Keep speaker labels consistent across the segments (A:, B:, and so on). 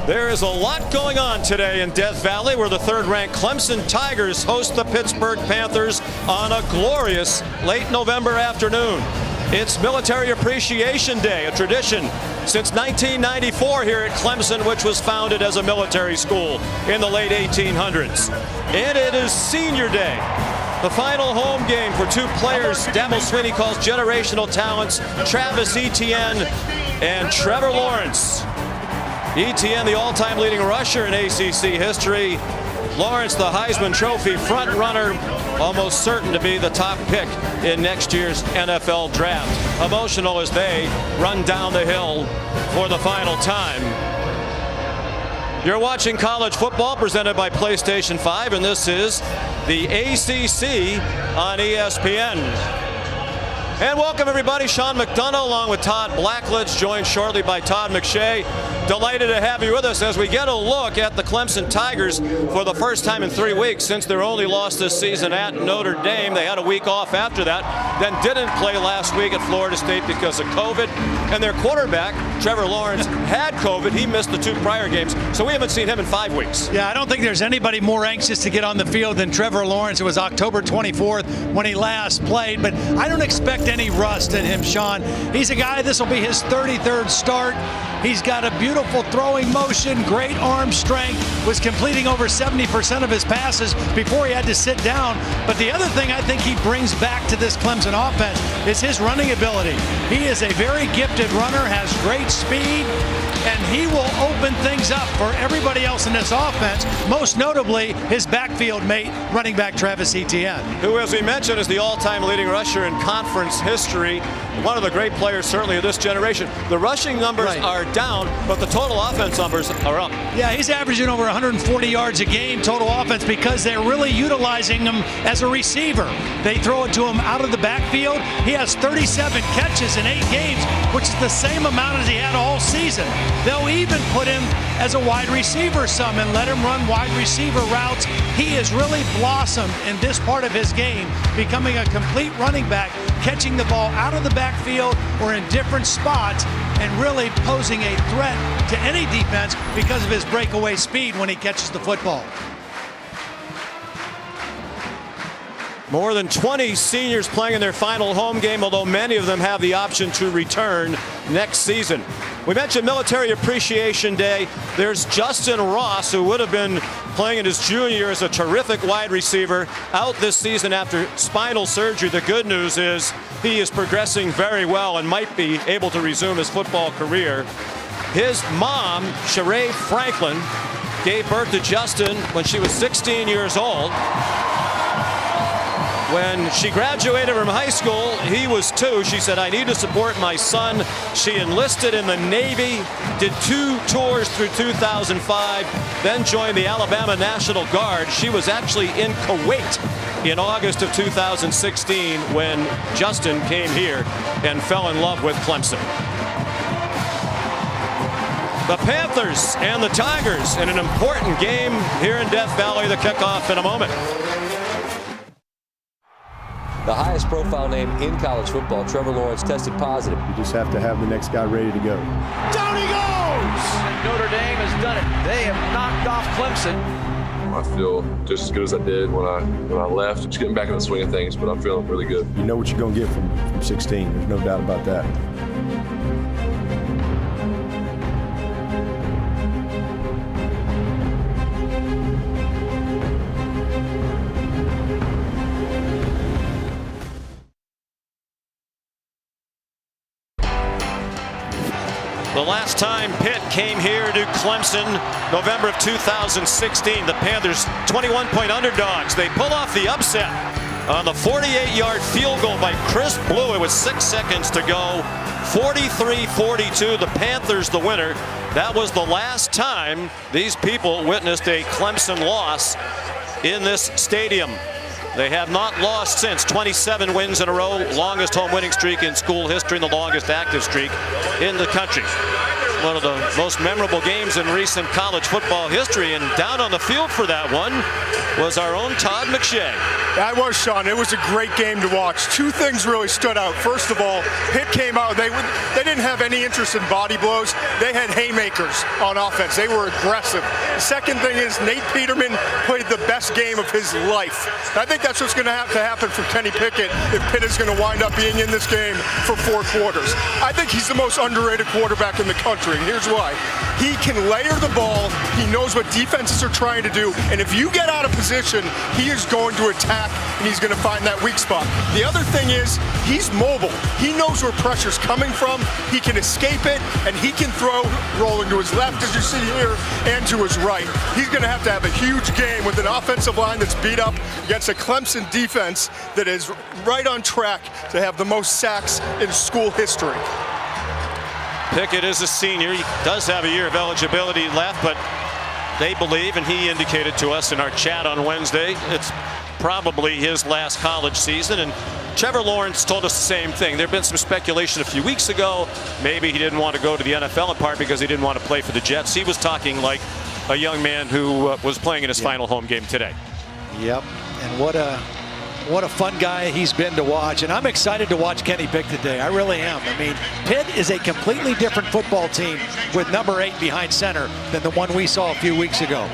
A: There is a lot going on today in Death Valley, where the third-ranked Clemson Tigers host the Pittsburgh Panthers on a glorious late November afternoon. It's Military Appreciation Day, a tradition since 1994 here at Clemson, which was founded as a military school in the late 1800s. And it is Senior Day, the final home game for two players Dabo Swinney calls generational talents, Travis Etienne and Trevor Lawrence. Etienne, the all-time leading rusher in ACC history. Lawrence, the Heisman Trophy front runner, almost certain to be the top pick in next year's NFL draft. Emotional as they run down the hill for the final time. You're watching college football presented by PlayStation 5, and this is the ACC on ESPN. And welcome everybody. Sean McDonough along with Todd Blackledge, joined shortly by Todd McShay. Delighted to have you with us as we get a look at the Clemson Tigers for the first time in 3 weeks since their only loss this season at Notre Dame. They had a week off after that, then didn't play last week at Florida State because of COVID. And their quarterback, Trevor Lawrence, had COVID. He missed the 2 prior games, so we haven't seen him in 5 weeks.
B: Yeah, I don't think there's anybody more anxious to get on the field than Trevor Lawrence. It was October 24th when he last played, but I don't expect any rust in him, Sean. He's a guy, this will be his 33rd start. He's got a beautiful throwing motion, great arm strength, was completing over 70% of his passes before he had to sit down. But the other thing I think he brings back to this Clemson offense is his running ability. He is a very gifted runner, has great speed, and he will open things up for everybody else in this offense, most notably his backfield mate, running back Travis Etienne.
A: Who, as we mentioned, is the all-time leading rusher in conference history. One of the great players, certainly, of this generation. The rushing numbers are down, but the total offense numbers are up.
B: Yeah, he's averaging over 140 yards a game total offense because they're really utilizing him as a receiver. They throw it to him out of the backfield. He has 37 catches in 8 games, which is the same amount as he had all season. They'll even put him as a wide receiver some and let him run wide receiver routes. He has really blossomed in this part of his game, becoming a complete running back, catching the ball out of the backfield or in different spots and really posing a threat to any defense because of his breakaway speed when he catches the football.
A: More than 20 seniors playing in their final home game, although many of them have the option to return next season. We mentioned Military Appreciation Day. There's Justin Ross, who would have been playing in his junior year as a terrific wide receiver, out this season after spinal surgery. The good news is he is progressing very well and might be able to resume his football career. His mom, Sheree Franklin, gave birth to Justin when she was 16 years old. When she graduated from high school, he was 2. She said, "I need to support my son." She enlisted in the Navy, did 2 tours through 2005, then joined the Alabama National Guard. She was actually in Kuwait in August of 2016 when Justin came here and fell in love with Clemson. The Panthers and the Tigers in an important game here in Death Valley. The kickoff in a moment.
C: The highest profile name in college football, Trevor Lawrence, tested positive.
D: You just have to have the next guy ready to go.
E: Down he goes! Notre Dame has done it. They have knocked off Clemson.
F: I feel just as good as I did when I left. Just getting back in the swing of things, but I'm feeling really good.
D: You know what you're going to get from 16. There's no doubt about that.
A: The last time Pitt came here to Clemson, November of 2016, the Panthers 21-point underdogs. They pull off the upset on the 48-yard field goal by Chris Blue. It was 6 seconds to go. 43-42, the Panthers the winner. That was the last time these people witnessed a Clemson loss in this stadium. They have not lost since. 27 wins in a row, longest home winning streak in school history and the longest active streak in the country. One of the most memorable games in recent college football history, and down on the field for that one was our own Todd McShay.
G: I was, Sean. It was a great game to watch. Two things really stood out. First of all, Pitt came out. They didn't have any interest in body blows. They had haymakers on offense. They were aggressive. The second thing is Nate Peterman played the best game of his life. I think that's what's going to have to happen for Kenny Pickett if Pitt is going to wind up being in this game for 4 quarters. I think he's the most underrated quarterback in the country, and here's why. He can layer the ball. He knows what defenses are trying to do, and if you get out of position, he is going to attack, and he's going to find that weak spot. The other thing is he's mobile. He knows where pressure's coming from. He can escape it, and he can throw rolling to his left, as you see here, and to his right. He's going to have a huge game with an offensive line that's beat up against a Clemson defense that is right on track to have the most sacks in school history.
A: Pickett is a senior. He does have a year of eligibility left, but they believe, and he indicated to us in our chat on Wednesday, it's probably his last college season. And Trevor Lawrence told us the same thing. There had been some speculation a few weeks ago. Maybe he didn't want to go to the NFL in part because he didn't want to play for the Jets. He was talking like a young man who was playing in his final home game today.
B: Yep, and what a fun guy he's been to watch, and I'm excited to watch Kenny Pickett today. I really am. I mean, Pitt is a completely different football team with number 8 behind center than the one we saw a few weeks ago.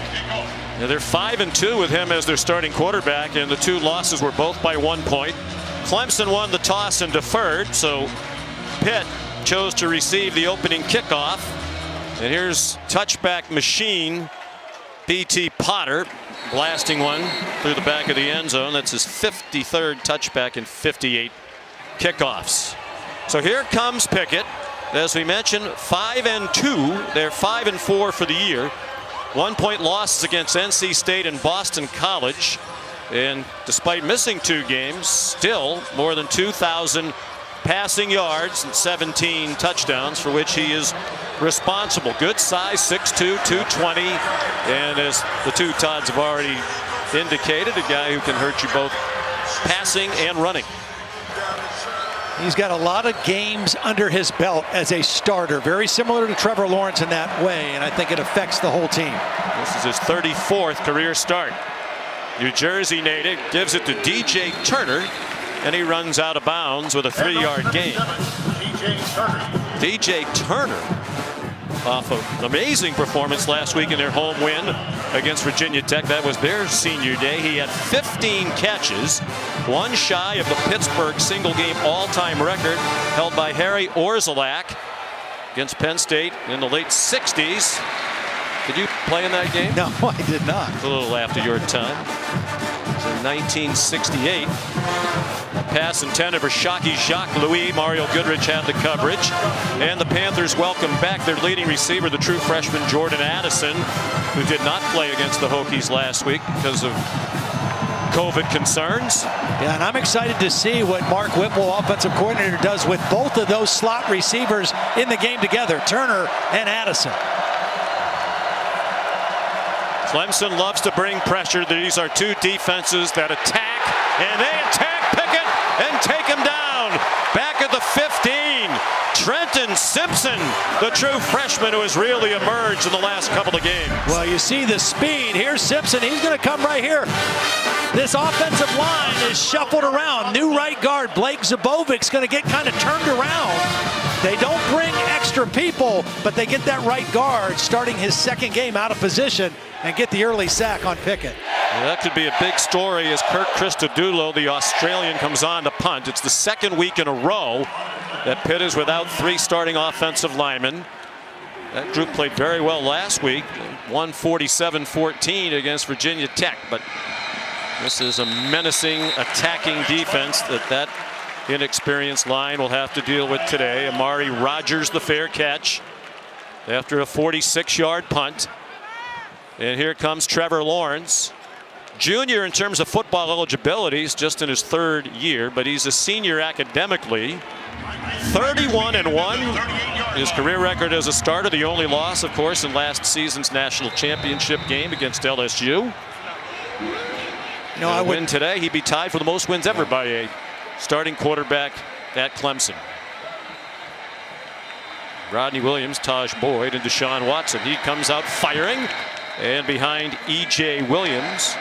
A: Now they're 5-2 with him as their starting quarterback, and the 2 losses were both by 1 point. Clemson won the toss and deferred, so Pitt chose to receive the opening kickoff. And here's touchback machine P.T. Potter blasting one through the back of the end zone. That's his 53rd touchback in 58 kickoffs. So here comes Pickett. As we mentioned, 5-2. They're 5-4 for the year. 1 point losses against NC State and Boston College. And despite missing 2 games, still more than 2,000 passing yards and 17 touchdowns, for which he is responsible. Good size, 6'2", 220, and as the 2 Todds have already indicated, a guy who can hurt you both passing and running.
B: He's got a lot of games under his belt as a starter, very similar to Trevor Lawrence in that way, and I think it affects the whole team.
A: This is his 34th career start. New Jersey native gives it to DJ Turner, and he runs out of bounds with a 3-yard gain. DJ Turner off an amazing performance last week in their home win against Virginia Tech. That was their senior day. He had 15 catches, 1 shy of the Pittsburgh single-game all-time record held by Harry Orzelak against Penn State in the late 60s. Did you play in that game?
B: No, I did not.
A: A little after your time. In 1968. Pass intended for Shockey Jacques Louis. Mario Goodrich had the coverage. And the Panthers welcome back their leading receiver, the true freshman Jordan Addison, who did not play against the Hokies last week because of COVID concerns.
B: Yeah, and I'm excited to see what Mark Whipple, offensive coordinator, does with both of those slot receivers in the game together, Turner and Addison.
A: Clemson loves to bring pressure. These are 2 defenses that attack, and they attack Pickett and take him down. Back at the 15, Trenton Simpson, the true freshman who has really emerged in the last couple of games.
B: Well, you see the speed. Here's Simpson. He's going to come right here. This offensive line is shuffled around. New right guard Blake Zabovic's going to get kind of turned around. They don't bring extra people, but they get that right guard starting his 2nd game out of position and get the early sack on Pickett.
A: Well, that could be a big story as Kirk Christodoulou, the Australian, comes on to punt. It's the 2nd week in a row that Pitt is without 3 starting offensive linemen. That group played very well last week, won 47-14 against Virginia Tech, but this is a menacing attacking defense that inexperienced line will have to deal with today. Amari Rogers the fair catch after a 46-yard punt. And here comes Trevor Lawrence, junior in terms of football eligibility. He's just in his 3rd year, but he's a senior academically. 31-1. His career record as a starter, the only loss, of course, in last season's national championship game against LSU.
B: You know, I
A: win today, he'd be tied for the most wins ever by a starting quarterback at Clemson. Rodney Williams, Taj Boyd, and Deshaun Watson. He comes out firing, and behind E.J. Williams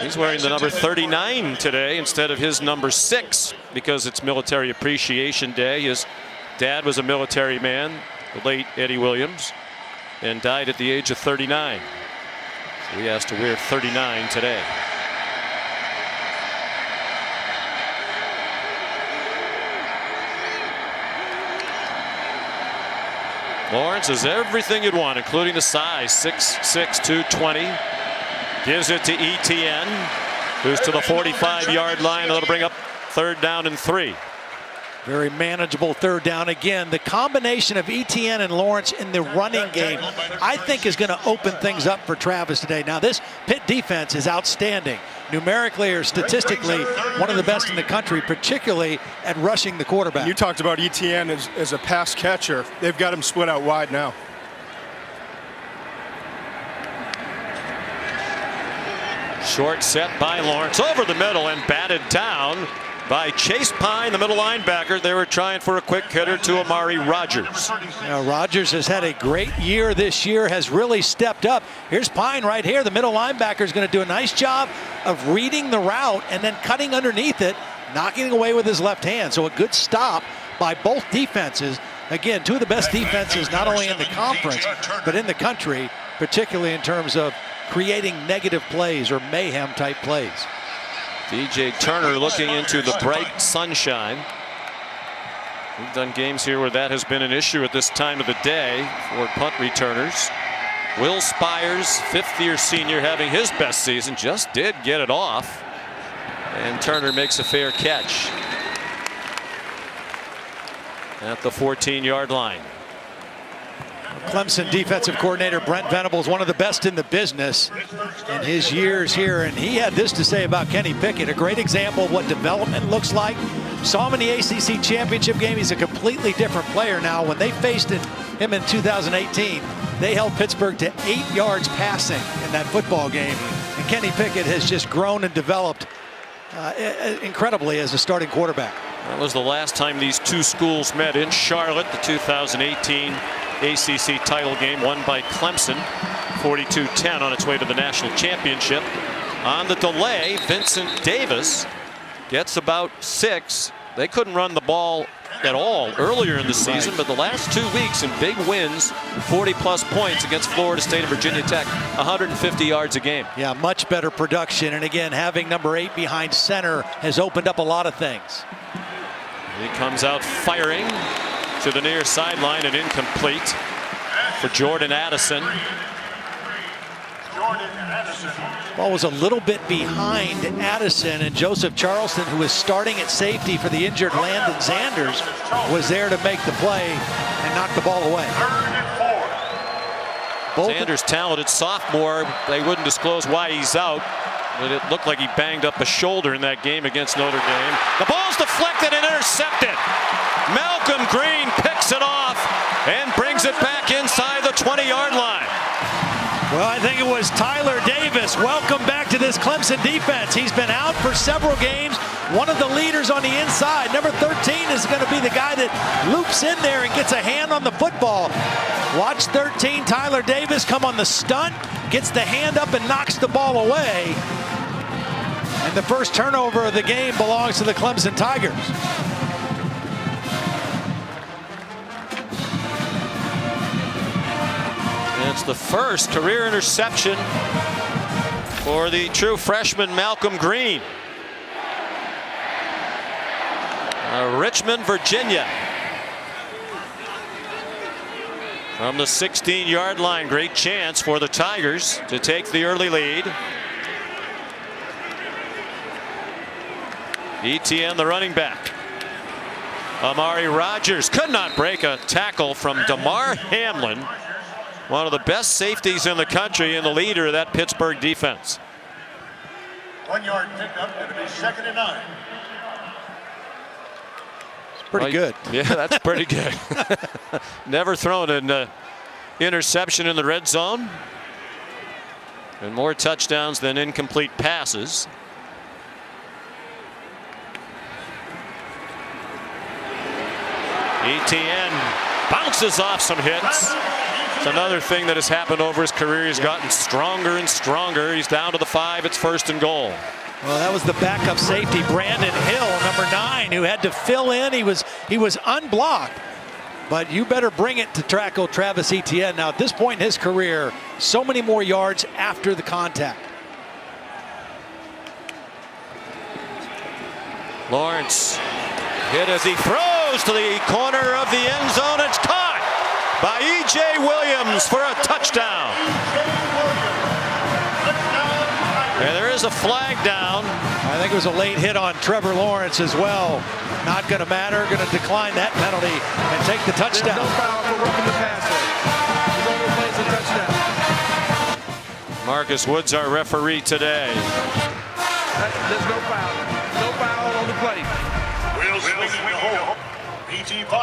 A: He's wearing the number 39 today instead of his number 6 because it's Military Appreciation Day. His dad was a military man, the late Eddie Williams, and died at the age of 39. So he has to wear 39 today. Lawrence is everything you'd want, including the size, 6'6", 220. Gives it to Etienne, who's to the 45-yard line. That'll bring up 3rd down and 3.
B: Very manageable 3rd down. Again, the combination of Etienne and Lawrence in the running game, I think, is going to open things up for Travis today. Now, this Pitt defense is outstanding. Numerically or statistically, one of the best in the country, particularly at rushing the quarterback.
G: You talked about Etienne as a pass catcher. They've got him split out wide now.
A: Short set by Lawrence over the middle and batted down by Chase Pine, the middle linebacker. They were trying for a quick hitter to Amari Rogers.
B: Now, Rogers has had a great year this year, has really stepped up. Here's Pine right here. The middle linebacker is going to do a nice job of reading the route and then cutting underneath it, knocking it away with his left hand. So a good stop by both defenses. Again, two of the best defenses not only in the conference but in the country, particularly in terms of creating negative plays or mayhem type plays.
A: DJ Turner looking into the bright sunshine. We've done games here where that has been an issue at this time of the day for punt returners. Will Spires, 5th-year senior, having his best season, just did get it off. And Turner makes a fair catch at the 14-yard line.
B: Clemson defensive coordinator Brent Venables, one of the best in the business in his years here, and he had this to say about Kenny Pickett. A great example of what development looks like. Saw him in the ACC championship game. He's a completely different player now. When they faced him in 2018, they held Pittsburgh to 8 yards passing in that football game, and Kenny Pickett has just grown and developed incredibly as a starting quarterback.
A: That was the last time these two schools met in Charlotte, the 2018 ACC title game won by Clemson, 42-10 on its way to the national championship. On the delay, Vincent Davis gets about 6. They couldn't run the ball at all earlier in the season, but the last 2 weeks in big wins, 40-plus points against Florida State and Virginia Tech, 150 yards a game.
B: Yeah, much better production, and again, having number 8 behind center has opened up a lot of things.
A: He comes out firing to the near sideline and incomplete for Jordan Addison.
B: Ball was a little bit behind Addison, and Joseph Charleston, who was starting at safety for the injured Landon Zanders, was there to make the play and knock the ball away.
A: Zanders, talented sophomore. They wouldn't disclose why he's out, but it looked like he banged up a shoulder in that game against Notre Dame. The ball's deflected and intercepted. Malcolm Green picks it off and brings it back inside the 20-yard line.
B: Well, I think it was Tyler Davis. Welcome back to this Clemson defense. He's been out for several games. One of the leaders on the inside. Number 13 is going to be the guy that loops in there and gets a hand on the football. Watch 13, Tyler Davis, come on the stunt, gets the hand up and knocks the ball away. And the first turnover of the game belongs to the Clemson Tigers.
A: It's the first career interception for the true freshman Malcolm Green. Richmond, Virginia. From the 16-yard line, great chance for the Tigers to take the early lead. Etienne, the running back. Amari Rogers could not break a tackle from Damar Hamlin, one of the best safeties in the country and the leader of that Pittsburgh defense.
H: 1 yard pickup, going to be 2nd and 9.
B: It's pretty good.
A: Yeah, that's pretty good. Never thrown an interception in the red zone, and more touchdowns than incomplete passes. Etienne bounces off some hits. Another thing that has happened over his career, he's gotten stronger and stronger. He's down to the 5. It's 1st and goal.
B: Well, that was the backup safety, Brandon Hill, number 9, who had to fill in. He was unblocked. But you better bring it to tackle Travis Etienne. Now, at this point in his career, so many more yards after the contact.
A: Lawrence hit as he throws to the corner of the end zone. It's caught by E.J. Williams for a touchdown. And there is a flag down.
B: I think it was a late hit on Trevor Lawrence as well. Not going to matter. Going to decline that penalty and take the touchdown.
I: There's no foul for roughing the passer. He's only plays a touchdown.
A: Marcus Woods, our referee today.
I: There's no foul. No foul on the play.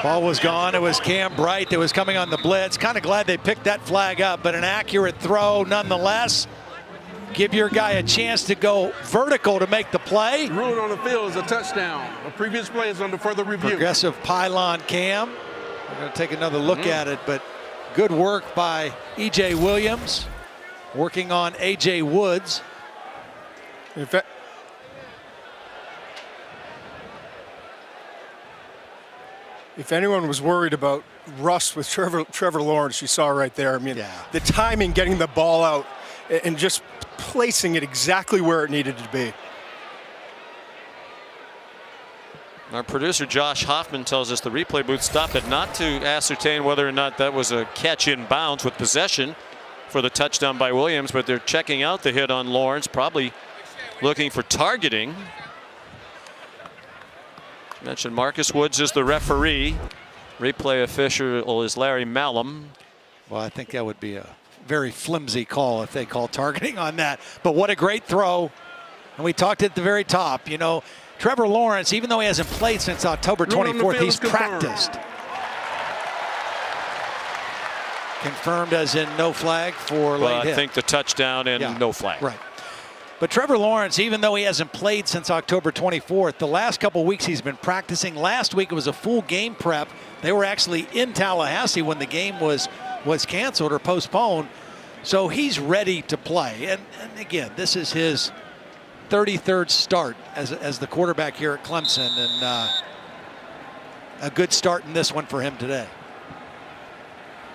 B: Ball was gone. It was Cam Bright that was coming on the blitz. Kind of glad they picked that flag up, but an accurate throw nonetheless. Give your guy a chance to go vertical to make the play.
I: Ruling on the field is a touchdown. A previous play is under further review.
B: Progressive pylon Cam. We're going to take another look at it, but good work by E.J. Williams working on A.J. Woods.
G: If anyone was worried about rust with Trevor Lawrence, you saw right there. I mean, the timing, getting the ball out and just placing it exactly where it needed to be.
A: Our producer Josh Hoffman tells us the replay booth stopped it not to ascertain whether or not that was a catch in bounds with possession for the touchdown by Williams, but they're checking out the hit on Lawrence, probably looking for targeting. I mentioned Marcus Woods is the referee. Replay official is Larry Malum.
B: Well, I think that would be a very flimsy call if they call targeting on that. But what a great throw. And we talked at the very top, you know, Trevor Lawrence, even though he hasn't played since October 24th, he's practiced. Confirmed as in no flag for late hit.
A: I think the touchdown and no flag.
B: Right. But Trevor Lawrence, even though he hasn't played since October 24th, the last couple weeks he's been practicing. Last week it was a full game prep. They were actually in Tallahassee when the game was canceled or postponed. So he's ready to play. And again, this is his 33rd start as the quarterback here at Clemson. And a good start in this one for him today.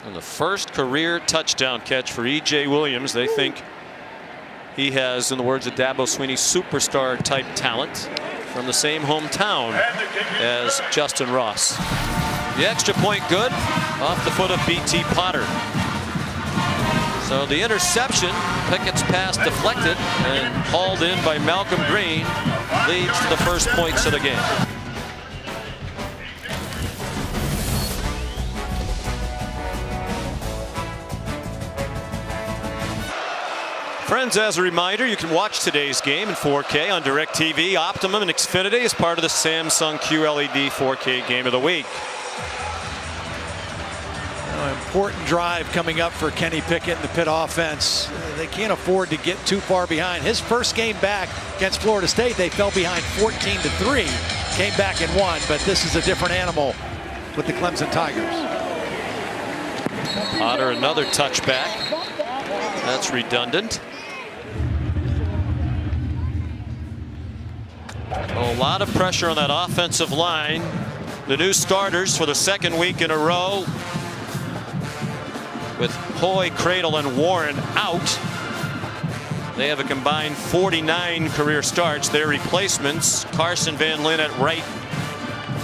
A: And the first career touchdown catch for E.J. Williams. They think he has, in the words of Dabo Swinney, superstar type talent from the same hometown as Justin Ross. The extra point good off the foot of B.T. Potter. So the interception, Pickett's pass deflected and hauled in by Malcolm Green, leads to the first points of the game. Friends, as a reminder, you can watch today's game in 4K on DirecTV, Optimum, and Xfinity as part of the Samsung QLED 4K Game of the Week.
B: An important drive coming up for Kenny Pickett and the Pitt offense. They can't afford to get too far behind. His first game back against Florida State, they fell behind 14-3, came back and won, but this is a different animal with the Clemson Tigers.
A: Potter, another touchback. That's redundant. A lot of pressure on that offensive line. The new starters for the second week in a row, with Hoy, Cradle, and Warren out. They have a combined 49 career starts. Their replacements, Carson Van Lin at right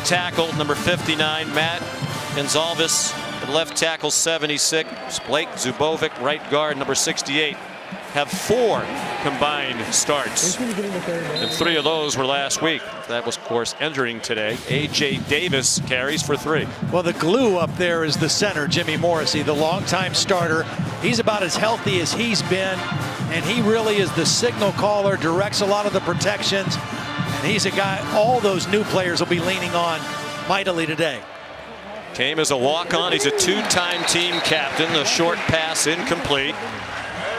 A: tackle, number 59, Matt Gonzalez at left tackle, 76, Blake Zubovic, right guard, number 68. Have 4 combined starts, and 3 of those were last week. That was, of course, entering today. A.J. Davis carries for 3.
B: Well, the glue up there is the center, Jimmy Morrissey, the longtime starter. He's about as healthy as he's been, and he really is the signal caller, directs a lot of the protections, and he's a guy all those new players will be leaning on mightily today.
A: Came as a walk-on. He's a 2-time team captain. The short pass incomplete.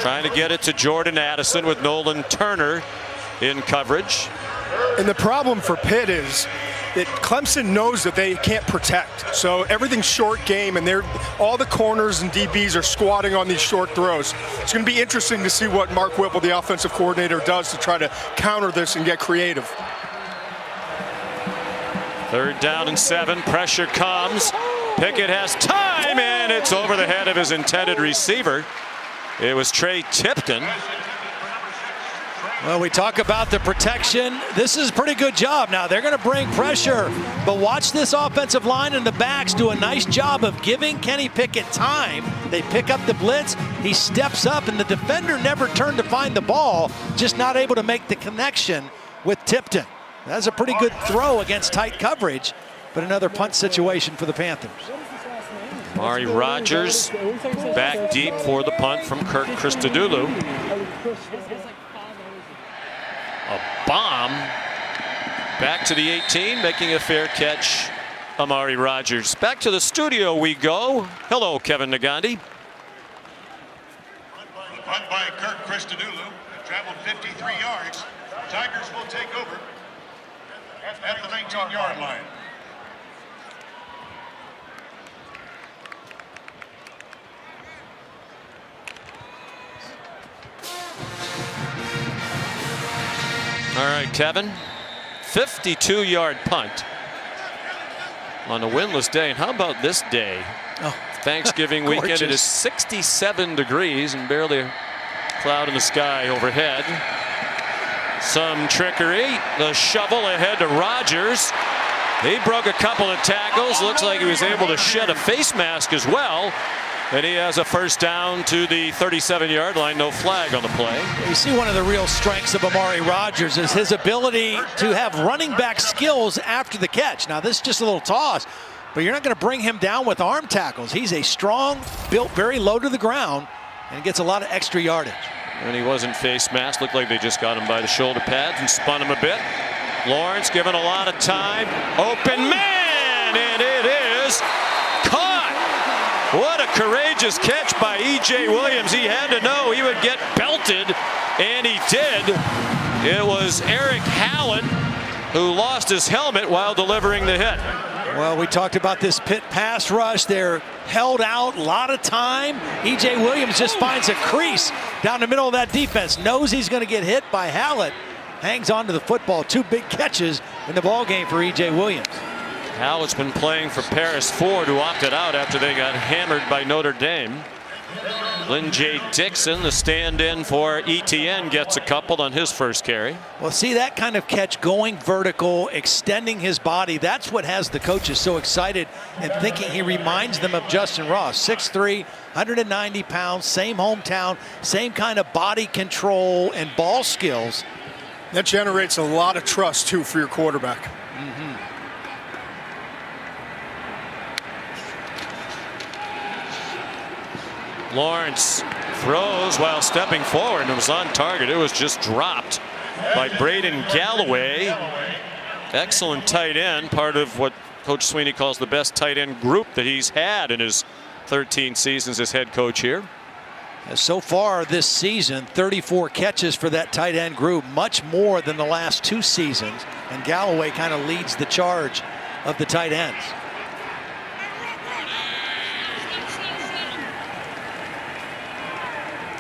A: Trying to get it to Jordan Addison with Nolan Turner in coverage.
G: And the problem for Pitt is that Clemson knows that they can't protect. So everything's short game, and all the corners and DBs are squatting on these short throws. It's going to be interesting to see what Mark Whipple, the offensive coordinator, does to try to counter this and get creative.
A: 3rd down and 7. Pressure comes. Pickett has time, and it's over the head of his intended receiver. It was Trey Tipton.
B: Well, we talk about the protection. This is a pretty good job. Now, they're going to bring pressure, but watch this offensive line and the backs do a nice job of giving Kenny Pickett time. They pick up the blitz. He steps up, and the defender never turned to find the ball, just not able to make the connection with Tipton. That's a pretty good throw against tight coverage, but another punt situation for the Panthers.
A: Amari Rodgers back deep for the punt from Kirk Christodoulou. A bomb back to the 18, making a fair catch. Amari Rodgers. Back to the studio we go. Hello, Kevin Nagandi.
H: Punt by Kirk Christodoulou. Traveled 53 yards. Tigers will take over at the 19-yard line.
A: All right, Kevin. 52-yard punt on a windless day. And how about this day?
B: Oh,
A: Thanksgiving weekend. It is 67 degrees and barely a cloud in the sky overhead. Some trickery. The shovel ahead to Rodgers. He broke a couple of tackles. Looks like he was able to shed a face mask as well. And he has a first down to the 37-yard line. No flag on the play.
B: You see one of the real strengths of Amari Rodgers is his ability to have running back skills after the catch. Now, this is just a little toss, but you're not going to bring him down with arm tackles. He's a strong, built very low to the ground, and gets a lot of extra yardage.
A: And he wasn't face masked. Looked like they just got him by the shoulder pads and spun him a bit. Lawrence given a lot of time. Open man, and it is caught. What a courageous catch by E.J. Williams. He had to know he would get belted, and he did. It was Eric Hallett who lost his helmet while delivering the hit.
B: Well, we talked about this Pitt pass rush. They're held out a lot of time. E.J. Williams just finds a crease down the middle of that defense. Knows he's going to get hit by Hallett. Hangs on to the football. 2 big catches in the ball game for E.J. Williams.
A: Hallett's been playing for Paris Ford, who opted out after they got hammered by Notre Dame. Lynn J. Dixon, the stand-in for ETN, gets a couple on his first carry.
B: Well, see that kind of catch going vertical, extending his body. That's what has the coaches so excited and thinking he reminds them of Justin Ross. 6'3", 190 pounds, same hometown, same kind of body control and ball skills.
G: That generates a lot of trust, too, for your quarterback.
A: Lawrence throws while stepping forward, and it was on target. It was just dropped by Braden Galloway. Excellent tight end, part of what Coach Sweeney calls the best tight end group that he's had in his 13 seasons as head coach here.
B: So far this season, 34 catches for that tight end group, much more than the last 2 seasons. And Galloway kind of leads the charge of the tight ends.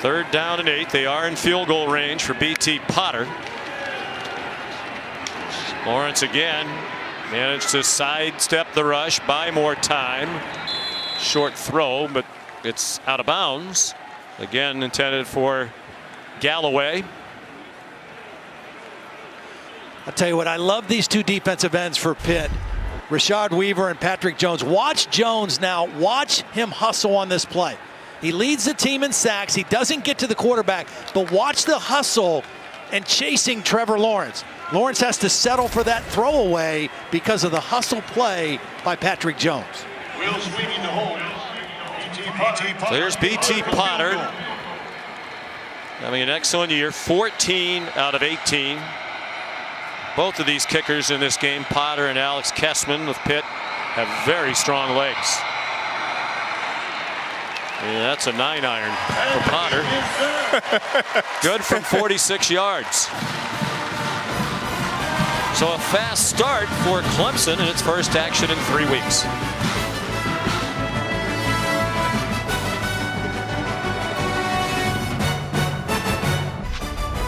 A: Third down and 8. They are in field goal range for B.T. Potter. Lawrence again managed to sidestep the rush, buy more time. Short throw, but it's out of bounds. Again intended for Galloway.
B: I'll tell you what, I love these 2 defensive ends for Pitt. Rashad Weaver and Patrick Jones. Watch Jones now. Watch him hustle on this play. He leads the team in sacks. He doesn't get to the quarterback, but watch the hustle and chasing Trevor Lawrence. Lawrence has to settle for that throwaway because of the hustle play by Patrick Jones.
H: Will Sweeney to hold.
A: There's B.T. Potter having an excellent year, 14 out of 18. Both of these kickers in this game, Potter and Alex Kessman with Pitt, have very strong legs. Yeah, that's a 9-iron for Potter. Good from 46 yards. So a fast start for Clemson in its first action in 3 weeks.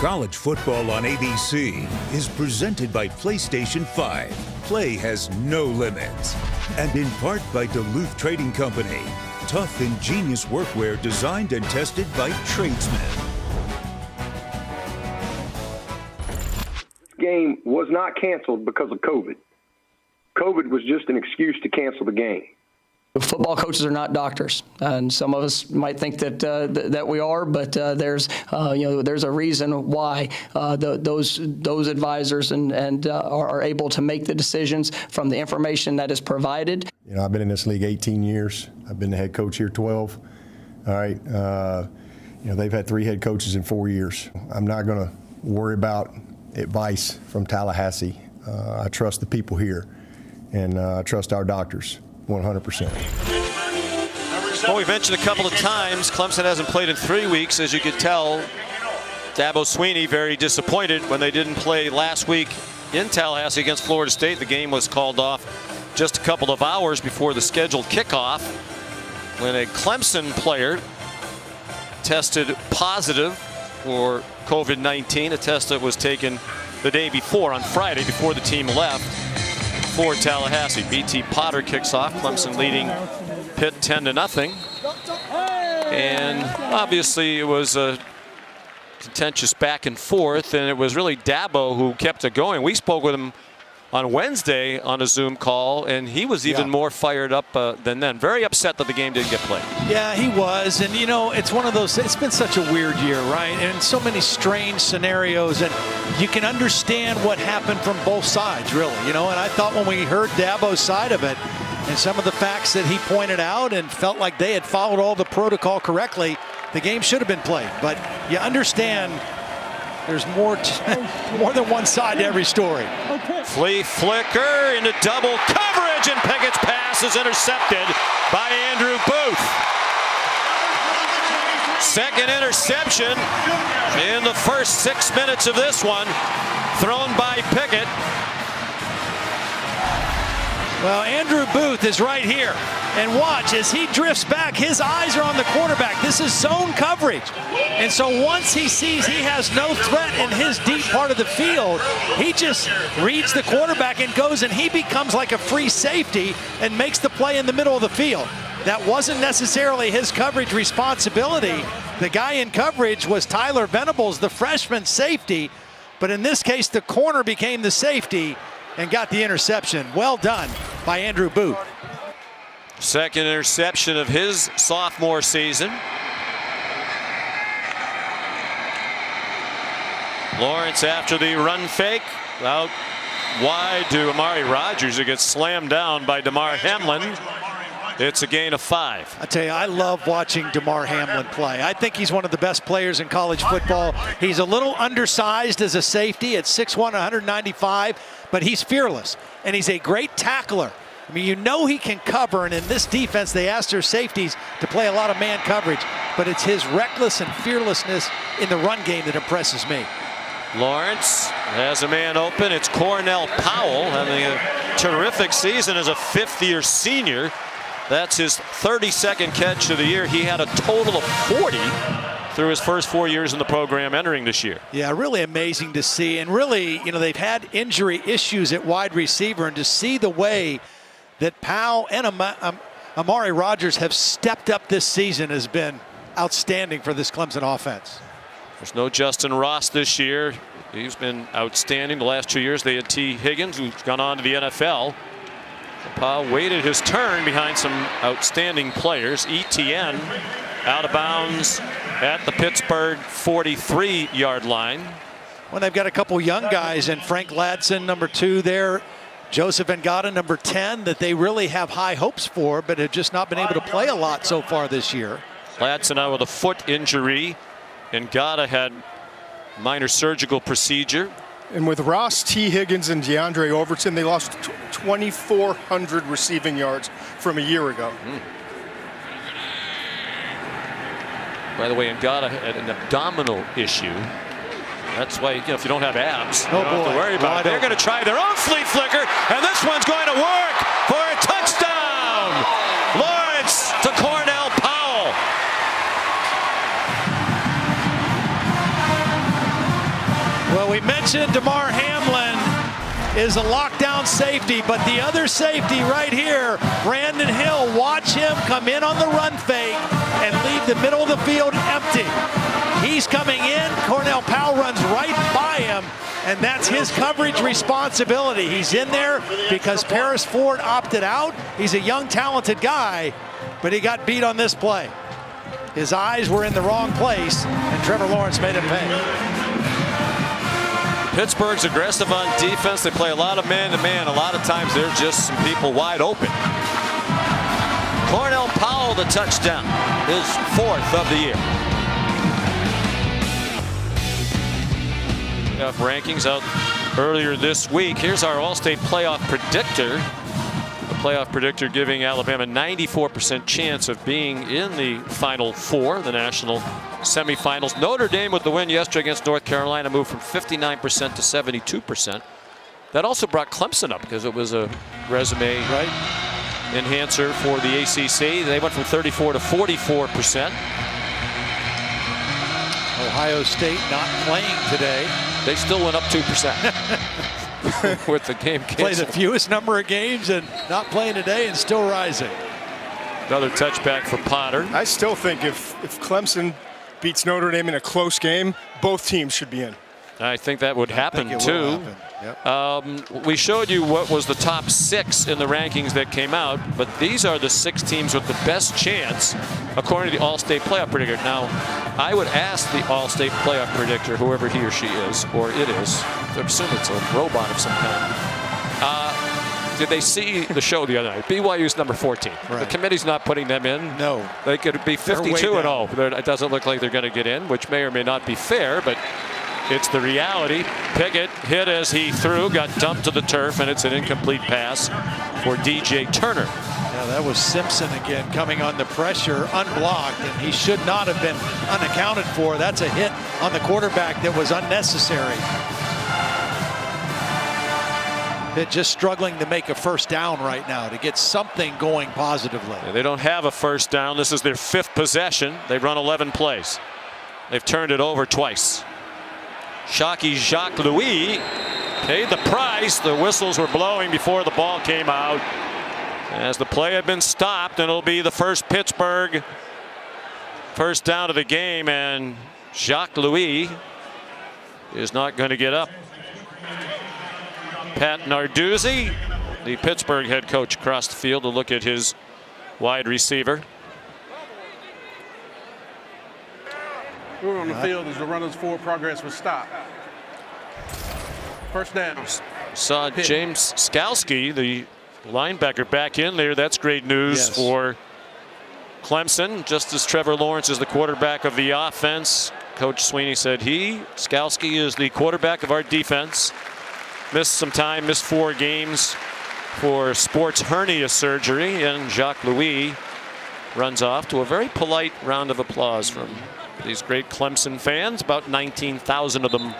J: College football on ABC is presented by PlayStation 5. Play has no limits. And in part by Duluth Trading Company. Tough, ingenious workwear designed and tested by tradesmen.
K: This game was not canceled because of COVID. COVID was just an excuse to cancel the game.
L: Football coaches are not doctors, and some of us might think that that we are, but there's a reason why those advisors and are able to make the decisions from the information that is provided.
D: You know, I've been in this league 18 years. I've been the head coach here 12. All right, they've had 3 head coaches in 4 years. I'm not going to worry about advice from Tallahassee. I trust the people here, and I trust our doctors. 100%.
A: Well, we mentioned a couple of times Clemson hasn't played in 3 weeks. As you could tell, Dabo Swinney very disappointed when they didn't play last week in Tallahassee against Florida State. The game was called off just a couple of hours before the scheduled kickoff when a Clemson player tested positive for COVID-19, a test that was taken the day before on Friday before the team left for Tallahassee. BT Potter kicks off. Clemson leading Pitt 10-0. And obviously it was a contentious back and forth, and it was really Dabo who kept it going. We spoke with him on Wednesday on a Zoom call, and he was even more fired up than then. Very upset that the game didn't get played.
B: Yeah, he was. And, you know, it's one of those, it's been such a weird year, right? And so many strange scenarios, and you can understand what happened from both sides, really. You know, and I thought when we heard Dabo's side of it and some of the facts that he pointed out and felt like they had followed all the protocol correctly, the game should have been played. But you understand there's more than one side to every story.
A: Flea flicker into double coverage, and Pickett's pass is intercepted by Andrew Booth. Second interception in the first 6 minutes of this one, thrown by Pickett.
B: Well, Andrew Booth is right here. And watch, as he drifts back, his eyes are on the quarterback. This is zone coverage. And so once he sees he has no threat in his deep part of the field, he just reads the quarterback and goes, and he becomes like a free safety and makes the play in the middle of the field. That wasn't necessarily his coverage responsibility. The guy in coverage was Tyler Venables, the freshman safety. But in this case, the corner became the safety and got the interception. Well done by Andrew Booth.
A: Second interception of his sophomore season. Lawrence after the run fake. Out wide to Amari Rogers, who gets slammed down by DeMar Hamlin. It's a gain of 5.
B: I tell you, I love watching DeMar Hamlin play. I think he's one of the best players in college football. He's a little undersized as a safety at 6'1", 195, but he's fearless, and he's a great tackler. I mean, you know he can cover, and in this defense, they asked their safeties to play a lot of man coverage, but it's his reckless and fearlessness in the run game that impresses me.
A: Lawrence has a man open. It's Cornell Powell having a terrific season as a fifth-year senior. That's his 32nd catch of the year. He had a total of 40 through his first 4 years in the program entering this year.
B: Yeah, really amazing to see. And really, you know, they've had injury issues at wide receiver, and to see the way that Powell and Amari Rogers have stepped up this season has been outstanding for this Clemson offense.
A: There's no Justin Ross this year. He's been outstanding the last 2 years. They had T. Higgins, who's gone on to the NFL. Powell waited his turn behind some outstanding players. ETN out of bounds at the Pittsburgh 43-yard line.
B: Well, they've got a couple young guys, and Frank Ladson, number 2 there. Joseph Ngata, number 10, that they really have high hopes for, but have just not been able to play a lot so far this year.
A: Ladson out with a foot injury. Ngata had minor surgical procedure.
G: And with Ross, T. Higgins, and DeAndre Overton, they lost 2,400 receiving yards from a year ago.
A: By the way, Ngata had an abdominal issue, That's why, if you don't have abs, you
B: Oh,
A: don't have to
B: boy.
A: worry about it. They're going to try their own flea flicker, and this one's going to work for a touchdown. Lawrence to Cornell Powell.
B: Well, we mentioned DeMar Hamlin is a lockdown safety, but the other safety right here, Brandon Hill, watch him come in on the run fake and leave the middle of the field empty. He's coming in, Cornell Powell runs right by him, and that's his coverage responsibility. He's in there because Paris Ford opted out. He's a young, talented guy, but he got beat on this play. His eyes were in the wrong place, and Trevor Lawrence made him pay.
A: Pittsburgh's aggressive on defense. They play a lot of man-to-man. A lot of times there's just some people wide open. Cornell Powell, the touchdown, his 4th of the year. Playoff rankings out earlier this week. Here's our All-State playoff predictor. The playoff predictor giving Alabama a 94% chance of being in the Final Four, the national semifinals. Notre Dame with the win yesterday against North Carolina moved from 59% to 72%. That also brought Clemson up because it was a resume enhancer for the ACC. They went from 34 to 44%.
B: Ohio State not playing today.
A: They still went up 2% with the game canceled.
B: Play the fewest number of games and not playing today and still rising.
A: Another touchback for Potter.
G: I still think if Clemson beats Notre Dame in a close game, both teams should be in.
A: I think that would happen too.
G: Yep.
A: We showed you what was the top 6 in the rankings that came out, but these are the 6 teams with the best chance according to the All-State playoff predictor. Now, I would ask the All-State playoff predictor, whoever he or she is, or it is, I assume it's a robot of some kind. Did they see the show the other night? BYU's number 14.
B: Right.
A: The committee's not putting them in.
B: No.
A: They could be 52-0. It doesn't look like they're going to get in, which may or may not be fair, but it's the reality. Pickett hit as he threw, got dumped to the turf, and it's an incomplete pass for DJ Turner.
B: Yeah, that was Simpson again coming on the pressure, unblocked, and he should not have been unaccounted for. That's a hit on the quarterback that was unnecessary. Pitt just struggling to make a first down right now to get something going positively.
A: Yeah, they don't have a first down. This is their 5th possession. They've run 11 plays. They've turned it over twice. Shockey Jacques Louis paid the price. The whistles were blowing before the ball came out as the play had been stopped, and it'll be the first Pittsburgh first down of the game, and Jacques Louis is not going to get up. Pat Narduzzi, the Pittsburgh head coach, across the field to look at his wide receiver.
I: We were on the field as the runners forward progress was stopped. First down.
A: Saw James Skalski, the linebacker, back in there. That's great news for Clemson. Just as Trevor Lawrence is the quarterback of the offense, Coach Sweeney said Skalski is the quarterback of our defense. Missed some time, missed 4 games for sports hernia surgery, and Jacques Louis runs off to a very polite round of applause from these great Clemson fans. About 19,000 of them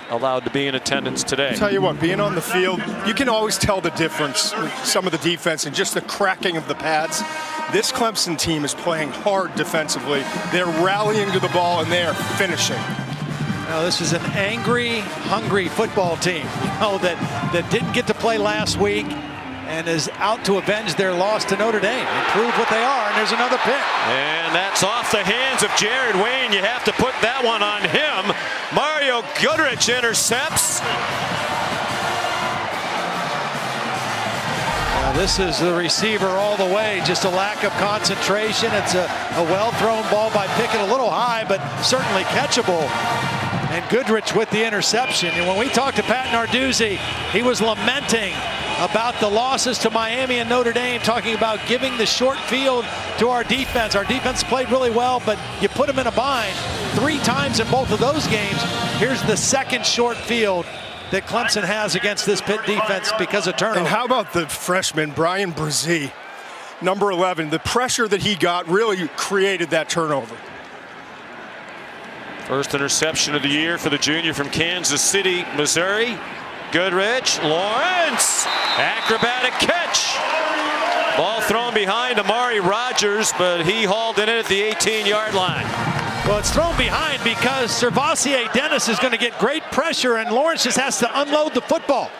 A: allowed to be in attendance today.
G: I'll tell you what, being on the field, you can always tell the difference with some of the defense and just the cracking of the pads. This Clemson team is playing hard defensively. They're rallying to the ball and they are finishing.
B: Now, this is an angry, hungry football team, that didn't get to play last week and is out to avenge their loss to Notre Dame and prove what they are. And there's another pick.
A: And that's off the hands of Jared Wayne. You have to put that one on him. Mario Goodrich intercepts.
B: This is the receiver all the way. Just a lack of concentration. It's a well-thrown ball by Pickett, a little high, but certainly catchable. And Goodrich with the interception. And when we talked to Pat Narduzzi, he was lamenting about the losses to Miami and Notre Dame, talking about giving the short field to our defense. Our defense played really well, but you put them in a bind 3 times in both of those games. Here's the second short field that Clemson has against this Pitt defense because of turnover.
G: And how about the freshman, Brian Brzee, number 11? The pressure that he got really created that turnover.
A: First interception of the year for the junior from Kansas City, Missouri. Goodrich, Lawrence, acrobatic catch. Ball thrown behind Amari Rogers, but he hauled it in at the 18-yard line.
B: Well, it's thrown behind because Servassier Dennis is going to get great pressure, and Lawrence just has to unload the football.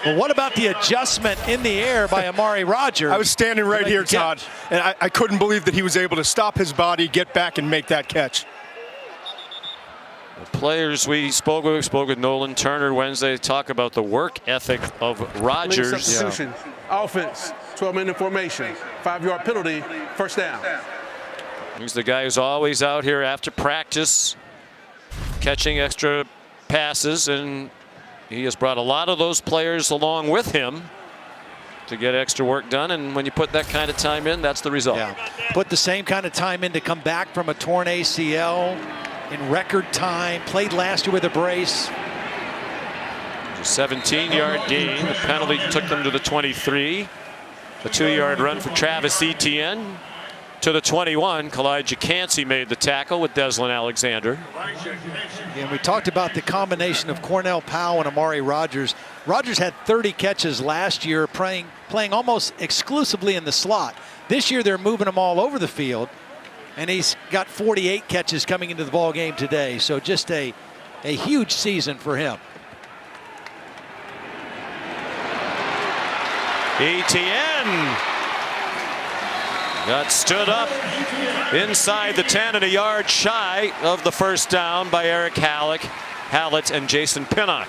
B: But what about the adjustment in the air by Amari Rogers?
G: I was standing right here, Todd, and I couldn't believe that he was able to stop his body, get back, and make that catch.
A: The players we spoke with Nolan Turner Wednesday, talk about the work ethic of Rogers.
I: Substitution, offense, 12-minute formation, 5-yard penalty, first down.
A: He's the guy who's always out here after practice, catching extra passes, and he has brought a lot of those players along with him to get extra work done. And when you put that kind of time in, that's the result.
B: Yeah. Put the same kind of time in to come back from a torn ACL in record time. Played last year with a brace.
A: A 17-yard gain. The penalty took them to the 23. A 2-yard run for Travis Etienne. To the 21, Kalijah Cansey made the tackle with Deslin Alexander.
B: And we talked about the combination of Cornell Powell and Amari Rogers. Rogers had 30 catches last year, playing almost exclusively in the slot. This year they're moving him all over the field, and he's got 48 catches coming into the ball game today. So just a huge season for him.
A: Etienne got stood up inside the 10 and a yard shy of the first down by Eric Hallett and Jason Pinnock.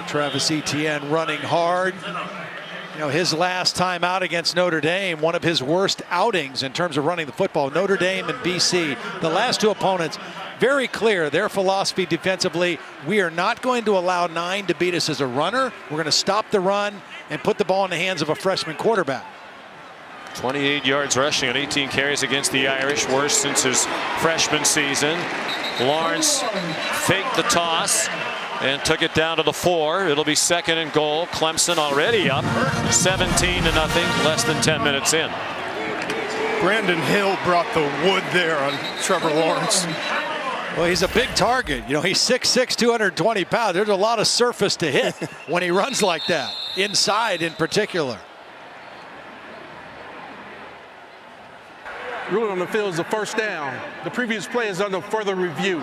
B: Travis Etienne running hard. You know, his last time out against Notre Dame, one of his worst outings in terms of running the football. Notre Dame and BC, the last two opponents, very clear their philosophy defensively. We are not going to allow 9 to beat us as a runner. We're going to stop the run and put the ball in the hands of a freshman quarterback.
A: 28 yards rushing on 18 carries against the Irish, worst since his freshman season. Lawrence faked the toss and took it down to the 4. It'll be 2nd and goal. Clemson already up 17-0, less than 10 minutes in.
G: Brandon Hill brought the wood there on Trevor Lawrence.
B: Well, he's a big target. You know, he's 6'6", 220 pounds. There's a lot of surface to hit when he runs like that, inside in particular.
I: Ruling on the field is a first down. The previous play is under further review.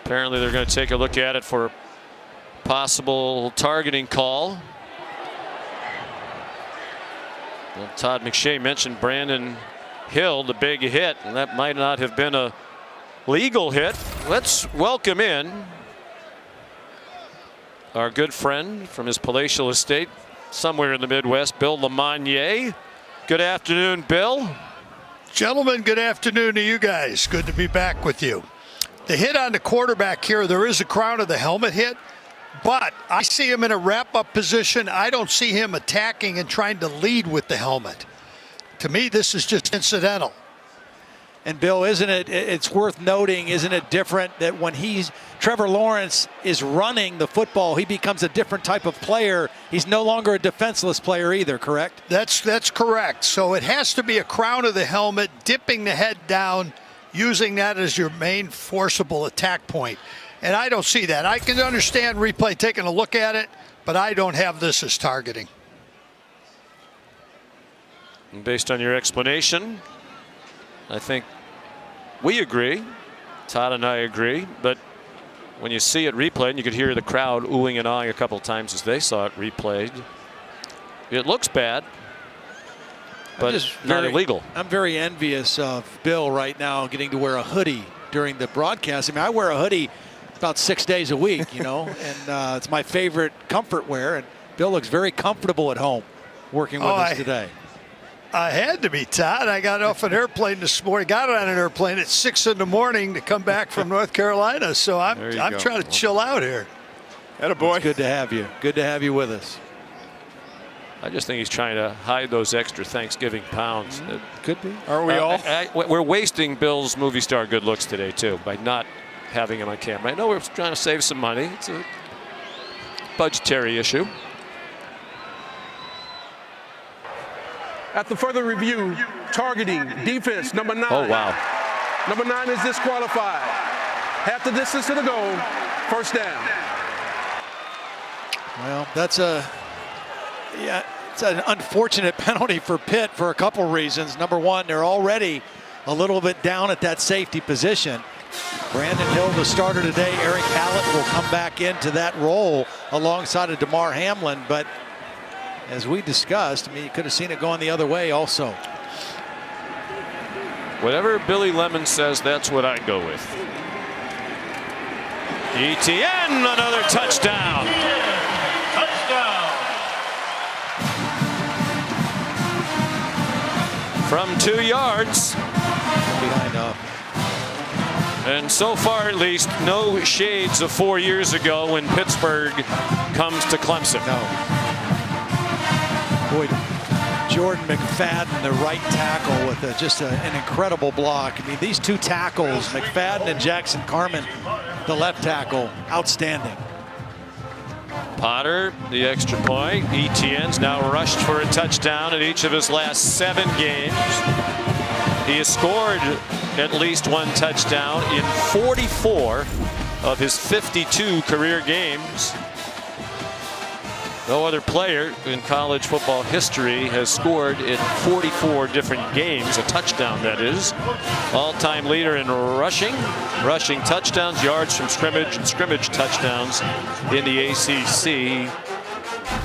A: Apparently they're going to take a look at it for a possible targeting call. Well, Todd McShay mentioned Brandon Hill, the big hit, and that might not have been a legal hit. Let's welcome in our good friend from his palatial estate somewhere in the Midwest, Bill LeMonnier. Good afternoon, Bill.
M: Gentlemen, good afternoon to you guys. Good to be back with you. The hit on the quarterback here, there is a crown of the helmet hit, but I see him in a wrap-up position. I don't see him attacking and trying to lead with the helmet. To me, this is just incidental.
B: And Bill, isn't it's worth noting, isn't it different that when Trevor Lawrence is running the football, he becomes a different type of player. He's no longer a defenseless player either, correct?
M: That's correct. So it has to be a crown of the helmet, dipping the head down, using that as your main forcible attack point. And I don't see that. I can understand replay taking a look at it, but I don't have this as targeting.
A: And based on your explanation, I think we agree. Todd and I agree. But when you see it replayed, and you could hear the crowd oohing and ahhing a couple of times as they saw it replayed, it looks bad, but not illegal.
B: I'm very envious of Bill right now getting to wear a hoodie during the broadcast. I mean, I wear a hoodie about 6 days a week, you know, and it's my favorite comfort wear. And Bill looks very comfortable at home working with us today.
M: I had to be, Todd. I got off an airplane this morning, got on an airplane at 6 in the morning to come back from North Carolina. So I'm trying to chill out here.
G: Attaboy.
B: It's good to have you. Good to have you with us.
A: I just think he's trying to hide those extra Thanksgiving pounds.
B: Could be.
G: Are we all?
A: We're wasting Bill's movie star good looks today, too, by not having him on camera. I know we're trying to save some money. It's a budgetary issue.
I: After further review, targeting, defense, number 9.
A: Oh, wow.
I: Number 9 is disqualified. Half the distance to the goal, first down.
B: Well, it's an unfortunate penalty for Pitt for a couple reasons. Number one, they're already a little bit down at that safety position. Brandon Hill, the starter today. Eric Hallett will come back into that role alongside of DeMar Hamlin. But as we discussed, I mean, you could have seen it going the other way also.
A: Whatever Billy Lemon says, that's what I go with. ETN, another touchdown.
H: Touchdown.
A: From 2 yards.
B: Behind up.
A: And so far, at least, no shades of 4 years ago when Pittsburgh comes to Clemson.
B: No. Boy, Jordan McFadden, the right tackle, with just an incredible block. I mean, these two tackles, McFadden and Jackson Carman, the left tackle, outstanding.
A: Potter, the extra point. ETN's now rushed for a touchdown in each of his last 7 games. He has scored at least 1 touchdown in 44 of his 52 career games. No other player in college football history has scored in 44 different games, a touchdown that is. All-time leader in rushing touchdowns, yards from scrimmage, and scrimmage touchdowns in the ACC.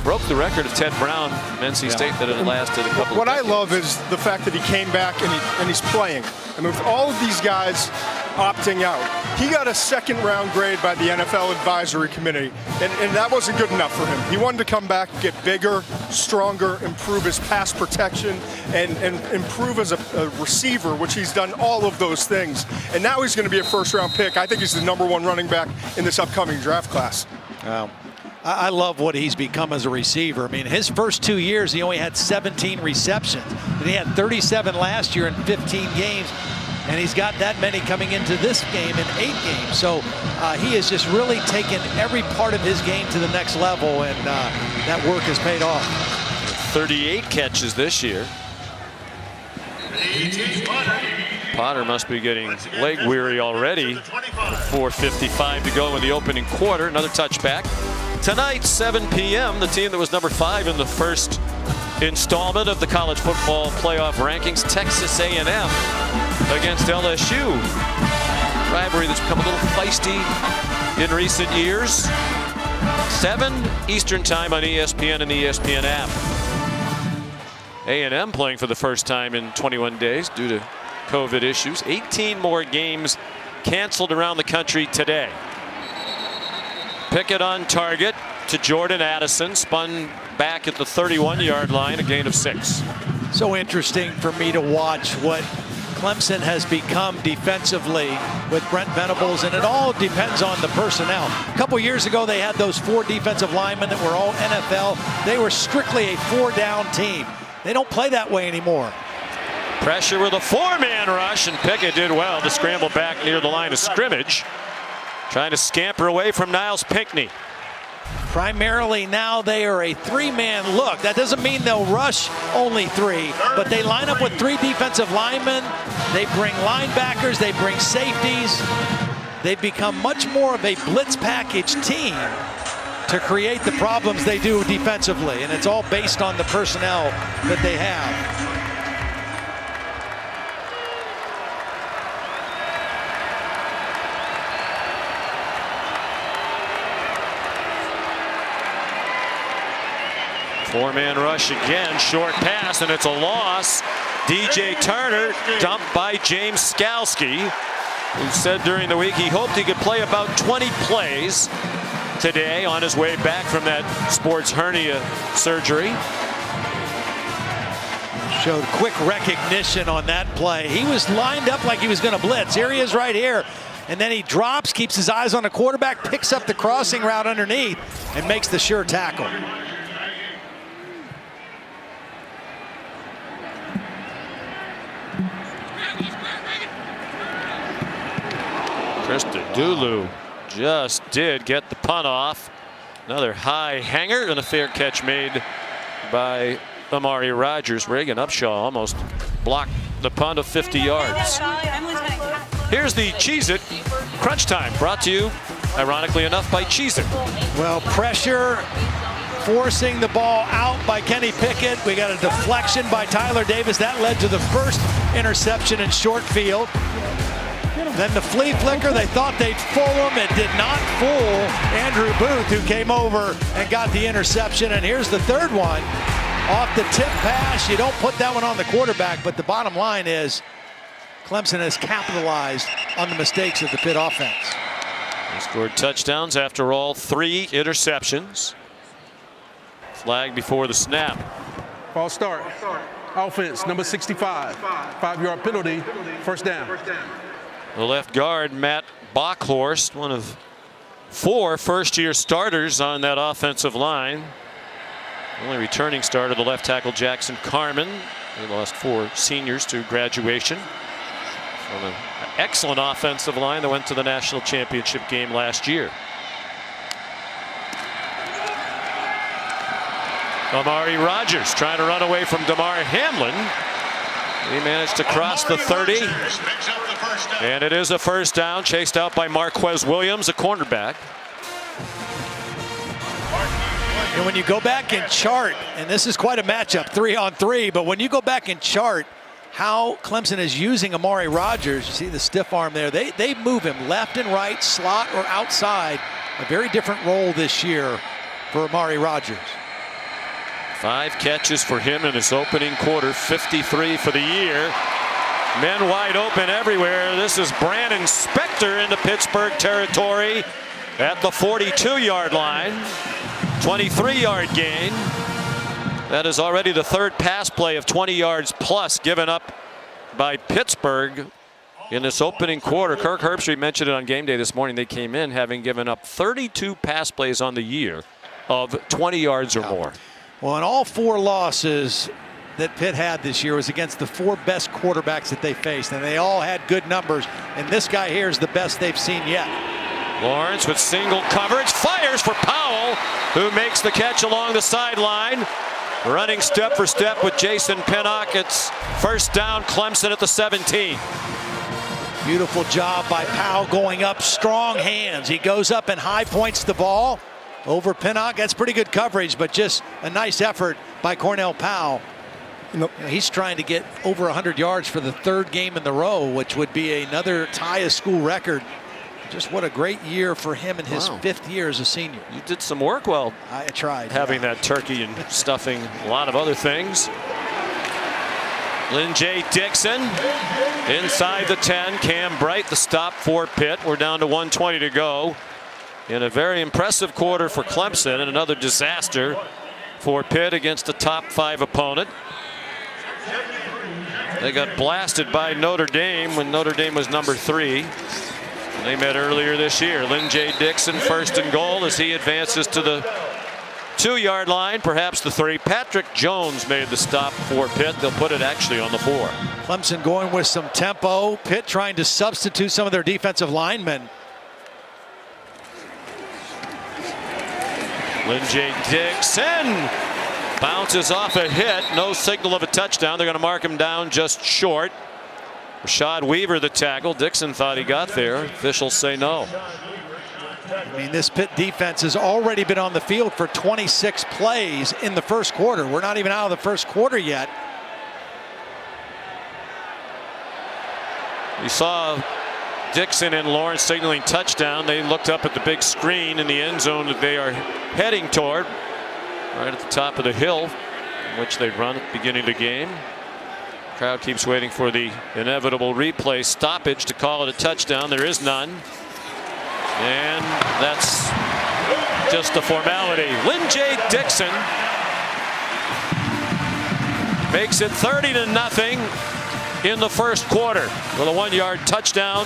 A: Broke the record of Ted Brown from NC State that had lasted a couple
G: What
A: of
G: I love is the fact that he came back and he's playing. I mean, with all of these guys opting out, he got a 2nd-round grade by the NFL Advisory Committee, and that wasn't good enough for him. He wanted to come back, get bigger, stronger, improve his pass protection, and improve as a receiver, which he's done all of those things. And now he's going to be a 1st-round pick. I think he's the #1 running back in this upcoming draft class.
B: Wow. I love what he's become as a receiver. I mean, his first 2 years, he only had 17 receptions. And he had 37 last year in 15 games. And he's got that many coming into this game in 8 games. So he has just really taken every part of his game to the next level, and that work has paid off.
A: 38 catches this year. Potter must be getting leg weary already. 4:55 to go in the opening quarter. Another touchback. Tonight, 7 p.m., the team that was number 5 in the first installment of the college football playoff rankings, Texas A&M against LSU. Rivalry that's become a little feisty in recent years. 7 Eastern time on ESPN and the ESPN app. A&M playing for the first time in 21 days due to COVID issues. 18 more games canceled around the country today. Pickett on target to Jordan Addison, spun back at the 31-yard line, a gain of 6.
B: So interesting for me to watch what Clemson has become defensively with Brent Venables, and it all depends on the personnel. A couple years ago, they had those 4 defensive linemen that were all NFL. They were strictly a 4-down team. They don't play that way anymore.
A: Pressure with a 4-man rush, and Pickett did well to scramble back near the line of scrimmage, trying to scamper away from Niles Pinckney.
B: Primarily now they are a 3-man look. That doesn't mean they'll rush only 3, but they line up with 3 defensive linemen. They bring linebackers, they bring safeties. They've become much more of a blitz package team to create the problems they do defensively, and it's all based on the personnel that they have.
A: Four-man rush again, short pass, and it's a loss. DJ Turner dumped by James Skalski, who said during the week he hoped he could play about 20 plays today on his way back from that sports hernia surgery.
B: Showed quick recognition on that play. He was lined up like he was going to blitz. Here he is right here. And then he drops, keeps his eyes on the quarterback, picks up the crossing route underneath, and makes the sure tackle.
A: Christodoulou just did get the punt off. Another high hanger and a fair catch made by Amari Rogers. Reagan Upshaw almost blocked the punt of 50 yards. Here's the Cheez-It Crunch Time, brought to you, ironically enough, by Cheez-It.
B: Well, pressure forcing the ball out by Kenny Pickett. We got a deflection by Tyler Davis. That led to the first interception in short field. Then the flea flicker, they thought they'd fool him. It did not fool Andrew Booth, who came over and got the interception. And here's the third one. Off the tip pass. You don't put that one on the quarterback, but the bottom line is Clemson has capitalized on the mistakes of the Pitt offense.
A: They scored touchdowns after all 3 interceptions. Flag before the snap.
I: False start. Offense, number 65. 5-yard penalty, first down.
A: The left guard, Matt Bockhorst, one of 4 first-year starters on that offensive line. Only returning starter, the left tackle Jackson Carman. They lost 4 seniors to graduation from an excellent offensive line that went to the national championship game last year. Amari Rogers trying to run away from Damar Hamlin. He managed to cross the 30. And it is a first down, chased out by Marquez Williams, a cornerback.
B: And when you go back and chart, and this is quite a matchup, 3-on-3, but when you go back and chart how Clemson is using Amari Rogers, you see the stiff arm there, they move him left and right, slot or outside. A very different role this year for Amari Rogers.
A: 5 catches for him in his opening quarter, 53 for the year. Men wide open everywhere. This is Brandon Spector into Pittsburgh territory at the 42-yard line. 23-yard gain. That is already the 3rd pass play of 20 yards plus given up by Pittsburgh in this opening quarter. Kirk Herbstreit mentioned it on game day this morning. They came in having given up 32 pass plays on the year of 20 yards or more.
B: Well, in all 4 losses that Pitt had this year was against the 4 best quarterbacks that they faced, and they all had good numbers, and this guy here is the best they've seen yet.
A: Lawrence with single coverage, fires for Powell, who makes the catch along the sideline. Running step for step with Jason Pinnock. It's first down, Clemson at the 17.
B: Beautiful job by Powell going up, strong hands. He goes up and high points the ball over Pinnock. That's pretty good coverage, but just a nice effort by Cornell Powell. You know, he's trying to get over 100 yards for the 3rd game in the row, which would be another tie a school record. Just what a great year for him in his 5th year as a senior.
A: You did some work while
B: I tried
A: having that turkey and stuffing a lot of other things. Lynn J. Dixon inside the 10. Cam Bright the stop for Pitt. We're down to 1:20 to go. In a very impressive quarter for Clemson and another disaster for Pitt against a top 5 opponent. They got blasted by Notre Dame when Notre Dame was number 3. They met earlier this year. Lynn J. Dixon first and goal as he advances to the 2-yard line, perhaps the 3. Patrick Jones made the stop for Pitt. They'll put it actually on the 4.
B: Clemson going with some tempo. Pitt trying to substitute some of their defensive linemen.
A: Lynn J. Dixon bounces off a hit. No signal of a touchdown. They're going to mark him down just short. Rashad Weaver the tackle. Dixon thought he got there. Officials say no.
B: I mean, this Pitt defense has already been on the field for 26 plays in the first quarter. We're not even out of the first quarter yet.
A: You saw Dixon and Lawrence signaling touchdown. They looked up at the big screen in the end zone that they are heading toward, right at the top of the hill, which they run at the beginning of the game. Crowd keeps waiting for the inevitable replay stoppage to call it a touchdown. There is none. And that's just a formality. Lynn J. Dixon makes it 30-0 in the first quarter with a 1-yard touchdown,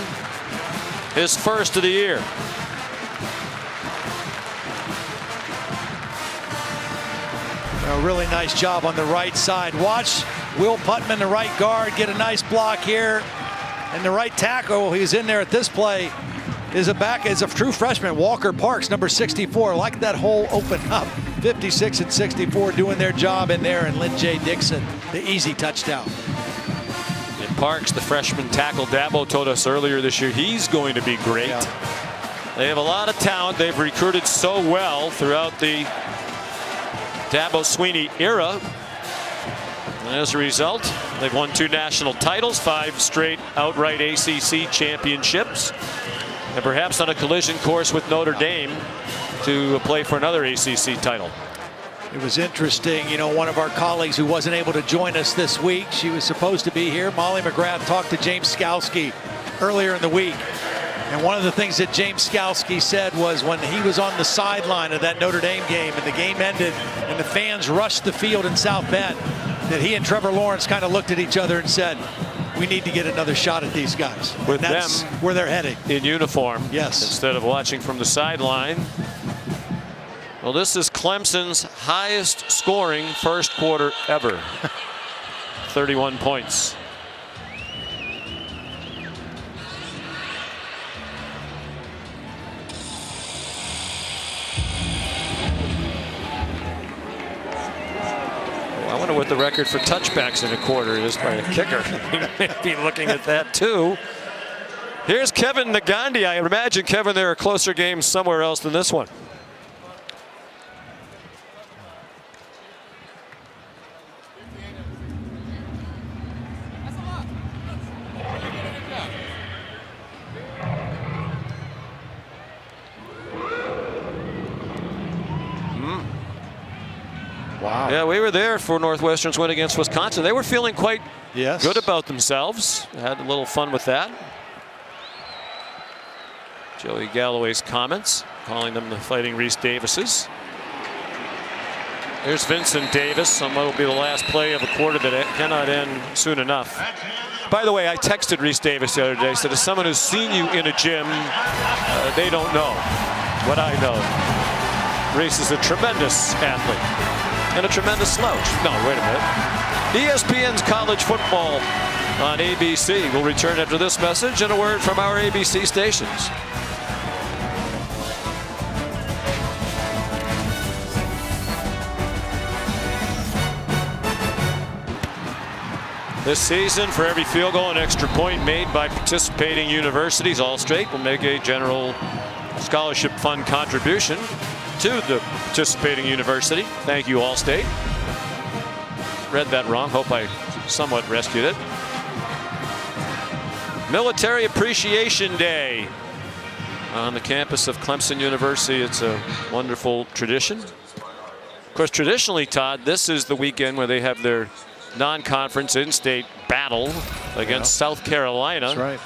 A: his first of the year.
B: A really nice job on the right side. Watch Will Putman, the right guard, get a nice block here. And the right tackle, he's in there at this play, is a true freshman, Walker Parks, number 64. Like that hole open up. 56 and 64 doing their job in there, and Lynn J. Dixon, the easy touchdown.
A: And Parks, the freshman tackle, Dabo told us earlier this year he's going to be great.
B: Yeah.
A: They have a lot of talent. They've recruited so well throughout the Dabo Sweeney era. And as a result, they've won 2 national titles, 5 straight outright ACC championships, and perhaps on a collision course with Notre Dame to play for another ACC title.
B: It was interesting, you know, one of our colleagues who wasn't able to join us this week, she was supposed to be here, Molly McGrath, talked to James Skalski earlier in the week. And one of the things that James Skalski said was when he was on the sideline of that Notre Dame game and the game ended and the fans rushed the field in South Bend, that he and Trevor Lawrence kind of looked at each other and said, we need to get another shot at these guys.
A: With
B: that's
A: them
B: where they're heading.
A: In uniform.
B: Yes.
A: Instead of watching from the sideline. Well, this is Clemson's highest scoring first quarter ever. 31 points. I wonder what the record for touchbacks in a quarter is by a kicker. We may be looking at that too. Here's Kevin Nagandi. I imagine, Kevin, there are closer games somewhere else than this one.
B: Wow.
A: Yeah, we were there for Northwestern's win against Wisconsin. They were feeling quite
B: Yes.
A: good about themselves. Had a little fun with that. Joey Galloway's comments, calling them the Fighting Reese Davises. There's Vincent Davis on what will be the last play of a quarter that cannot end soon enough. By the way, I texted Reese Davis the other day, said as someone who's seen you in a gym, they don't know what I know. Reese is a tremendous athlete. And a tremendous slouch. No, wait a minute. ESPN's college football on ABC will return after this message and a word from our ABC stations. This season, for every field goal and extra point made by participating universities, All-State will make a general scholarship fund contribution to the participating university. Thank you, All-State. Read that wrong. Hope I somewhat rescued it. Military Appreciation Day on the campus of Clemson University. It's a wonderful tradition. Of course, traditionally, Todd, this is the weekend where they have their non-conference in-state battle against South Carolina.
B: That's right.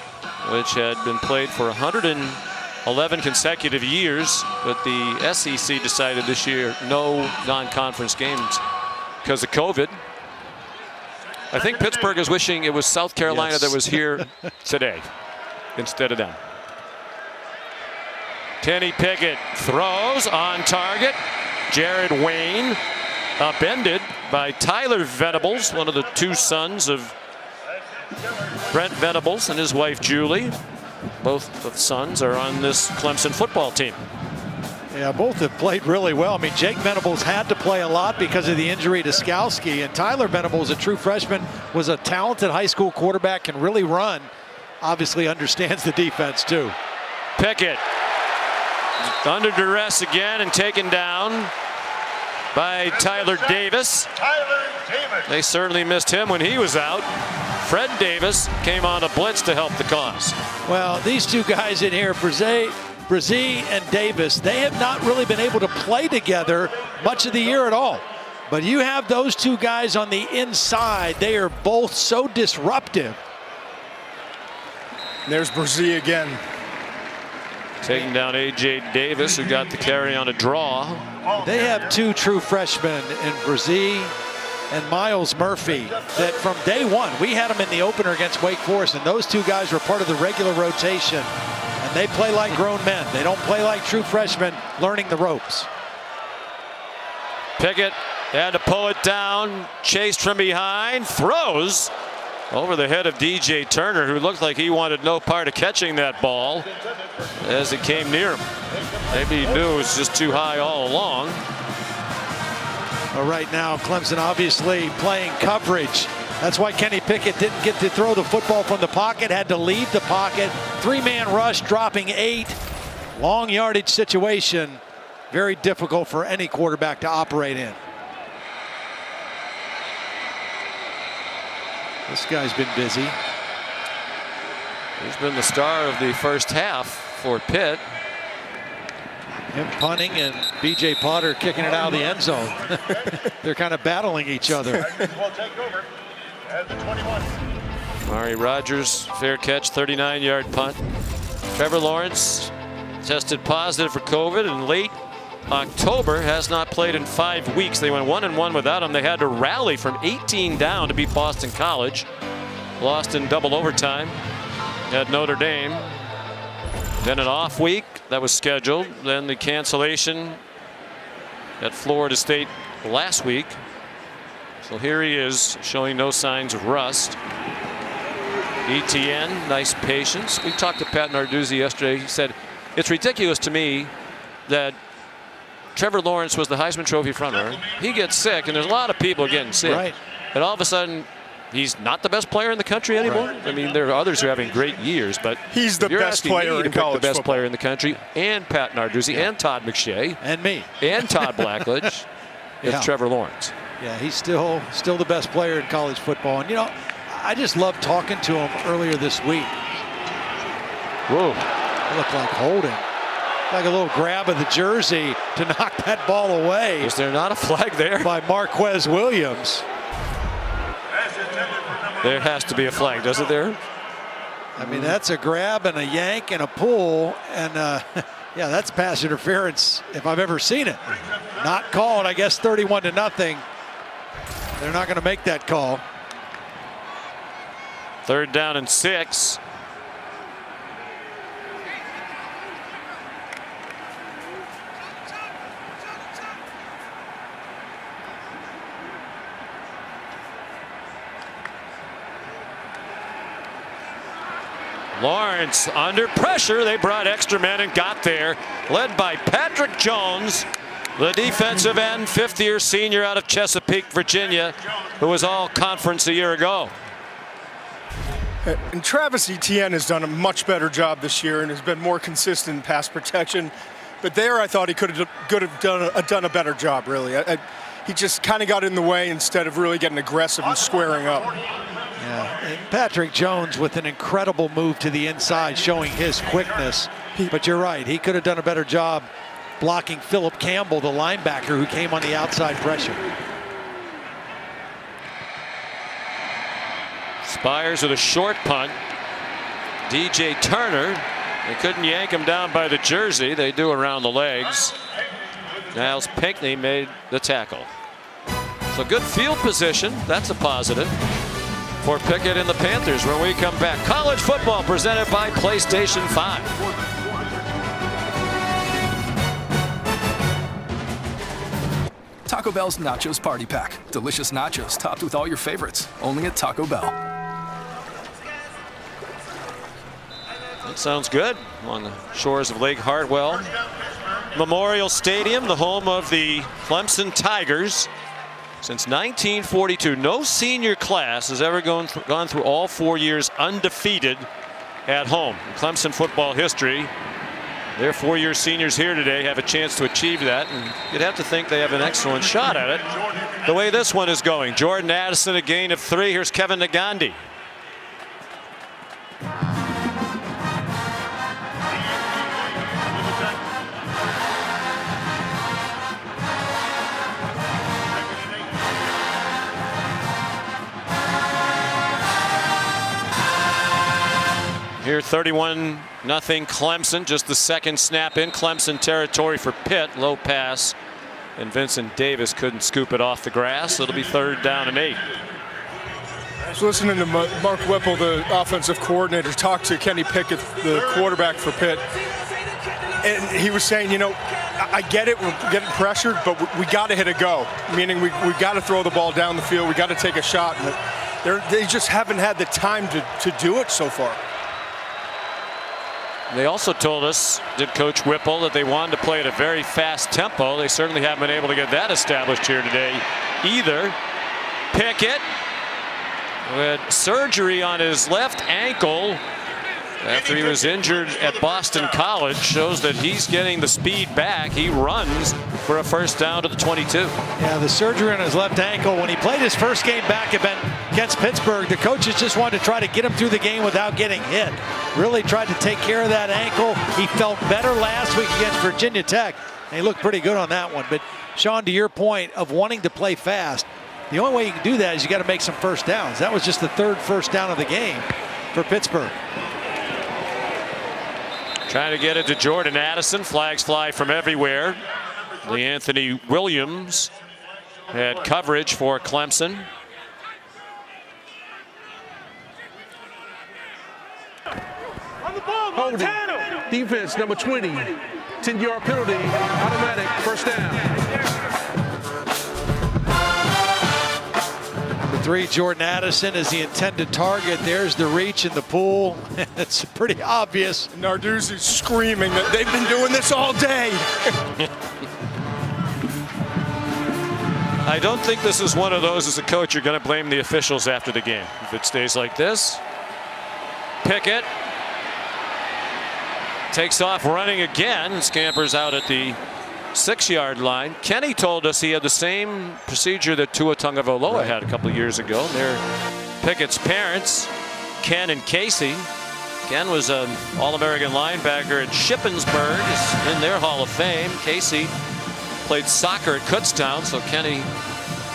A: Which had been played for 111 consecutive years, but the SEC decided this year no non-conference games because of COVID. I think Pittsburgh is wishing it was South Carolina that was here today instead of them. Kenny Pickett throws on target. Jared Wayne upended by Tyler Venables, one of the 2 sons of Brent Venables and his wife Julie. Both of sons are on this Clemson football team.
B: Yeah, both have played really well. I mean, Jake Venables had to play a lot because of the injury to Skalski, and Tyler Venables, a true freshman, was a talented high school quarterback, can really run. Obviously understands the defense too.
A: Pickett under duress again and taken down by Tyler Davis. They certainly missed him when he was out. Fred Davis came on a blitz to help the cause.
B: Well, these 2 guys in here, Brzee and Davis, they have not really been able to play together much of the year at all. But you have those 2 guys on the inside. They are both so disruptive.
G: There's Brzee again.
A: Taking down A.J. Davis, who got the carry on a draw.
B: They have 2 true freshmen in Brzee and Miles Murphy that from day one, we had them in the opener against Wake Forest, and those 2 guys were part of the regular rotation. And they play like grown men. They don't play like true freshmen learning the ropes.
A: Pickett had to pull it down, chased from behind, throws over the head of DJ Turner, who looked like he wanted no part of catching that ball as it came near him. Maybe he knew it was just too high all along.
B: Well, right now, Clemson obviously playing coverage. That's why Kenny Pickett didn't get to throw the football from the pocket, had to leave the pocket. 3-man rush, dropping 8. Long yardage situation. Very difficult for any quarterback to operate in. This guy's been busy.
A: He's been the star of the first half for Pitt.
B: Him punting and B.J. Potter kicking it out of the end zone. They're kind of battling each other.
H: Will take over at the 21.
A: Mari Rogers, fair catch, 39-yard punt. Trevor Lawrence tested positive for COVID in late October, has not played in 5 weeks. They went 1-1 without him. They had to rally from 18 down to beat Boston College. Lost in double overtime at Notre Dame. Then an off week that was scheduled. Then the cancellation at Florida State last week. So here he is, showing no signs of rust. ETN, nice patience. We talked to Pat Narduzzi yesterday. He said, it's ridiculous to me that Trevor Lawrence was the Heisman Trophy frontrunner. He gets sick, and there's a lot of people getting sick.
B: Right.
A: And all of a sudden, he's not the best player in the country anymore. Right. I mean, there are others who are having great years, but
G: he's the best player in college
A: the best
G: football.
A: player in the country, and Pat Narduzzi, and Todd McShay,
B: and me,
A: and Todd Blackledge. It's Trevor Lawrence.
B: Yeah, he's still the best player in college football. And you know, I just loved talking to him earlier this week.
A: Whoa!
B: It looked like holding. Like a little grab of the jersey to knock that ball away.
A: Is there not a flag there?
B: By Marquez Williams.
A: There has to be a flag, does it there?
B: I mean, that's a grab and a yank and a pull. And yeah, that's pass interference if I've ever seen it. Not called, I guess 31-0. They're not going to make that call.
A: 3rd down and 6. Lawrence under pressure. They brought extra men and got there. Led by Patrick Jones, the defensive end, 5th-year senior out of Chesapeake, Virginia, who was all conference a year ago.
G: And Travis Etienne has done a much better job this year and has been more consistent in pass protection. But there, I thought he could have done a better job, really. He just kind of got in the way instead of really getting aggressive and squaring up.
B: Yeah, and Patrick Jones with an incredible move to the inside, showing his quickness. But you're right, he could have done a better job blocking Philip Campbell, the linebacker, who came on the outside pressure.
A: Spires with a short punt. DJ Turner, they couldn't yank him down by the jersey. They do around the legs. Niles Pinckney made the tackle. So good field position. That's a positive for Pickett and the Panthers. When we come back, college football presented by PlayStation 5.
N: Taco Bell's Nachos Party Pack. Delicious nachos topped with all your favorites. Only at Taco Bell.
A: That sounds good. On the shores of Lake Hartwell Memorial Stadium, the home of the Clemson Tigers. Since 1942, no senior class has ever gone through all 4 years undefeated at home. In Clemson football history, their 4-year seniors here today have a chance to achieve that, and you'd have to think they have an excellent shot at it. The way this one is going, Jordan Addison a gain of 3. Here's Kevin Nagandi. Here 31-0 Clemson, just the second snap in Clemson territory for Pitt. Low pass, and Vincent Davis couldn't scoop it off the grass. It'll be 3rd down and 8.
G: I was listening to Mark Whipple, the offensive coordinator, talk to Kenny Pickett, the quarterback for Pitt. And he was saying, you know, I get it, we're getting pressured, but we got to hit a go. Meaning we got to throw the ball down the field, we got to take a shot. And they just haven't had the time to do it so far.
A: They also told us, did Coach Whipple, that they wanted to play at a very fast tempo. They certainly haven't been able to get that established here today either. Pickett with surgery on his left ankle after he was injured at Boston College, shows that he's getting the speed back. He runs for a first down to the 22.
B: Yeah, the surgery on his left ankle. When he played his first game back against Pittsburgh, the coaches just wanted to try to get him through the game without getting hit. Really tried to take care of that ankle. He felt better last week against Virginia Tech, and he looked pretty good on that one. But Sean, to your point of wanting to play fast, the only way you can do that is you got to make some first downs. That was just the third first down of the game for Pittsburgh.
A: Trying to get it to Jordan Addison. Flags fly from everywhere. Anthony Williams had coverage for Clemson.
I: Holding. Defense number 20. 10-yard penalty. Automatic first down.
B: Number 3, Jordan Addison is the intended target. There's the reach in the pool. It's pretty obvious.
G: Narduzzi's screaming that they've been doing this all day.
A: I don't think this is one of those, as a coach, you're going to blame the officials after the game. If it stays like this. Pickett takes off running again, scampers out at the 6-yard line. Kenny told us he had the same procedure that Tua Tagovailoa had a couple of years ago. They're Pickett's parents, Ken and Casey. Ken was an All-American linebacker at Shippensburg, is in their Hall of Fame. Casey played soccer at Kutztown, so Kenny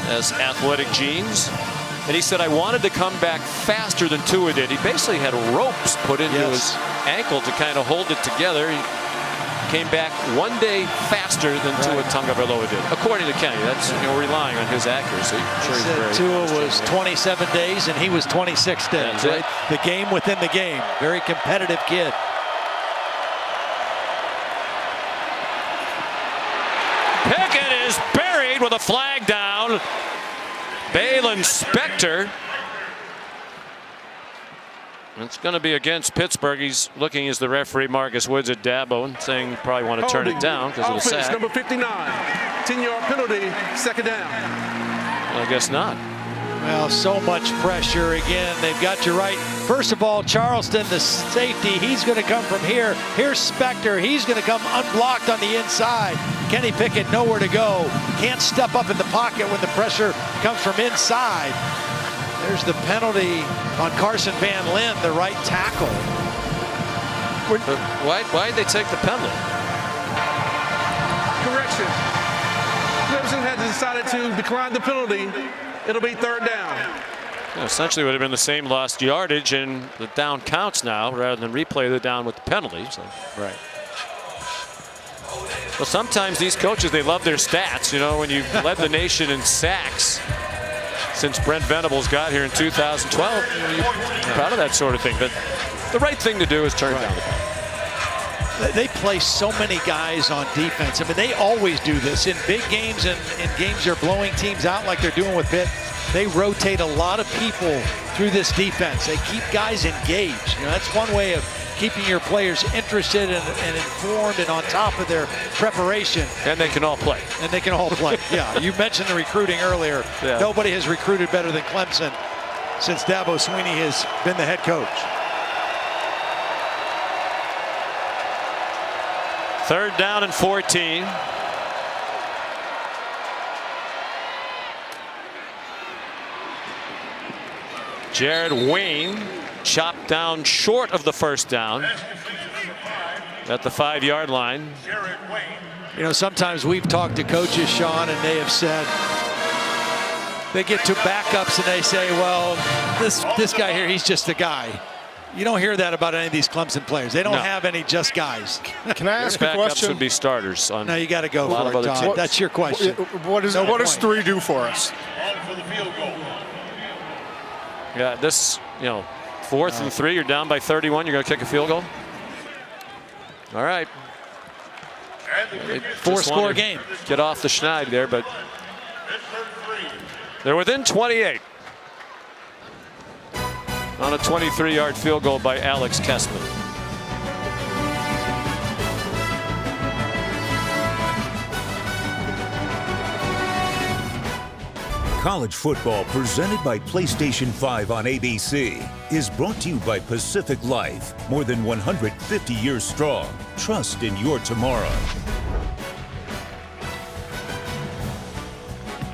A: has athletic genes. And he said, I wanted to come back faster than Tua did. He basically had ropes put into his ankle to kind of hold it together. He came back one day faster than Tua Tagovailoa did, according to Kenny. That's, relying on his accuracy. I'm sure
B: Tua was 27 days and he was 26 days. Right? The game within the game. Very competitive kid.
A: Pickett is buried with a flag down. Balin Spector. It's going to be against Pittsburgh. He's looking as the referee, Marcus Woods, at Dabo, and saying probably want to turn it down because of the sack.
I: Number 59, 10-yard penalty, second down.
A: Well, I guess not.
B: Well, so much pressure again. They've got you right. First of all, Charleston, the safety, he's going to come from here. Here's Spector. He's going to come unblocked on the inside. Kenny Pickett nowhere to go. Can't step up in the pocket when the pressure comes from inside. There's the penalty on Carson Van Lin, the right tackle.
A: Why'd they take the penalty?
I: Correction. Clemson has decided to decline the penalty. It'll be third down.
A: Essentially would have been the same lost yardage, and the down counts now rather than replay the down with the penalty. So.
B: Right.
A: Well, sometimes these coaches, they love their stats. When you led the nation in sacks since Brent Venables got here in 2012, you're proud of that sort of thing. But the right thing to do is turn down the ball.
B: They play so many guys on defense. I mean, they always do this in big games and in games they're blowing teams out like they're doing with Pitt. They rotate a lot of people through this defense. They keep guys engaged. That's one way of keeping your players interested and informed and on top of their preparation.
A: And they can all play.
B: And they can all play. Yeah, you mentioned the recruiting earlier. Yeah. Nobody has recruited better than Clemson since Dabo Swinney has been the head coach.
A: Third down and 14. Jared Wayne chopped down short of the first down at the 5-yard line.
B: Sometimes we've talked to coaches, Sean, and they have said they get to backups and they say, well, this guy here, he's just a guy. You don't hear that about any of these Clemson players. They don't have any just guys.
G: Can I ask a
A: question?
G: question?
A: Would be starters on.
B: No, you got to go for it, Todd. That's your question.
G: What does 3 do for us?
A: Yeah, this, 4th and 3, you're down by 31. You're going to kick a field goal. All right.
B: 4-score game.
A: Get off the schneid there, but they're within 28 on a 23-yard field goal by Alex Kessman.
J: College football presented by PlayStation 5 on ABC is brought to you by Pacific Life. More than 150 years strong. Trust in your tomorrow.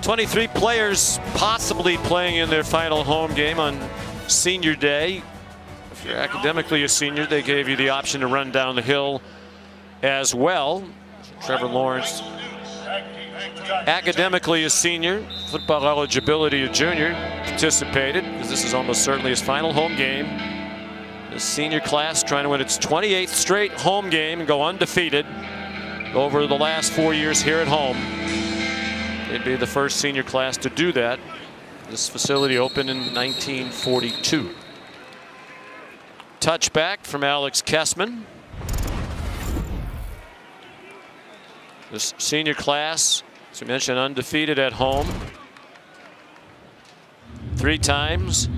A: 23 players possibly playing in their final home game on senior day. If you're academically a senior, they gave you the option to run down the hill as well. Trevor Lawrence, academically a senior, football eligibility a junior, participated because this is almost certainly his final home game. The senior class trying to win its 28th straight home game and go undefeated over the last 4 years here at home. They'd be the first senior class to do that. This facility opened in 1942. Touchback from Alex Kessman. This senior class, as we mentioned, undefeated at home. 3 times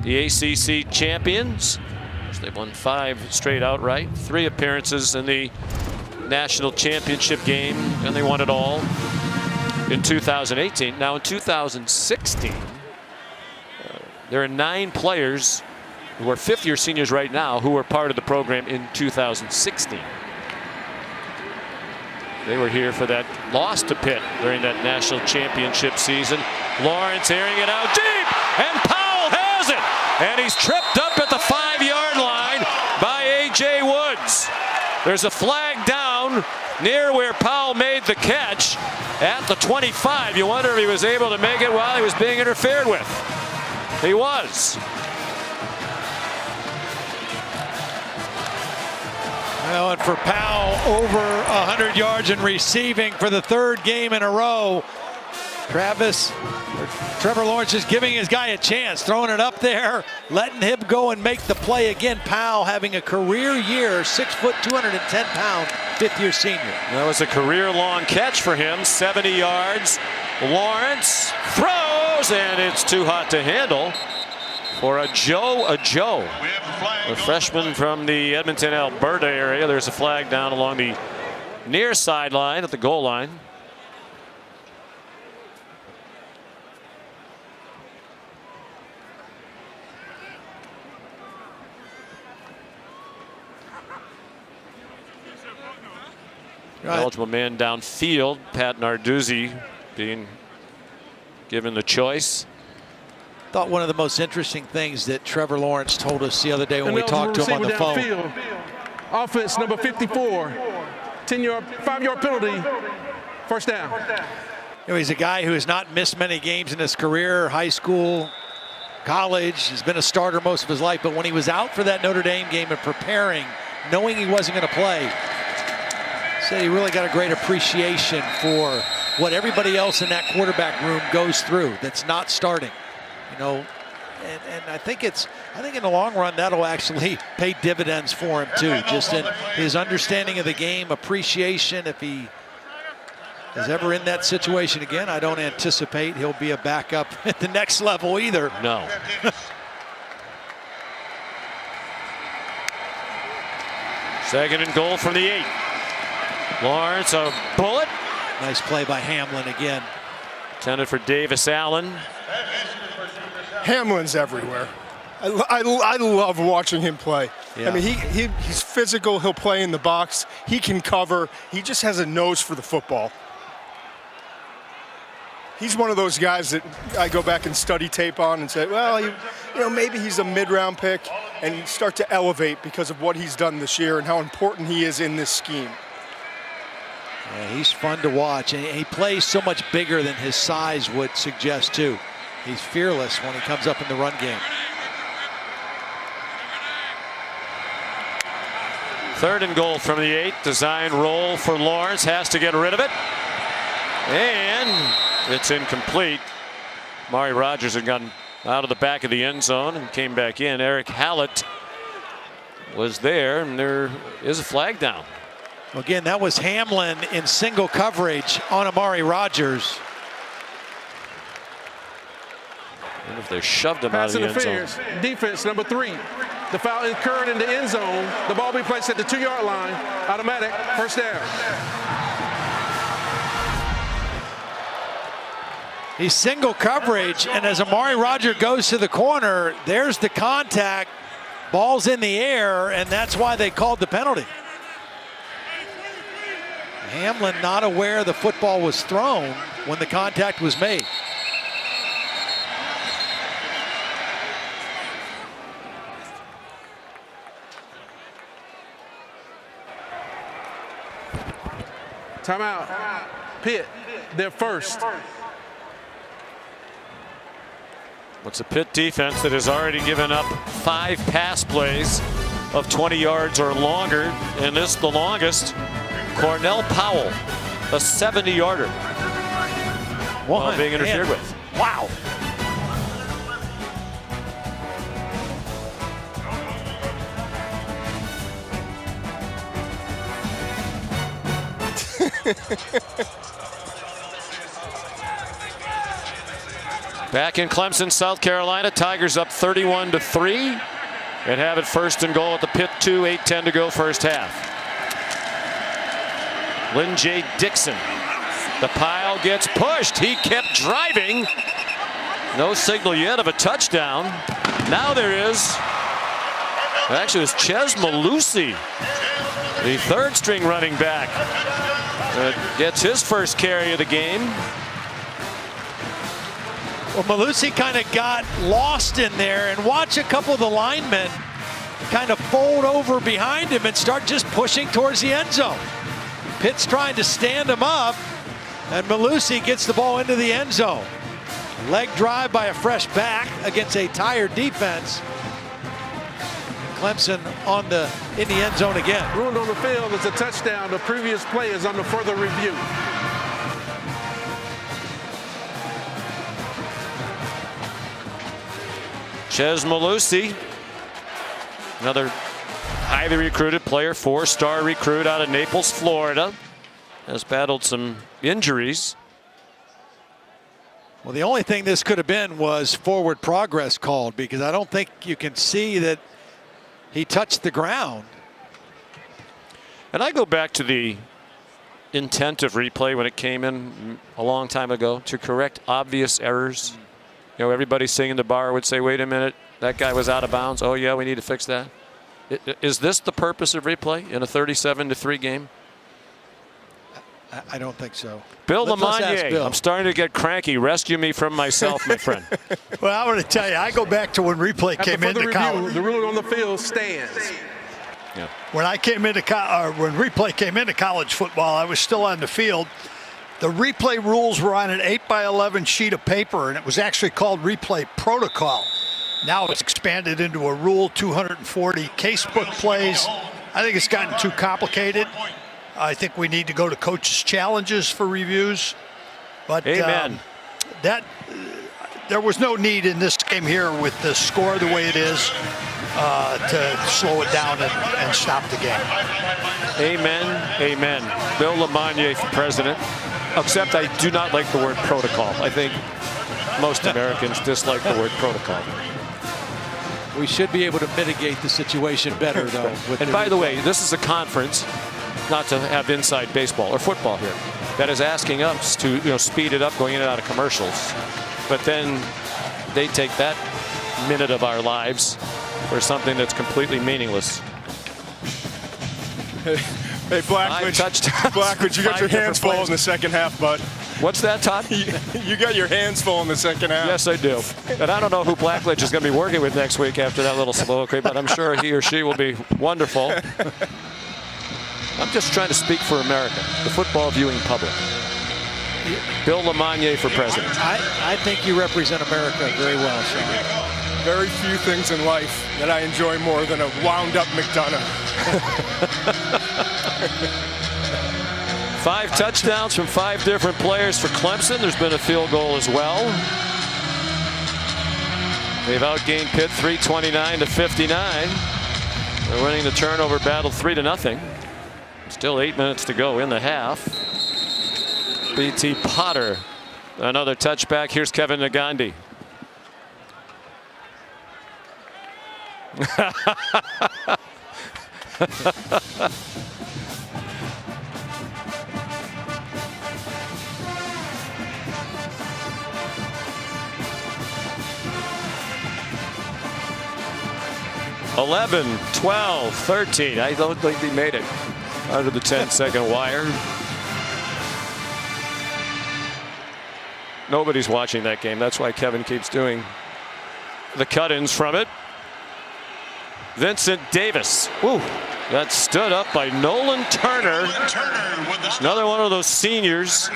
A: the ACC champions. They've won 5 straight outright. 3 appearances in the national championship game, and they won it all in 2018. Now in 2016, there are 9 players who are 5th-year seniors right now who were part of the program in 2016. They were here for that loss to Pitt during that national championship season. Lawrence airing it out deep, and Powell has it, and he's tripped up at the 5-yard line by A.J. Woods. There's a flag down near where Powell made the catch at the 25. You wonder if he was able to make it while he was being interfered with. He was.
B: Well, and for Powell, over 100 yards in receiving for the 3rd game in a row. Trevor Lawrence is giving his guy a chance, throwing it up there, letting him go and make the play again. Powell having a career year, 6 foot, 210 pound, 5th-year senior.
A: That was a career-long catch for him, 70 yards. Lawrence throws, and it's too hot to handle for a Joe. A freshman from the Edmonton, Alberta area. There's a flag down along the near sideline at the goal line. Right. Eligible man downfield, Pat Narduzzi being given the choice.
B: Thought one of the most interesting things that Trevor Lawrence told us the other day when we talked to him on the phone.
I: Downfield. Offense number 54, 5-yard penalty, first down.
B: You know, he's a guy who has not missed many games in his career, high school, college. He's been a starter most of his life, but when he was out for that Notre Dame game and preparing, knowing he wasn't going to play, said he really got a great appreciation for what everybody else in that quarterback room goes through that's not starting. You know, and I think in the long run that'll actually pay dividends for him too, just in his understanding of the game, appreciation. If he is ever in that situation again, I don't anticipate he'll be a backup at the next level either.
A: No. Second and goal from the 8. Lawrence, a bullet.
B: Nice play by Hamlin again.
A: Intended for Davis Allen.
G: Hamlin's everywhere. I love watching him play.
B: Yeah.
G: I mean, he's physical. He'll play in the box. He can cover. He just has a nose for the football. He's one of those guys that I go back and study tape on and say, well, maybe he's a mid-round pick, and start to elevate because of what he's done this year and how important he is in this scheme.
B: Yeah, he's fun to watch, and he plays so much bigger than his size would suggest too. He's fearless when he comes up in the run game.
A: 3rd and goal from the 8. Design roll for Lawrence. Has to get rid of it. And it's incomplete. Mari Rogers had gotten out of the back of the end zone and came back in. Eric Hallett was there, and there is a flag down.
B: Again, that was Hamlin in single coverage on Amari Rogers.
A: And if they shoved him out of the end zone.
I: Defense number 3. The foul incurred in the end zone. The ball be placed at the 2-yard line. Automatic first down.
B: He's single coverage, and as Amari Roger goes to the corner, there's the contact. Ball's in the air, and that's why they called the penalty. Hamlin not aware the football was thrown when the contact was made.
I: Timeout. Pitt, they're first.
A: It's a Pitt defense that has already given up 5 pass plays of 20 yards or longer, and this the longest. Cornell Powell, a 70-yarder, while being interfered with.
B: Wow.
A: Back in Clemson, South Carolina, Tigers up 31-3 and have it first and goal at the Pitt 2, 8:10 to go first half. Lynn J. Dixon. The pile gets pushed. He kept driving. No signal yet of a touchdown. Now there is. Actually, it's Chez Malusi, the third string running back, gets his first carry of the game.
B: Well, Malusi kind of got lost in there, and watch a couple of the linemen kind of fold over behind him and start just pushing towards the end zone. Pitt's trying to stand him up, and Malusi gets the ball into the end zone. Leg drive by a fresh back against a tired defense. Clemson in the end zone again.
I: Ruled on the field as a touchdown. The previous play is under further review.
A: Chez Malusi, another highly recruited player, 4-star recruit out of Naples, Florida, has battled some injuries.
B: Well, the only thing this could have been was forward progress called, because I don't think you can see that he touched the ground.
A: And I go back to the intent of replay when it came in a long time ago to correct obvious errors. You know, everybody singing the bar would say, wait a minute, that guy was out of bounds. Oh, yeah, we need to fix that. Is this the purpose of replay in a 37-3 game?
B: I don't think so.
A: Bill
B: Let's ask
A: Lamagnier,
B: Bill.
A: I'm starting to get cranky. Rescue me from myself, my friend.
M: Well, I want to tell you, I go back to when replay came into college.
I: The ruling on the field stands.
A: Yeah.
M: When I came into when replay came into college football, I was still on the field. The replay rules were on an 8x11 sheet of paper, and it was actually called replay protocol. Now it's expanded into a Rule 240 casebook plays. I think it's gotten too complicated. I think we need to go to coaches' challenges for reviews. But
A: Amen.
M: There was no need in this game here with the score the way it is to slow it down and stop the game.
A: Amen. Amen. Bill Lamagnier for president. Except I do not like the word protocol. I think most Americans dislike the word protocol.
B: We should be able to mitigate the situation better, though.
A: And by the way, this is a conference, not to have inside baseball or football here, that is asking us to speed it up going in and out of commercials. But then they take that minute of our lives for something that's completely meaningless.
G: Hey, Blackledge, you got your hands full in the second half, bud.
A: What's that, Todd?
G: You got your hands full in the second half.
A: Yes, I do. And I don't know who Blackledge is going to be working with next week after that little soliloquy, but I'm sure he or she will be wonderful. I'm just trying to speak for America, the football viewing public. Bill Lamagnier for president.
B: I think you represent America very well, Sean.
G: Very few things in life that I enjoy more than a wound-up McDonough.
A: 5 touchdowns from 5 different players for Clemson. There's been a field goal as well. They've outgained Pitt 329-59. They're winning the turnover battle 3-0. Still 8 minutes to go in the half. B.T. Potter, another touchback. Here's Kevin Nagandi. 11, 12, 13. I don't think he made it under the 10-second wire. Nobody's watching that game. That's why Kevin keeps doing the cut-ins from it. Vincent Davis. Ooh, got stood up by Nolan Turner. Another one of those seniors.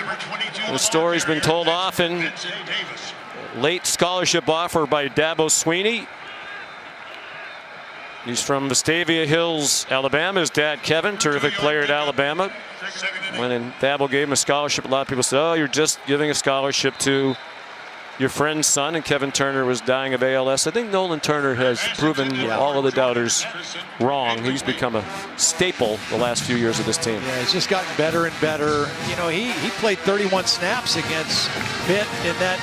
A: The story's been told often. Late scholarship offer by Dabo Sweeney. He's from Vestavia Hills, Alabama. His dad, Kevin, terrific player at Alabama. When Dabo gave him a scholarship, a lot of people said, oh, you're just giving a scholarship to your friend's son, and Kevin Turner was dying of ALS. I think Nolan Turner has proven all of the doubters wrong. He's become a staple the last few years of this team.
B: Yeah, he's just gotten better and better. You know, he played 31 snaps against Pitt in that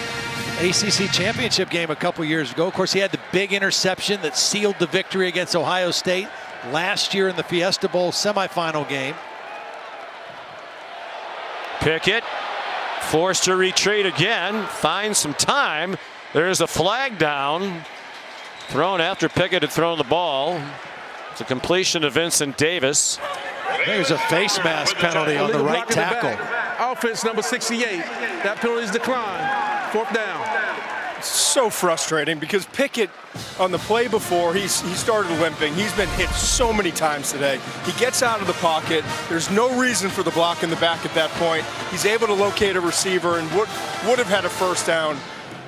B: ACC championship game a couple years ago. Of course, he had the big interception that sealed the victory against Ohio State last year in the Fiesta Bowl semifinal game.
A: Pickett forced to retreat again, finds some time. There's a flag down, thrown after Pickett had thrown the ball. It's a completion to Vincent Davis.
B: There's a face mask penalty on the right tackle.
I: Offense number 68. That penalty is declined. 4th down.
G: So frustrating because Pickett on the play before he started limping. He's been hit so many times today. He gets out of the pocket. There's no reason for the block in the back at that point. He's able to locate a receiver and would have had a 1st down.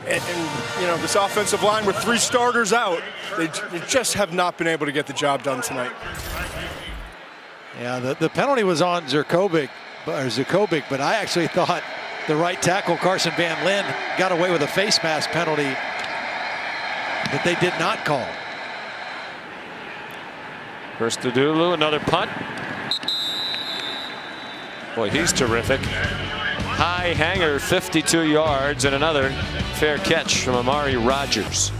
G: And you know, this offensive line with 3 starters out, they just have not been able to get the job done tonight.
B: Yeah, the penalty was on Zukovic, but I actually thought the right tackle, Carson Van Lin, got away with a face mask penalty that they did not call.
A: First to Dulu, another punt. Boy, he's terrific. High hanger, 52 yards, and another fair catch from Amari Rogers.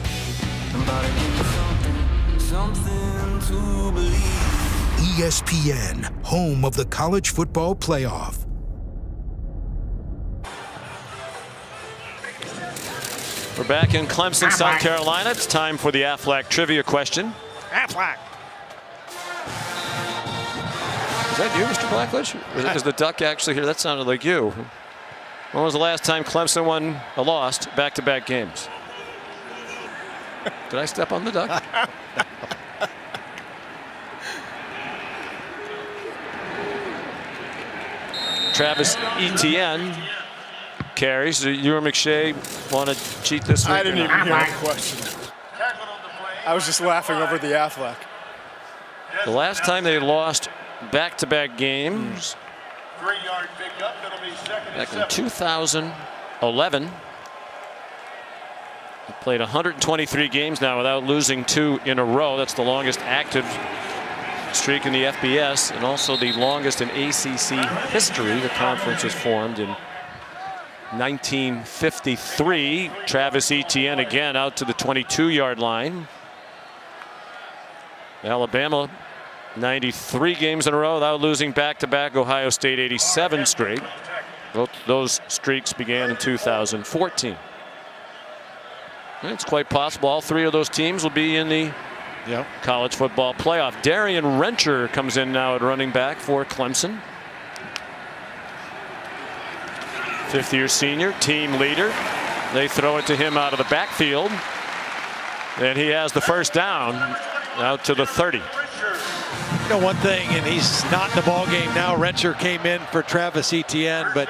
O: ESPN, home of the college football playoff.
A: We're back in Clemson, South Carolina. It's time for the Aflac trivia question.
B: Aflac.
A: Is that you, Mr. Blackledge? Is the duck actually here? That sounded like you. When was the last time Clemson won or lost back-to-back games? Did I step on the duck? Travis Etienne carries. You or McShay want to cheat this week?
G: I didn't even hear the question. I was just laughing over the Aflac.
A: The last time they lost back-to-back games, back in 2011. They played 123 games now without losing 2 in a row. That's the longest active streak in the FBS and also the longest in ACC history. The conference was formed in 1953. Travis Etienne again out to the 22-yard line. Alabama 93 games in a row without losing back-to-back. Ohio State 87 straight. Both those streaks began in 2014. And it's quite possible all 3 of those teams will be in the college football playoff. Darian Rencher comes in now at running back for Clemson. 5th-year senior, team leader. They throw it to him out of the backfield. And he has the 1st down out to the 30.
B: You know, one thing, and he's not in the ball game now. Rencher came in for Travis Etienne, but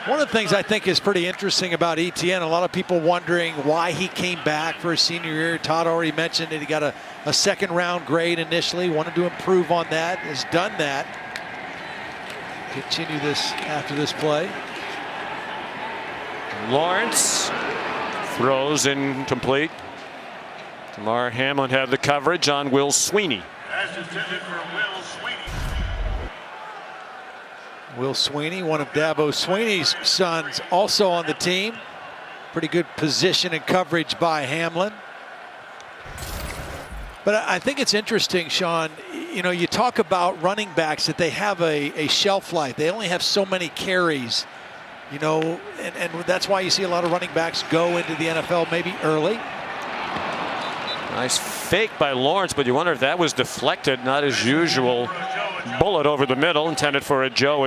B: one of the things I think is pretty interesting about Etienne, a lot of people wondering why he came back for his senior year. Todd already mentioned that he got a 2nd-round grade initially, wanted to improve on that, has done that. Continue this after this play.
A: Lawrence throws incomplete. Tamar Hamlin had the coverage on Will Sweeney.
B: Will Sweeney, one of Dabo Sweeney's sons, also on the team. Pretty good position and coverage by Hamlin. But I think it's interesting, Sean, you know, you talk about running backs that they have a shelf life. They only have so many carries, you know, and that's why you see a lot of running backs go into the NFL maybe early.
A: Nice fake by Lawrence, but you wonder if that was deflected. Not his usual bullet over the middle, intended for a Joe.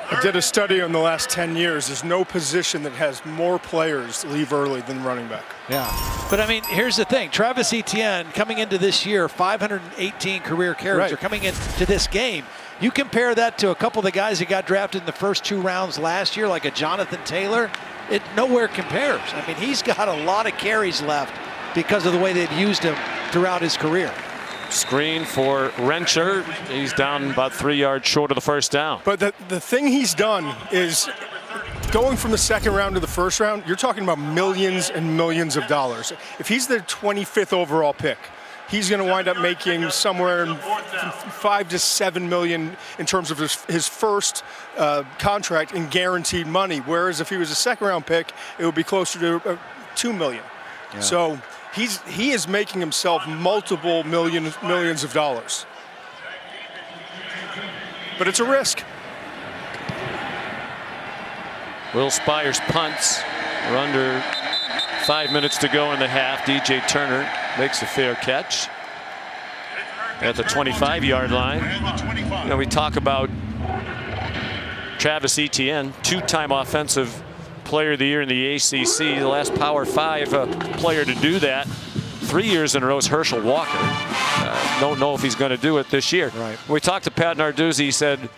G: I did a study on the last 10 years. There's no position that has more players leave early than running back.
B: Yeah, but I mean, here's the thing. Travis Etienne coming into this year, 518 career carries are coming into this game. You compare that to a couple of the guys that got drafted in the first 2 rounds last year, like a Jonathan Taylor, it nowhere compares. I mean, he's got a lot of carries left because of the way they've used him throughout his career.
A: Screen for Rencher. He's down about 3 yards short of the first down.
G: But the thing he's done is going from the second round to the first round, you're talking about millions and millions of dollars. If he's the 25th overall pick, he's going to wind up making somewhere in $5 to $7 million in terms of his first contract in guaranteed money. Whereas if he was a second round pick, it would be closer to $2 million. Yeah. So he is making himself multiple millions of dollars. But it's a risk.
A: Will Spires punts. We're under 5 minutes to go in the half. DJ Turner makes a fair catch at the 25-yard line. You know, we talk about Travis Etienne, 2-time offensive player of the year in the ACC, the last Power 5 player to do that. 3 years in a row is Herschel Walker. Don't know if he's going to do it this year.
B: Right.
A: When we talked to Pat Narduzzi, he said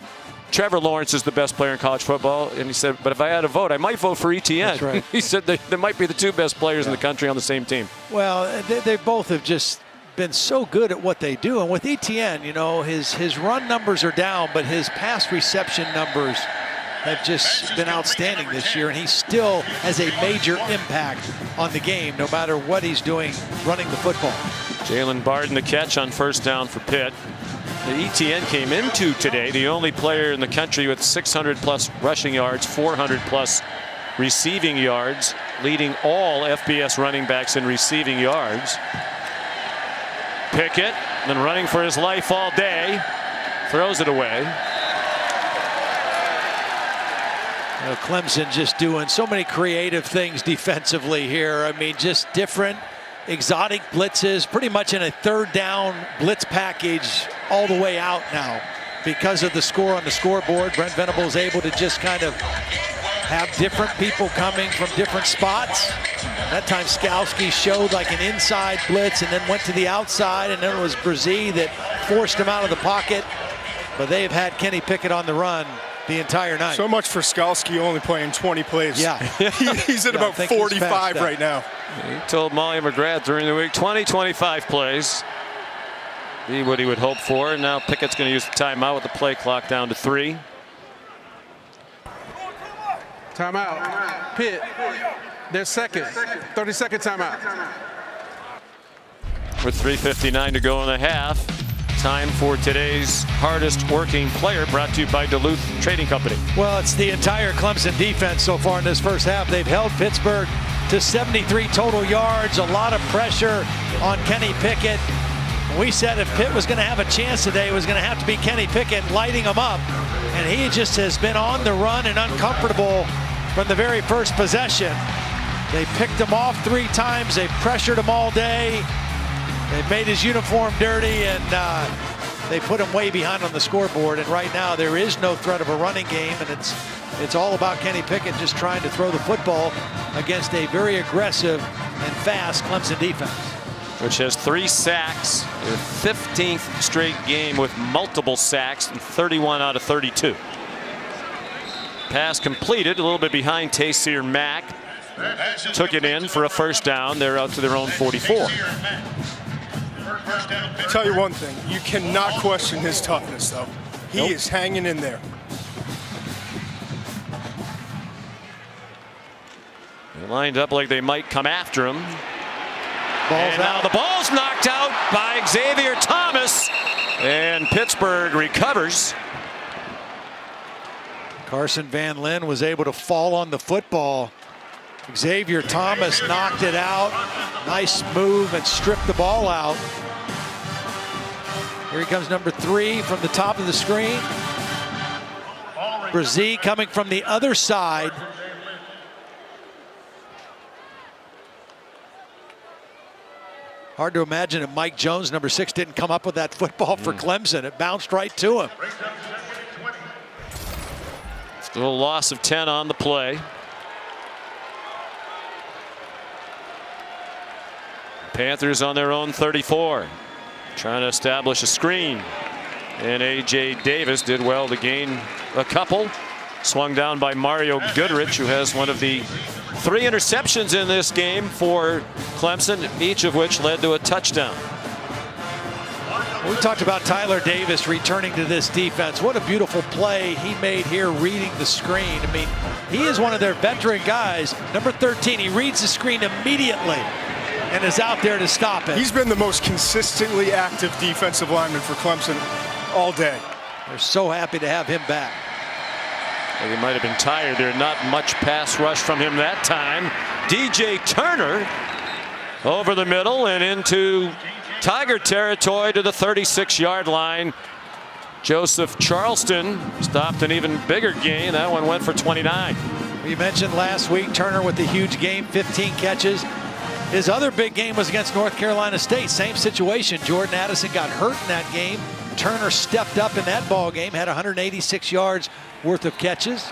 A: Trevor Lawrence is the best player in college football, and he said, but if I had to vote, I might vote for Etienne.
B: That's right.
A: He said they might be the 2 best players in the country on the same team.
B: Well, they both have just been so good at what they do. And with Etienne, you know, his run numbers are down, but his pass reception numbers have just been outstanding this year, and he still has a major impact on the game, no matter what he's doing running the football.
A: Jalen Barden the catch on first down for Pitt. The Etienne came into today the only player in the country with 600+ rushing yards, 400+ receiving yards, leading all FBS running backs in receiving yards. Pickett, then running for his life all day, throws it away.
B: Clemson just doing so many creative things defensively here. I mean, just different exotic blitzes, pretty much in a third down blitz package all the way out now. Because of the score on the scoreboard, Brent Venables able to just kind of have different people coming from different spots. That time Skalski showed like an inside blitz and then went to the outside, and then it was Brzee that forced him out of the pocket. But they've had Kenny Pickett on the run the entire night.
G: So much for Skalski only playing 20 plays.
B: Yeah.
G: He's at about 45 right now.
A: He told Molly McGrath during the week, 25 plays. Be what he would hope for. And now Pickett's going to use the timeout with the play clock down to 3.
I: Timeout. Pitt. Their second. 30-second timeout.
A: With 3:59 to go in the half. Time for today's hardest working player, brought to you by Duluth Trading Company.
B: Well, it's the entire Clemson defense so far in this first half. They've held Pittsburgh to 73 total yards, a lot of pressure on Kenny Pickett. We said if Pitt was going to have a chance today, it was going to have to be Kenny Pickett lighting them up. And he just has been on the run and uncomfortable from the very first possession. They picked him off 3 times. They pressured him all day. They made his uniform dirty, and they put him way behind on the scoreboard. And right now there is no threat of a running game, and it's all about Kenny Pickett just trying to throw the football against a very aggressive and fast Clemson defense.
A: Which has 3 sacks, their 15th straight game with multiple sacks, and 31 out of 32. Pass completed, a little bit behind Taysir Mack. Took it in for a first down. They're out to their own 44.
G: I'll tell you one thing, you cannot question his toughness, though. He is hanging in there.
A: They lined up like they might come after him.
B: And
A: now the ball's knocked out by Xavier Thomas, and Pittsburgh recovers.
B: Carson Van Lin was able to fall on the football. Xavier Thomas knocked it out. Nice move and stripped the ball out. Here he comes, number 3 from the top of the screen. Brzee coming from the other side. Hard to imagine if Mike Jones, number 6, didn't come up with that football for Clemson. It bounced right to him.
A: Still a loss of 10 on the play. Panthers on their own 34. Trying to establish a screen. And A.J. Davis did well to gain a couple. Swung down by Mario Goodrich, who has one of the 3 interceptions in this game for Clemson, each of which led to a touchdown.
B: We talked about Tyler Davis returning to this defense. What a beautiful play he made here reading the screen. I mean, he is one of their veteran guys. Number 13, he reads the screen immediately and is out there to stop it.
G: He's been the most consistently active defensive lineman for Clemson all day.
B: They're so happy to have him back.
A: Well, he might have been tired there. Not much pass rush from him that time. DJ Turner over the middle and into Tiger territory to the 36-yard line. Joseph Charleston stopped an even bigger gain. That one went for 29.
B: We mentioned last week Turner with the huge game, 15 catches. His other big game was against North Carolina State. Same situation. Jordan Addison got hurt in that game. Turner stepped up in that ball game, had 186 yards worth of catches.